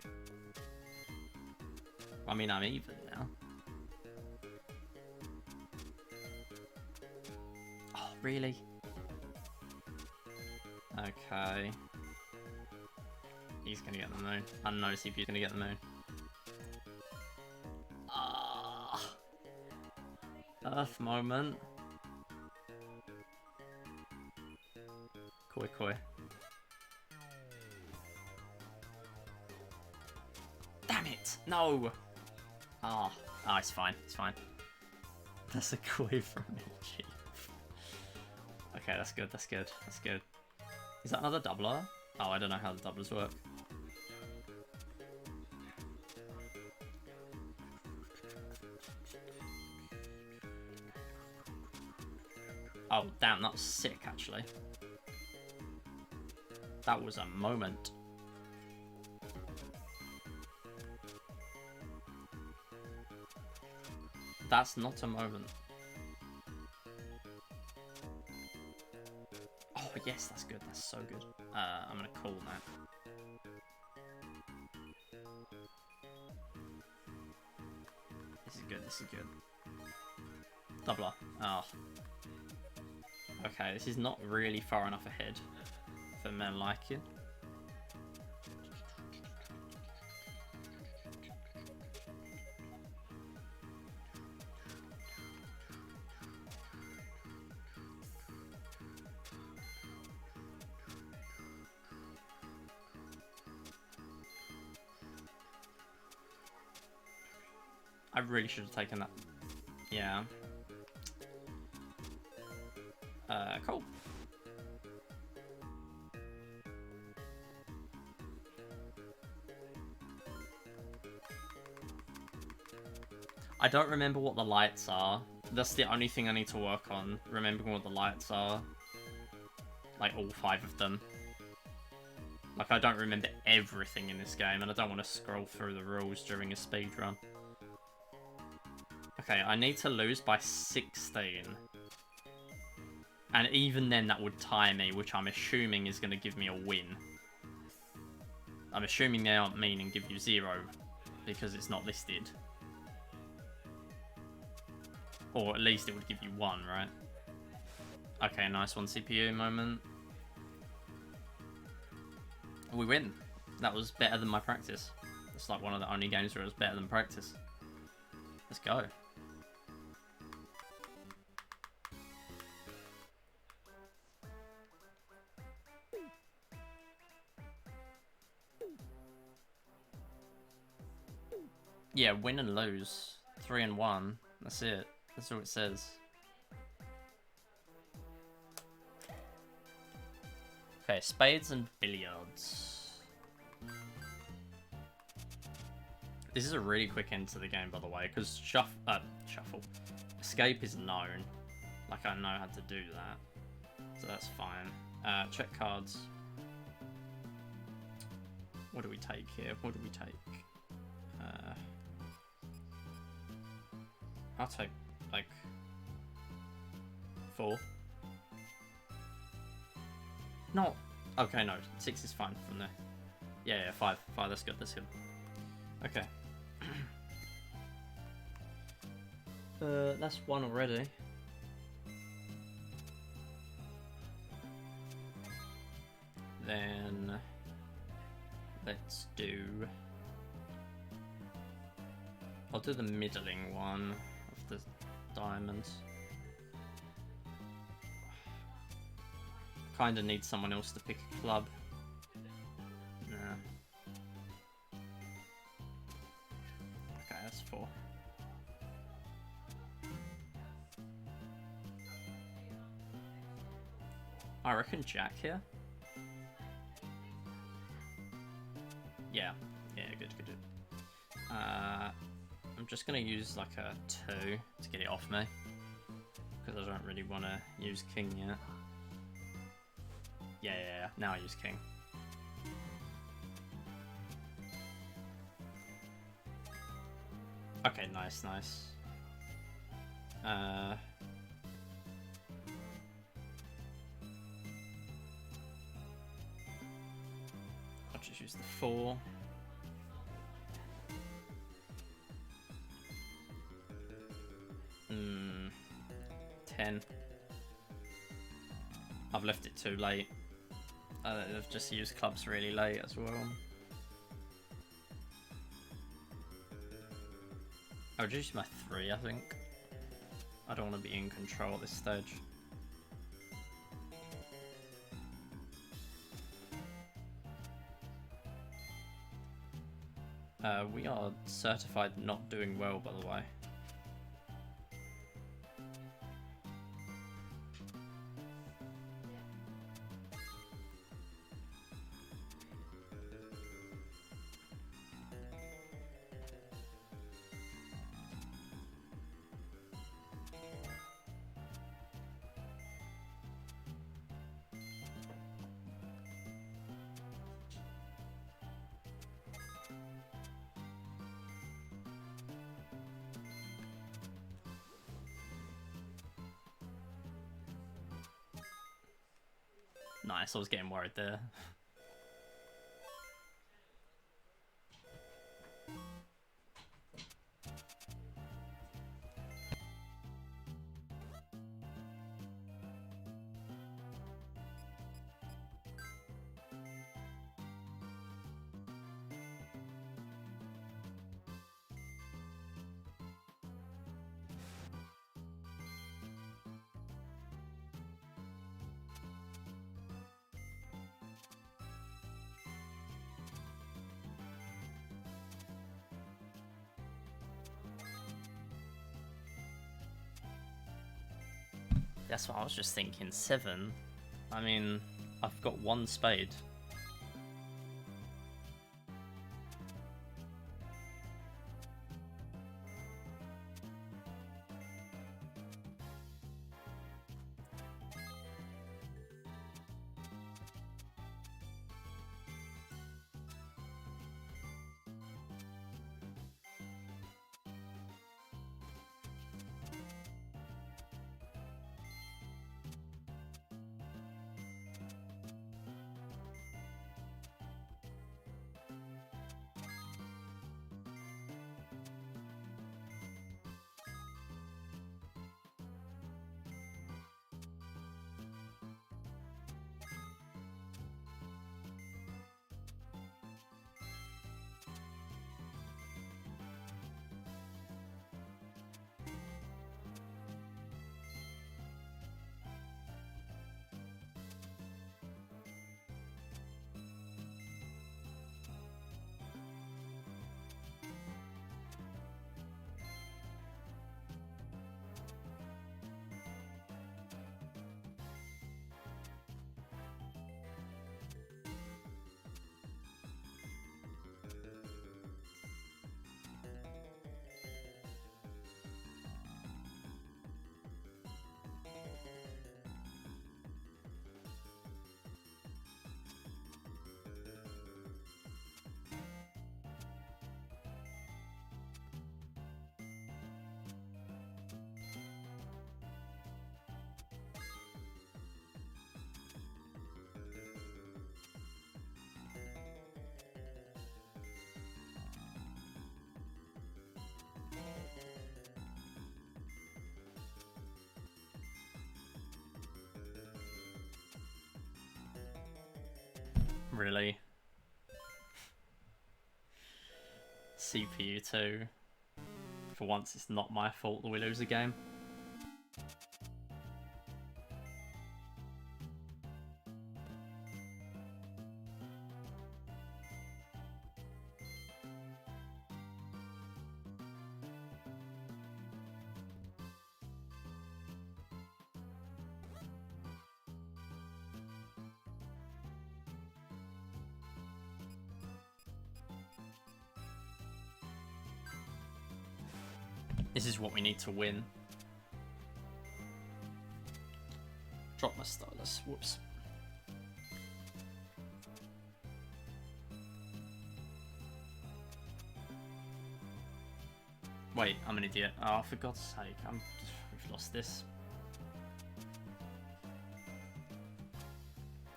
I mean, I'm even now. Really? Okay. He's gonna get the moon. I know CPU's gonna get the moon. Ah. Earth moment. Koi Koi. Damn it! No! Ah. Ah, it's fine. It's fine. That's a Koi from me, chief. Okay, that's good, that's good, that's good. Is that another doubler? Oh, I don't know how the doublers work. Oh, damn, that was sick, actually. That was a moment. That's not a moment. Oh, yes, that's good. That's so good. I'm going to call that. This is good. This is good. Doubler. Oh. Okay, this is not really far enough ahead for men like you. I really should have taken that. Yeah. Cool. I don't remember what the lights are. That's the only thing I need to work on. Remembering what the lights are. Like, all 5 of them. Like, I don't remember everything in this game, and I don't want to scroll through the rules during a speedrun. Okay, I need to lose by 16. And even then, that would tie me, which I'm assuming is going to give me a win. I'm assuming they aren't mean and give you 0, because it's not listed. Or at least it would give you 1, right? Okay, nice 1 CPU moment. We win. That was better than my practice. It's like one of the only games where it was better than practice. Let's go. Yeah, win and lose. 3 and 1. That's it. That's all it says. Okay, spades and billiards. This is a really quick end to the game, by the way, because shuffle. Escape is known. Like, I know how to do that. So that's fine. Check cards. What do we take here? What do we take? I'll take, like, 4. No. Okay, no. 6 is fine from there. Yeah, 5. 5, that's good, that's good. Okay. That's 1 already. Then let's do... I'll do the middling one of the diamonds. Kinda need someone else to pick a club. Nah. Okay, that's 4. I reckon Jack here. Yeah, good. I'm just gonna use like a 2 to get it off me, because I don't really want to use king yet. Yeah, now I use king. Okay, nice. I'll just use the 4. Hmm. 10. I've left it too late. I've just used clubs really late as well. I'll just use my 3, I think. I don't want to be in control at this stage. We are certified not doing well, by the way. Nice, I was getting worried there. That's what I was just thinking. 7. I mean, I've got 1 spade. Really? CPU 2. For once, it's not my fault that we lose a game. This is what we need to win. Drop my stylus. Whoops. Wait, I'm an idiot. Oh, for God's sake, we've lost this.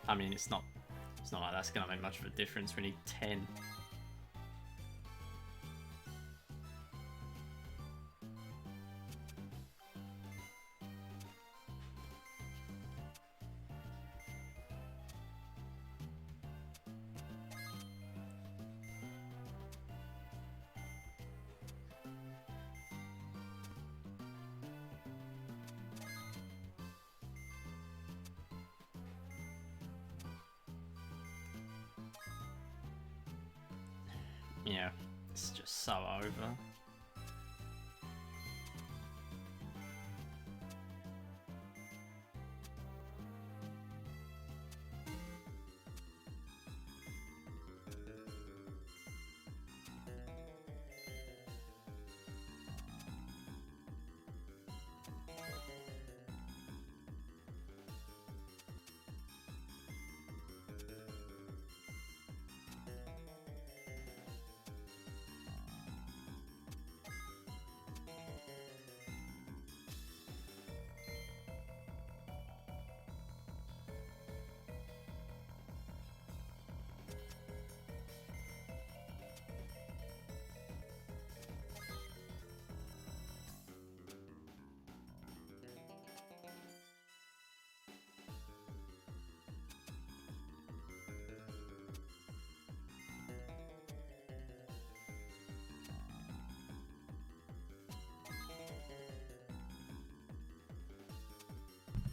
I mean, it's not like that's gonna make much of a difference. We need 10. Yeah, it's just so over.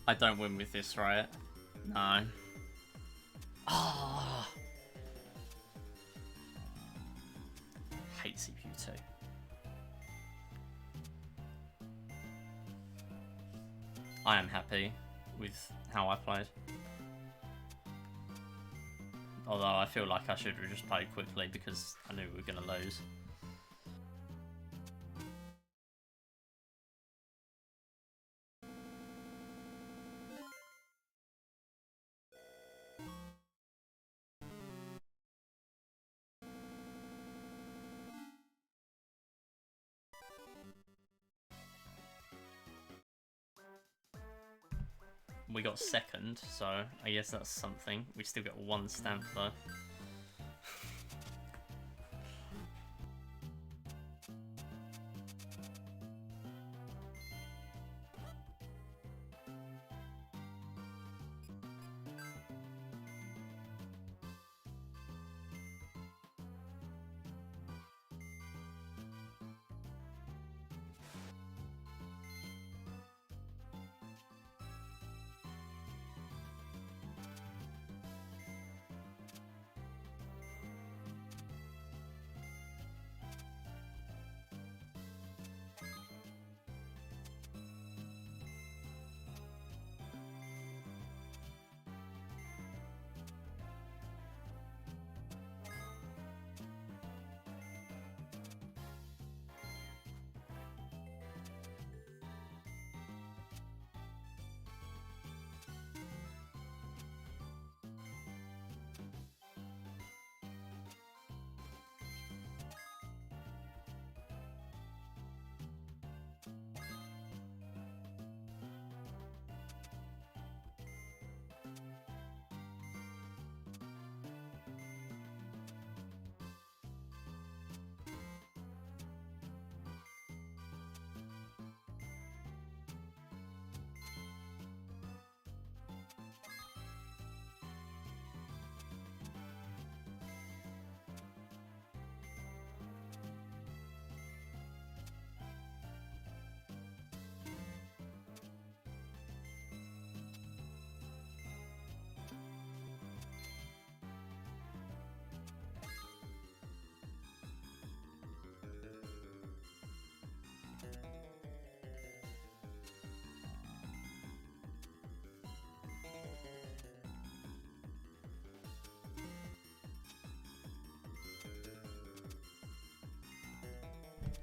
I don't win with this, right? No. Ah. Hate CPU 2. I am happy with how I played. Although I feel like I should have just played quickly because I knew we were going to lose. We got second, so I guess that's something. We still get 1 stamp though.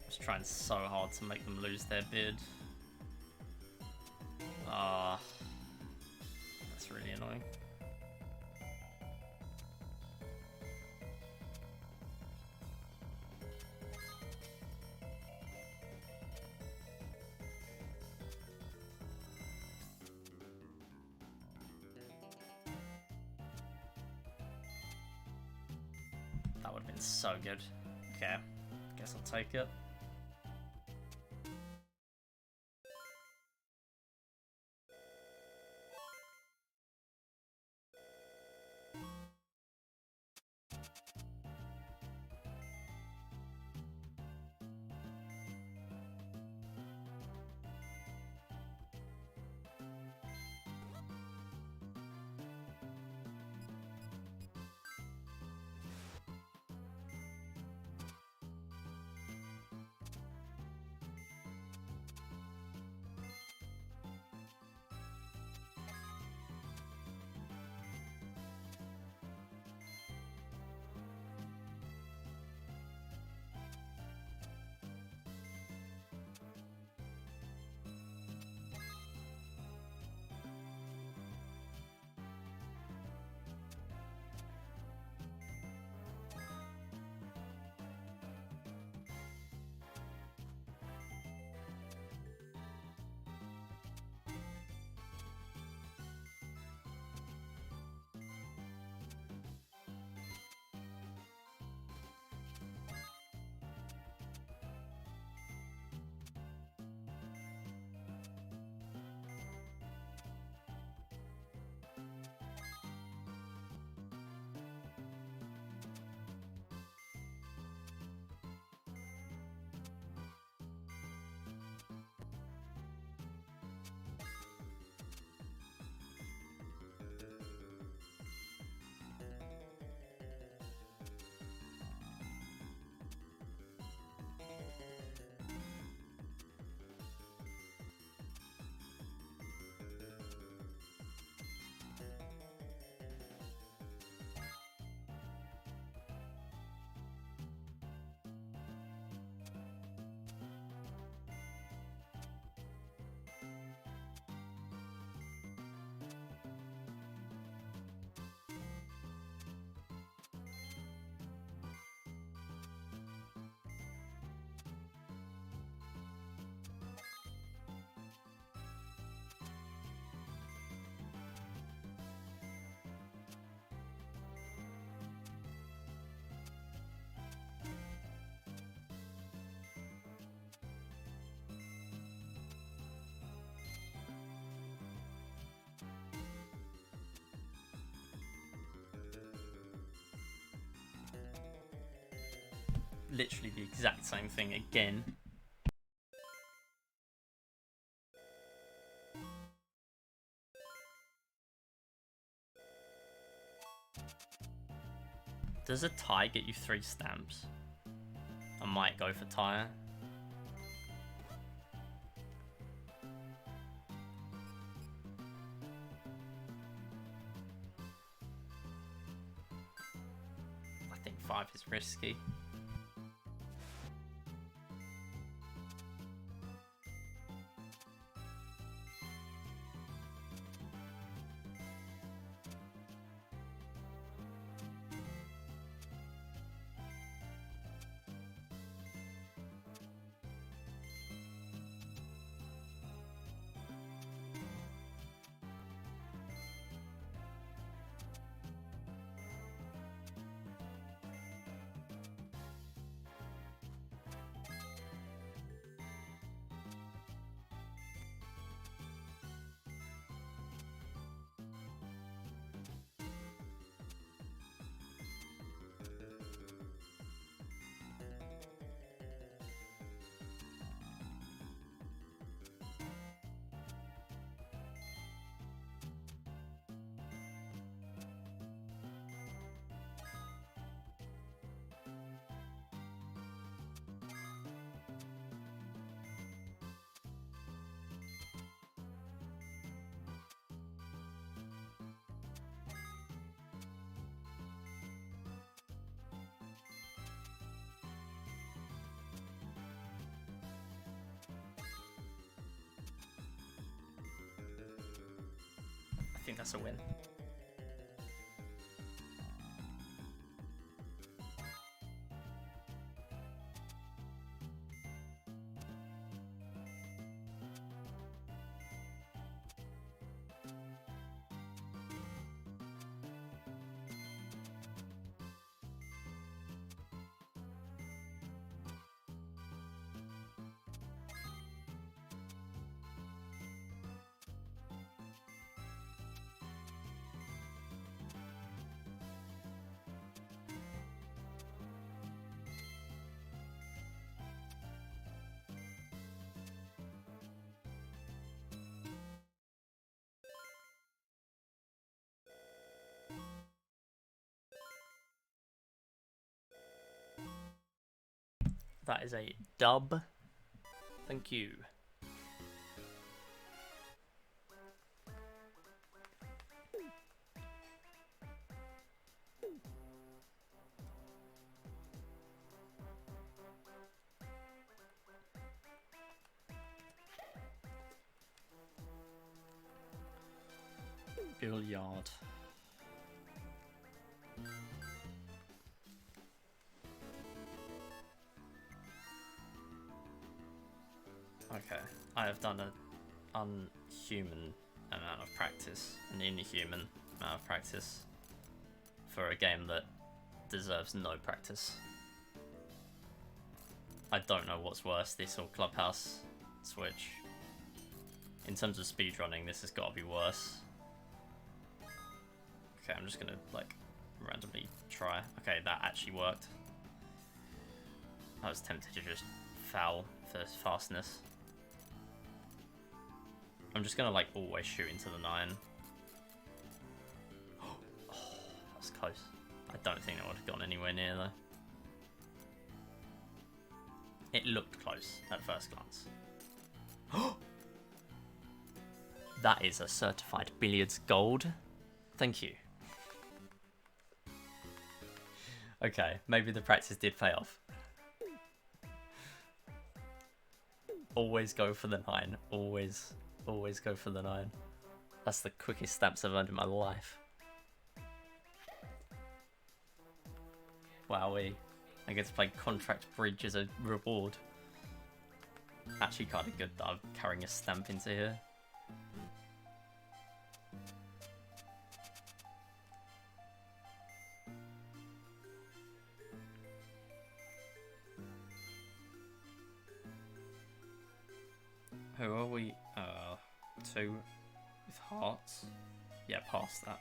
Just trying so hard to make them lose their bid. Ah, that's really annoying. That would have been so good. Okay, guess I'll take it. literally the exact same thing again. Does a tie get you 3 stamps? I might go for tie. I think 5 is risky. I think that's a win. That is a dub. Thank you. Billiard. Okay, I have done an unhuman amount of practice, an inhuman amount of practice for a game that deserves no practice. I don't know what's worse, this or Clubhouse Switch. In terms of speedrunning, this has got to be worse. Okay, I'm just gonna like randomly try. Okay, that actually worked. I was tempted to just foul for fastness. I'm just gonna like always shoot into the 9. Oh, that's close. I don't think that would have gone anywhere near though. It looked close at first glance. That is a certified billiards gold. Thank you. Okay, maybe the practice did pay off. Always go for the 9. Always go for the 9. That's the quickest stamps I've earned in my life. Wowee. I get to play Contract Bridge as a reward. Actually kind of good that I'm carrying a stamp into here. Who are we? 2 with hearts. Yeah, past that.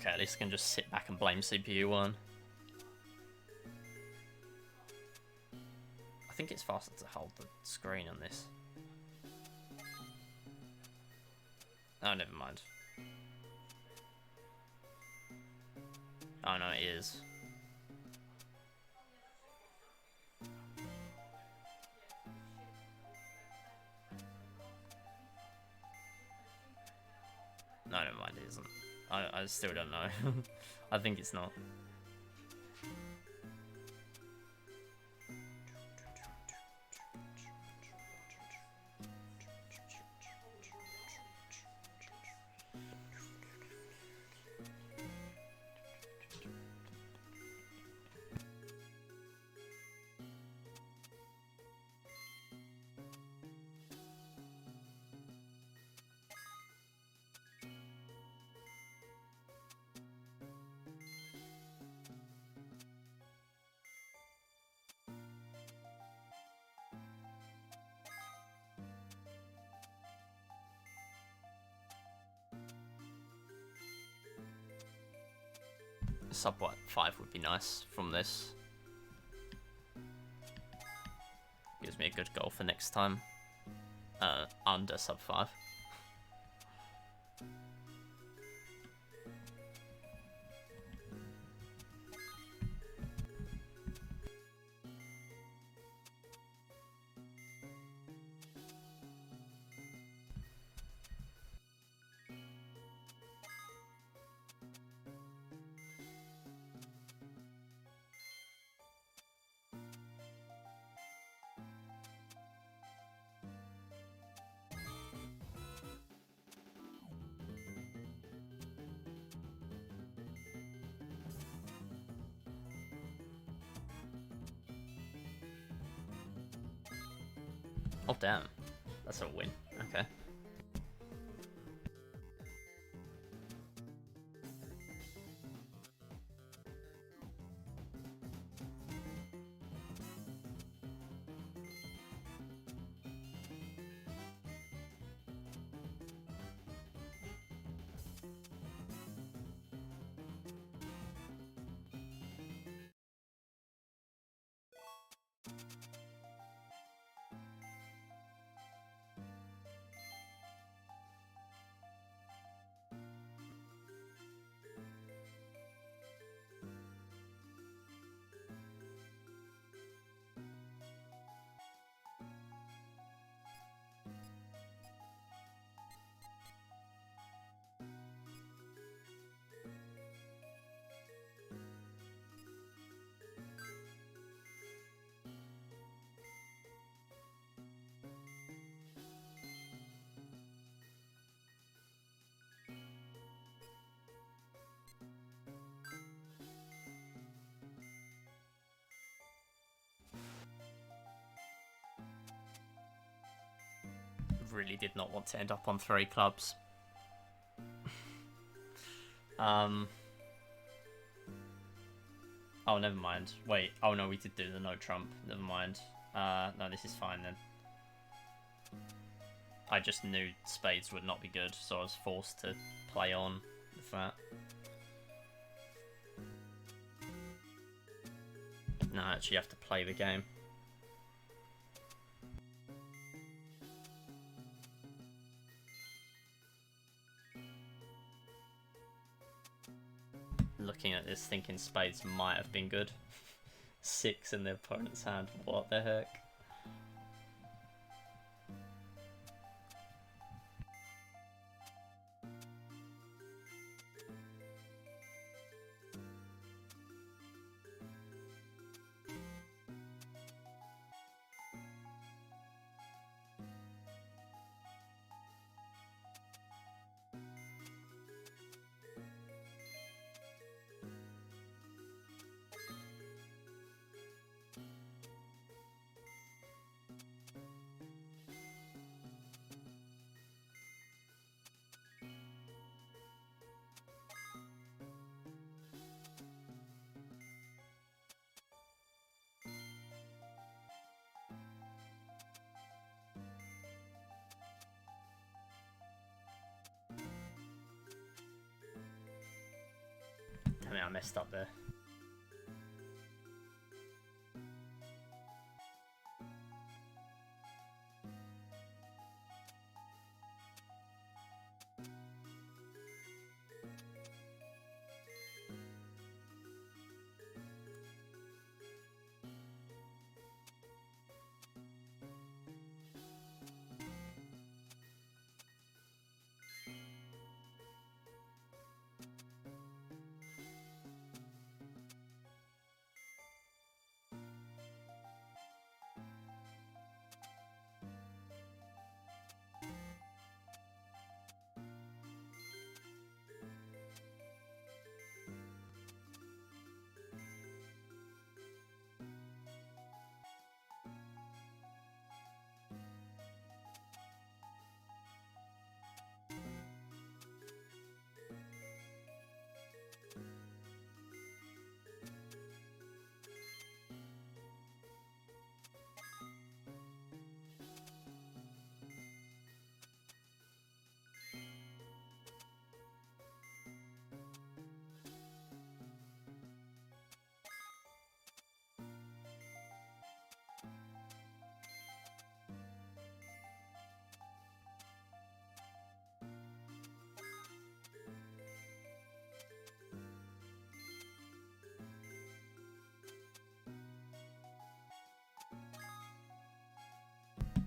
Okay, at least I can just sit back and blame CPU 1. I think it's faster to hold the screen on this. Oh, never mind. Oh no, it is. No, never mind, it isn't. I still don't know. I think it's not. Sub 5 would be nice from this. Gives me a good goal for next time. Under sub 5. Oh damn, that's a win. Okay. Really did not want to end up on 3 clubs. Oh, never mind. Wait. Oh no, we did do the no trump. Never mind. No, this is fine then. I just knew spades would not be good, so I was forced to play on with that. No, actually you have to play the game. Looking at this, thinking spades might have been good. 6 in the opponent's hand. What the heck? messed up there.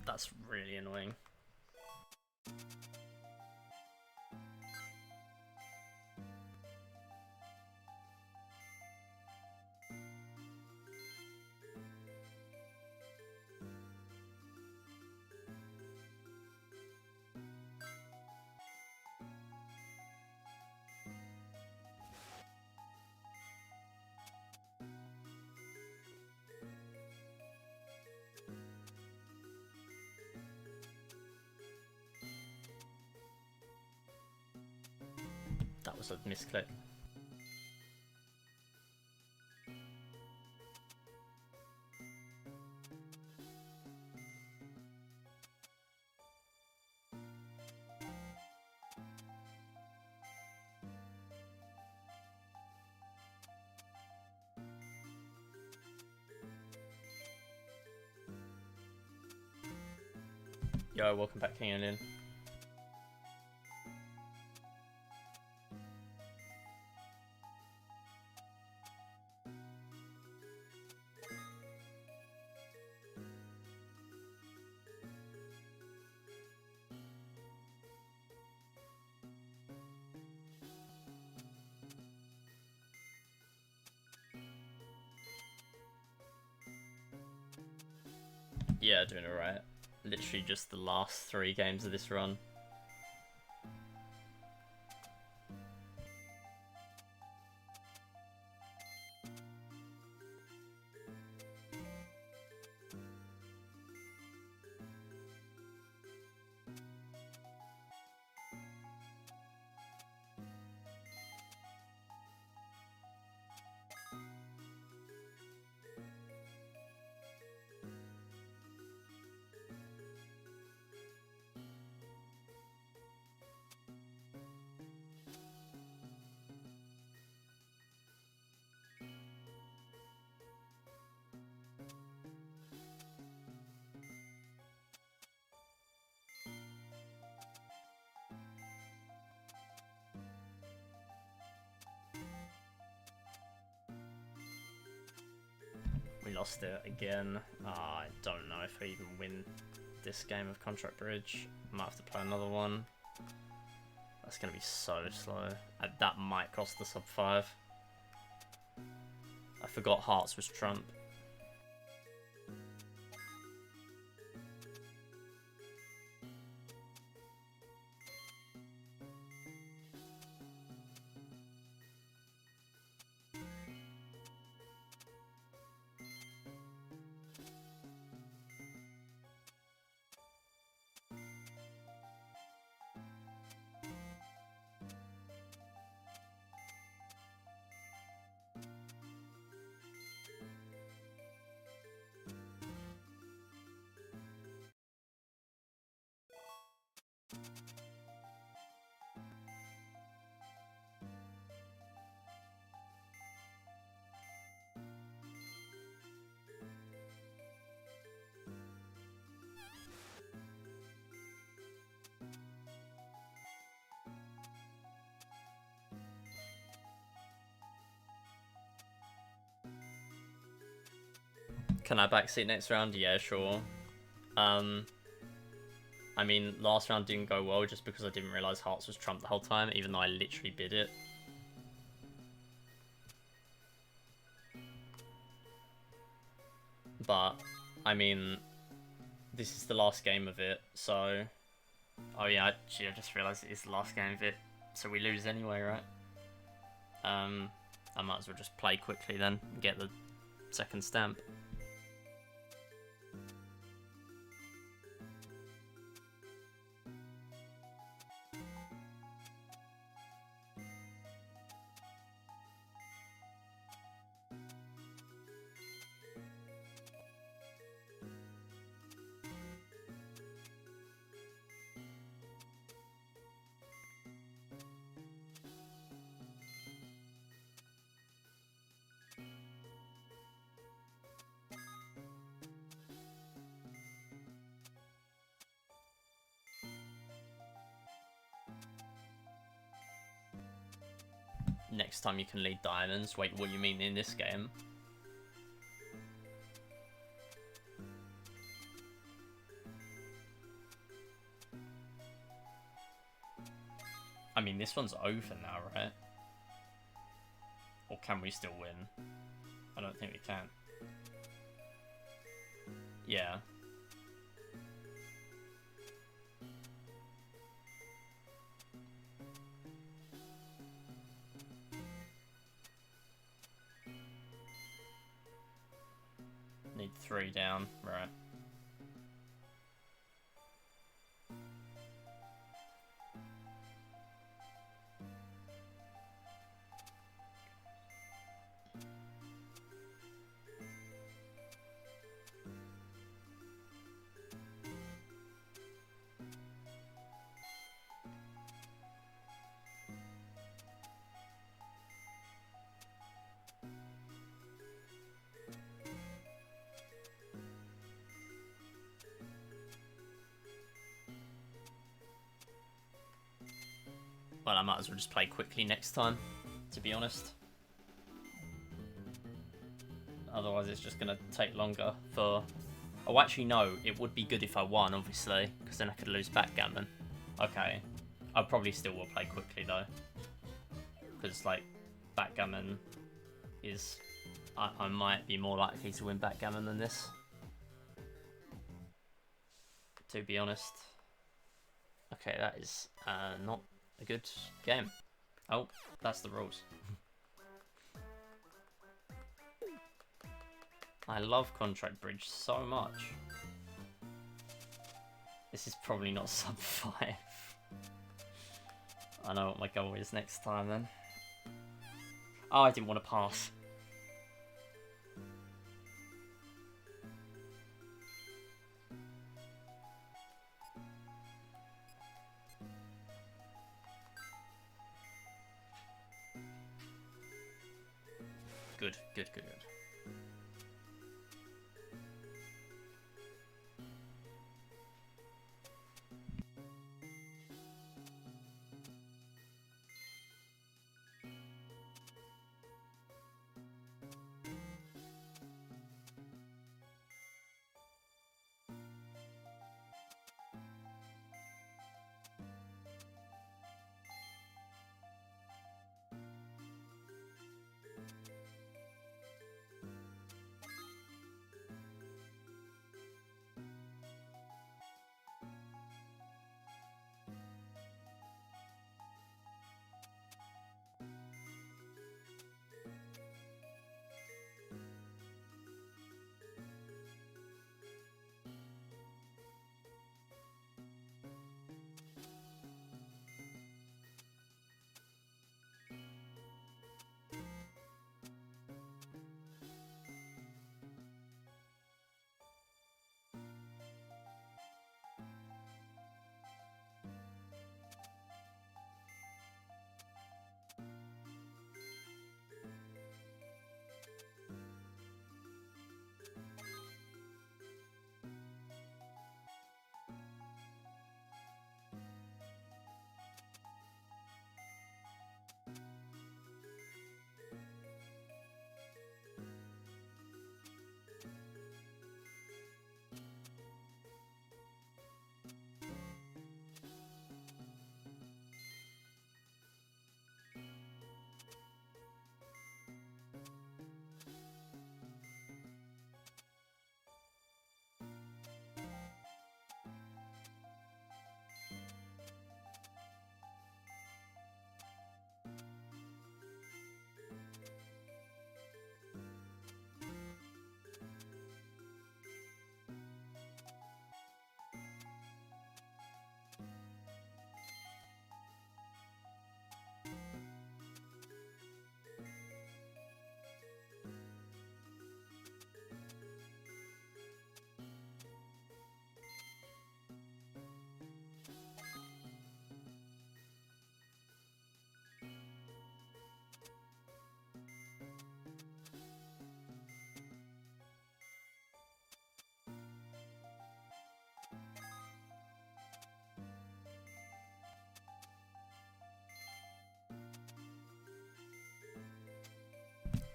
That's really annoying. That was a misclick. Yo, welcome back, King and Lin. Yeah, doing alright. Literally just the last 3 games of this run. We lost it again. I don't know if I even win this game of Contract Bridge. Might have to play another one. That's going to be so slow. That might cost the sub 5. I forgot Hearts was Trump. Can I backseat next round? Yeah, sure. I mean, last round didn't go well just because I didn't realise hearts was trumped the whole time, even though I literally bid it. But, I mean, this is the last game of it, so... Oh yeah, actually I just realised it is the last game of it, so we lose anyway, right? I might as well just play quickly then and get the second stamp. Next time you can lead diamonds. Wait, what do you mean in this game? I mean, this one's over now, right? Or can we still win? I don't think we can. Yeah. Need 3 down, right. Well, I might as well just play quickly next time, to be honest. Otherwise it's just going to take longer for... Oh, actually, no. It would be good if I won, obviously, because then I could lose backgammon. Okay. I probably still will play quickly, though. Because, like, backgammon is... I might be more likely to win backgammon than this. To be honest. Okay, that is not a good game. Oh, that's the rules. I love Contract Bridge so much. This is probably not sub 5. I know what my goal is next time then. Oh, I didn't want to pass. Good, good, good, good.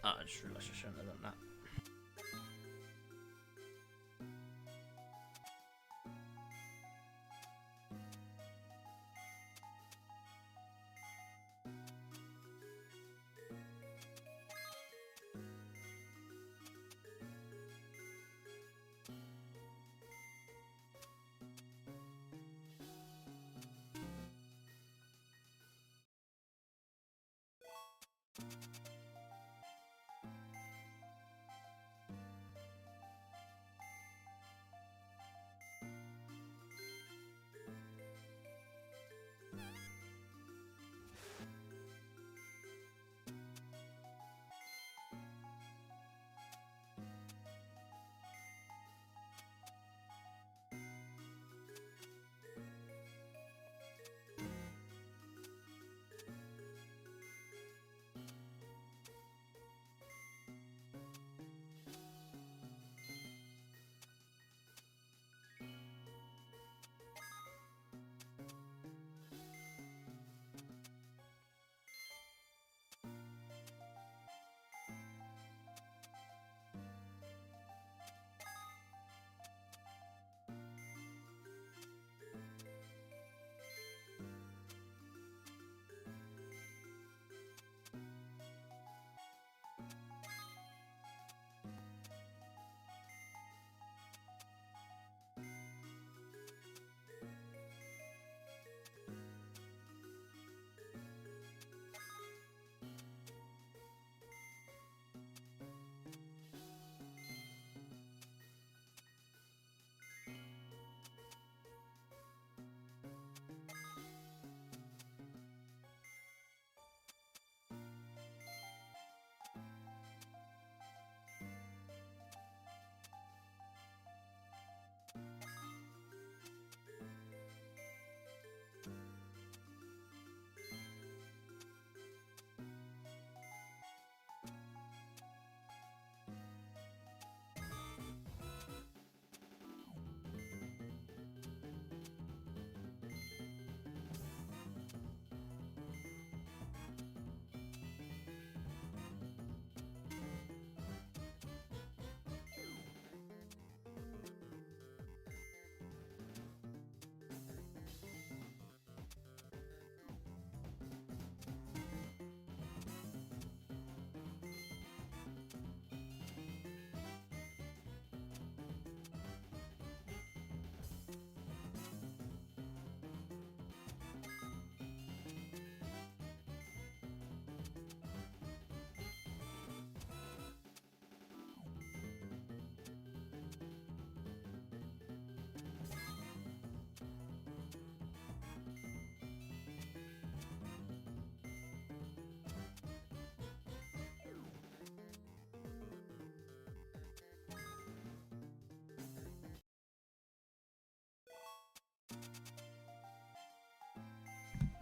I just realised I shouldn't have done that.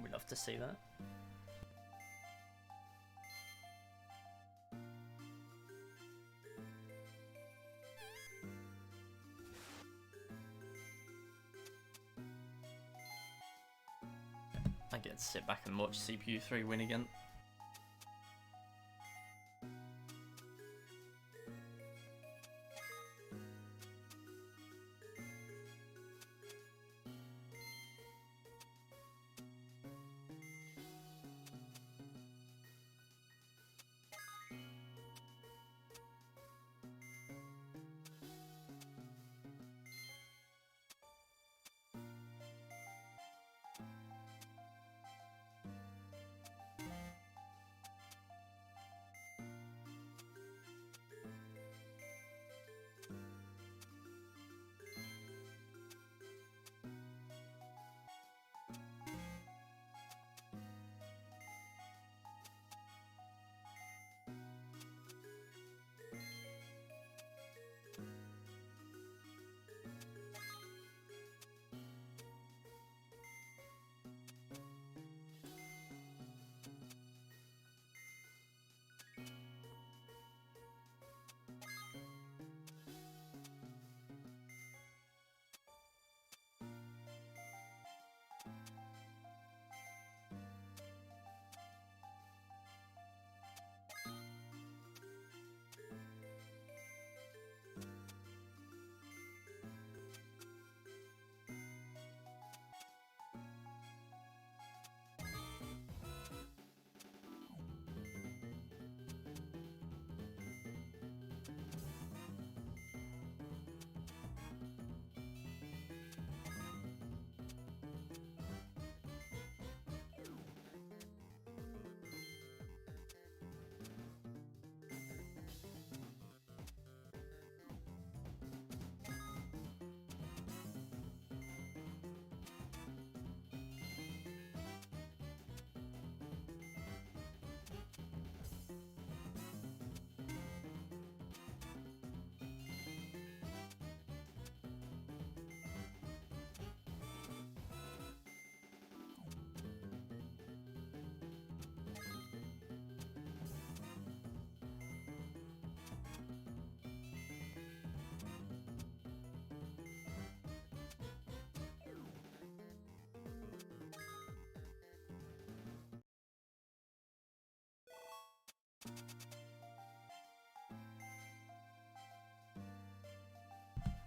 We'd love to see that. I get to sit back and watch CPU3 win again.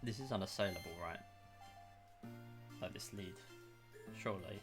This is unassailable, right? Like this lead, surely.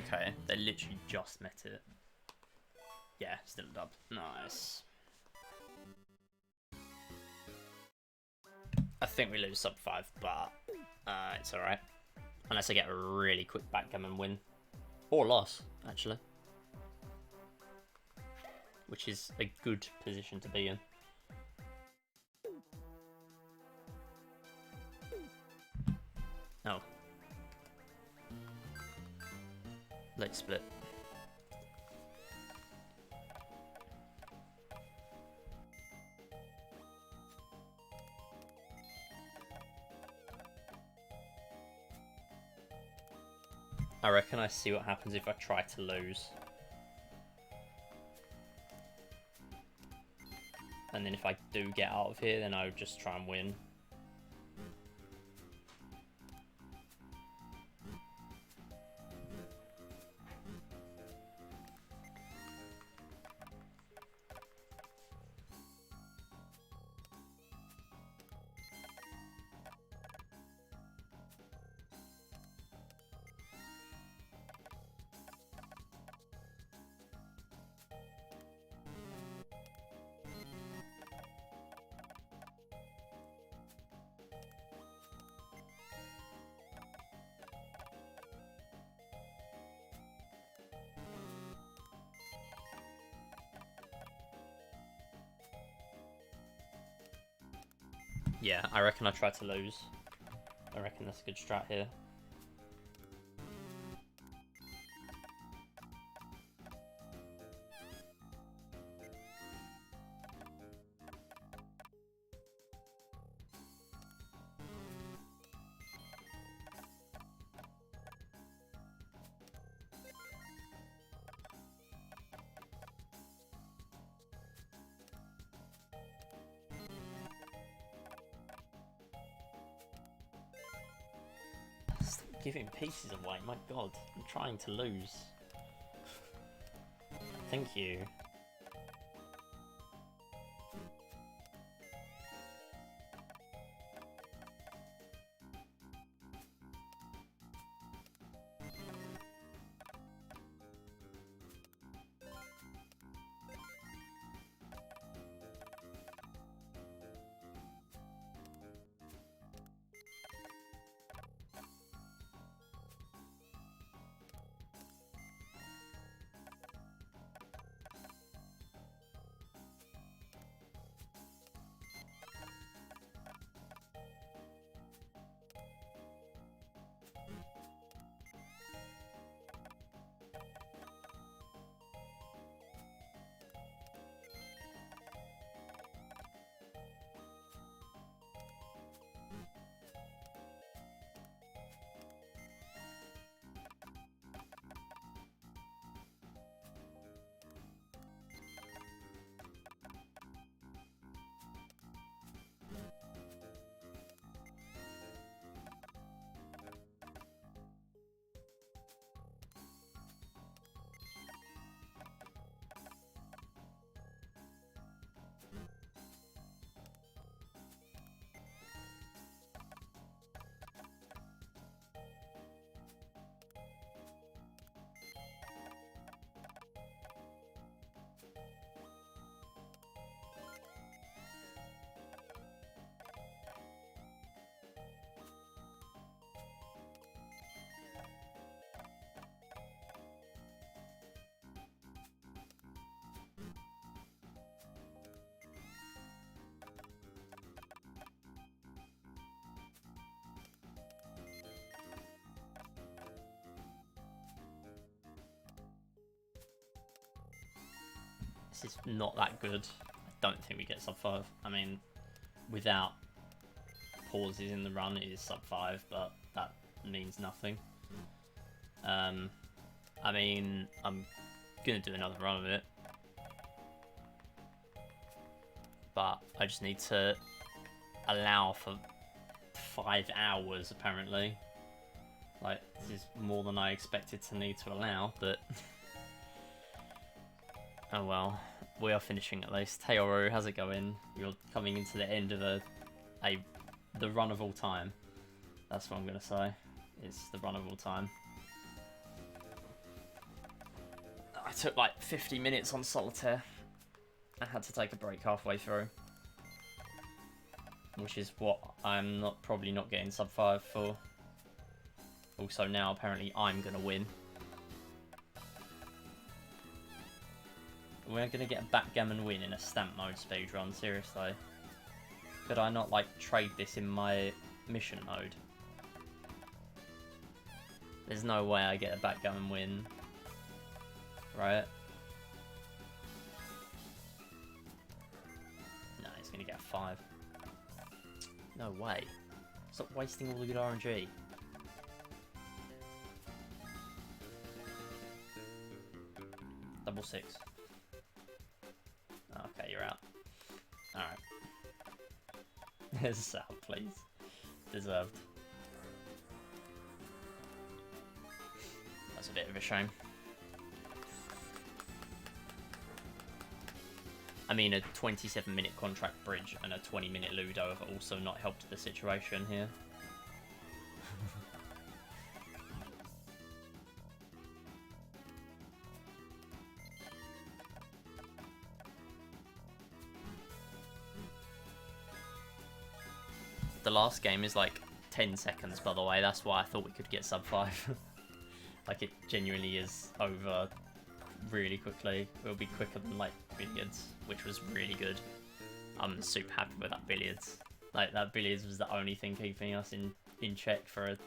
Okay, they literally just met it. Yeah, still a dub. Nice. I think we lose sub 5, but it's alright. Unless I get a really quick backgammon win. Or loss, actually. Which is a good position to be in. Oh. Late split. I reckon I see what happens if I try to lose. And then if I do get out of here, then I would just try and win. Yeah, I reckon I try to lose. I reckon that's a good strat here. giving pieces away. My god, I'm trying to lose. Thank you. This is not that good. I don't think we get sub 5. I mean, without pauses in the run, it is sub 5, but that means nothing. I mean, I'm gonna do another run of it, but I just need to allow for 5 hours apparently. Like, this is more than I expected to need to allow, but oh well, we are finishing at least. Takeover, how's it going? You're coming into the end of the run of all time. That's what I'm gonna say. It's the run of all time. I took like 50 minutes on Solitaire. I had to take a break halfway through, which is what I'm probably not getting sub 5 for. Also now apparently I'm gonna win. We're gonna get a backgammon win in a stamp mode speedrun, seriously. Could I not like trade this in my mission mode? There's no way I get a backgammon win, right? No, he's gonna get a 5. No way. Stop wasting all the good RNG. Double 6. Okay, you're out. Alright. There's out, please. Deserved. That's a bit of a shame. I mean, a 27-minute contract bridge and a 20-minute Ludo have also not helped the situation here. The last game is like 10 seconds, by the way. That's why I thought we could get sub 5. Like, it genuinely is over really quickly. It'll be quicker than like billiards, which was really good. I'm super happy with that billiards. Like, that billiards was the only thing keeping us in check for a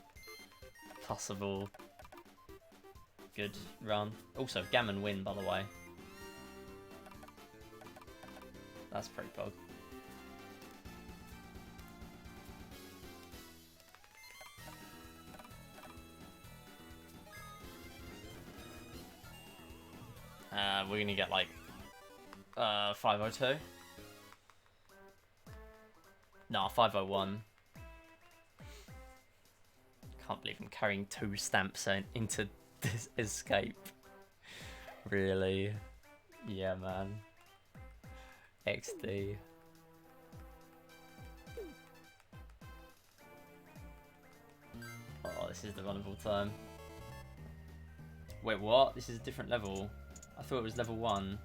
possible good run. Also, gammon win, by the way. That's pretty bug. We're gonna get like 502. No, 501. can't believe I'm carrying 2 stamps into this escape. Really? Yeah, man. XD. Oh, this is the runnable time. Wait, what? This is a different level. I thought it was level 1.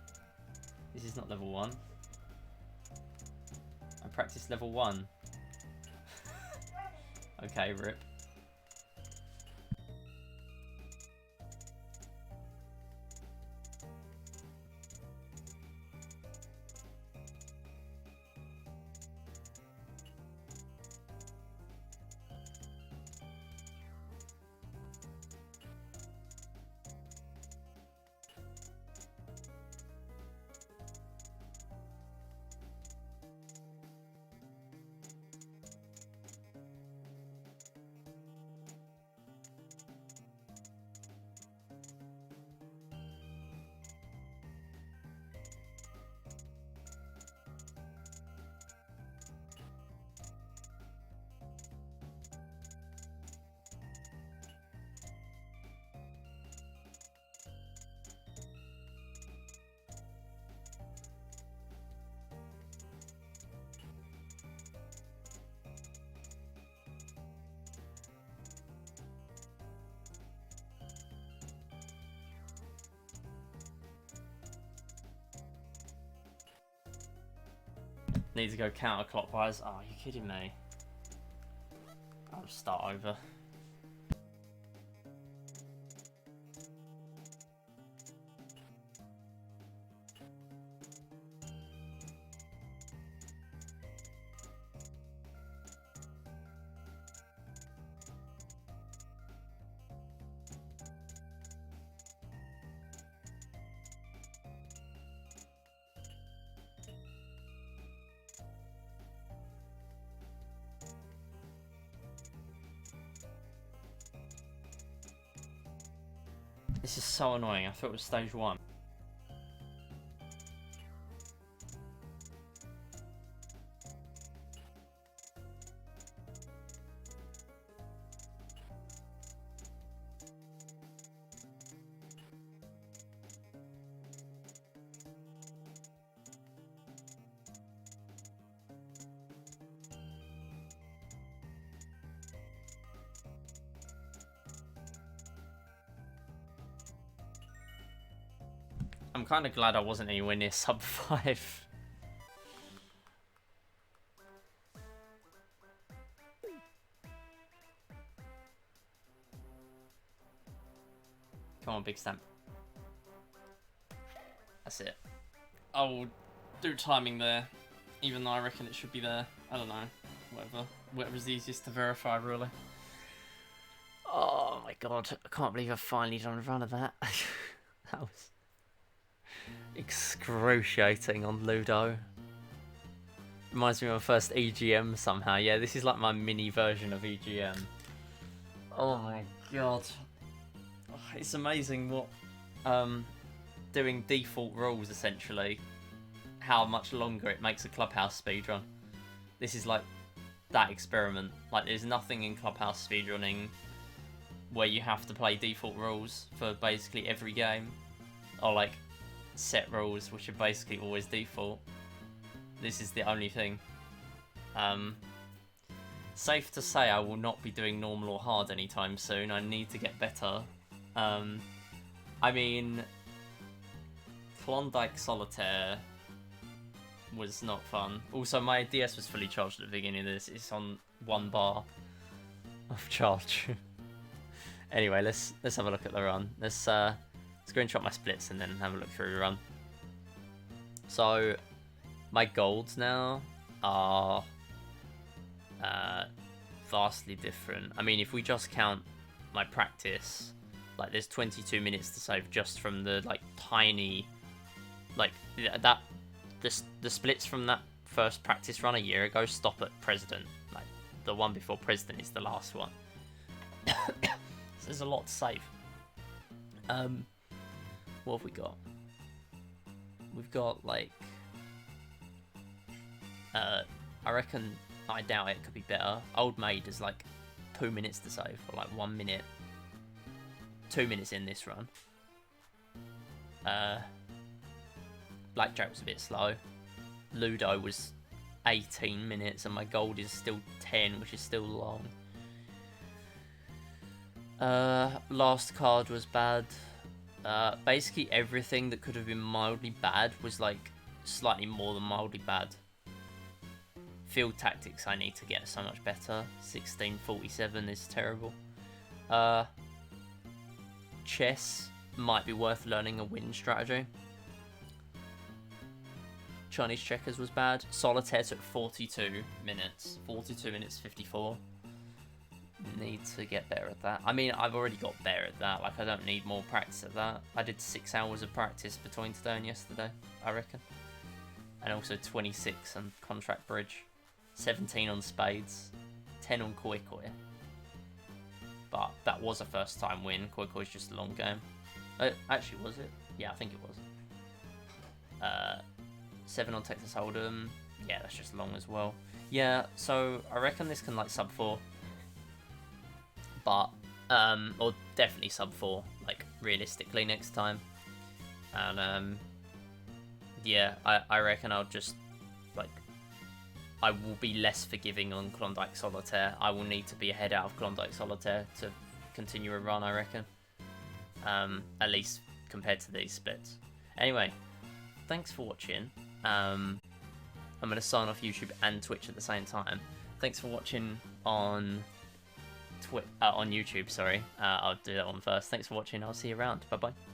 This is not level 1. I practiced level 1. Okay, rip. Need to go counterclockwise. Oh, are you kidding me? I'll just start over. This is so annoying. I thought it was stage 1. I'm kind of glad I wasn't anywhere near sub 5. Come on, big stamp. That's it. I'll do timing there, even though I reckon it should be there. I don't know. Whatever's easiest to verify, really. Oh my god, I can't believe I've finally done a run of that. That was excruciating on Ludo. Reminds me of my first EGM somehow. Yeah, this is like my mini version of EGM. Oh my god. It's amazing what doing default rules, essentially, how much longer it makes a Clubhouse speedrun. This is like that experiment. Like, there's nothing in Clubhouse speedrunning where you have to play default rules for basically every game, or like set rules which are basically always default. This is the only thing. Safe to say I will not be doing normal or hard anytime soon. I need to get better. I mean, Klondike Solitaire was not fun. Also, my DS was fully charged at the beginning of this. It's on 1 bar of charge. Anyway, let's have a look at the run. Let's screenshot my splits and then have a look through the run. So my golds now are vastly different. I mean, if we just count my practice, like, there's 22 minutes to save just from the like tiny, like that the splits from that first practice run a year ago stop at President. Like, the one before President is the last one. So there's a lot to save. What have we got? We've got, like, I reckon, I doubt it could be better. Old Maid is like 2 minutes to save, or like 1 minute. 2 minutes in this run. Blackjack was a bit slow. Ludo was 18 minutes, and my gold is still 10, which is still long. Last card was bad. Basically everything that could have been mildly bad was like slightly more than mildly bad. Field tactics I need to get so much better. 1647 is terrible. Chess might be worth learning a win strategy. Chinese checkers was bad. Solitaire took 42 minutes. 42 minutes 54. Need to get better at that. I mean, I've already got better at that. Like, I don't need more practice at that. I did 6 hours of practice between today and yesterday, I reckon. And also 26 on contract bridge. 17 on spades. 10 on koi koi. But that was a first time win. Koi koi is just a long game. Actually, was it? Yeah, I think it was. 7 on Texas Hold'em. Yeah, that's just long as well. Yeah, so I reckon this can like sub 4. But, or definitely sub 4, like, realistically next time. And, yeah, I reckon I'll just, like, I will be less forgiving on Klondike Solitaire. I will need to be ahead out of Klondike Solitaire to continue a run, I reckon. At least compared to these splits. Anyway, thanks for watching. I'm going to sign off YouTube and Twitch at the same time. Thanks for watching on YouTube, sorry. I'll do that one first. Thanks for watching. I'll see you around. Bye-bye.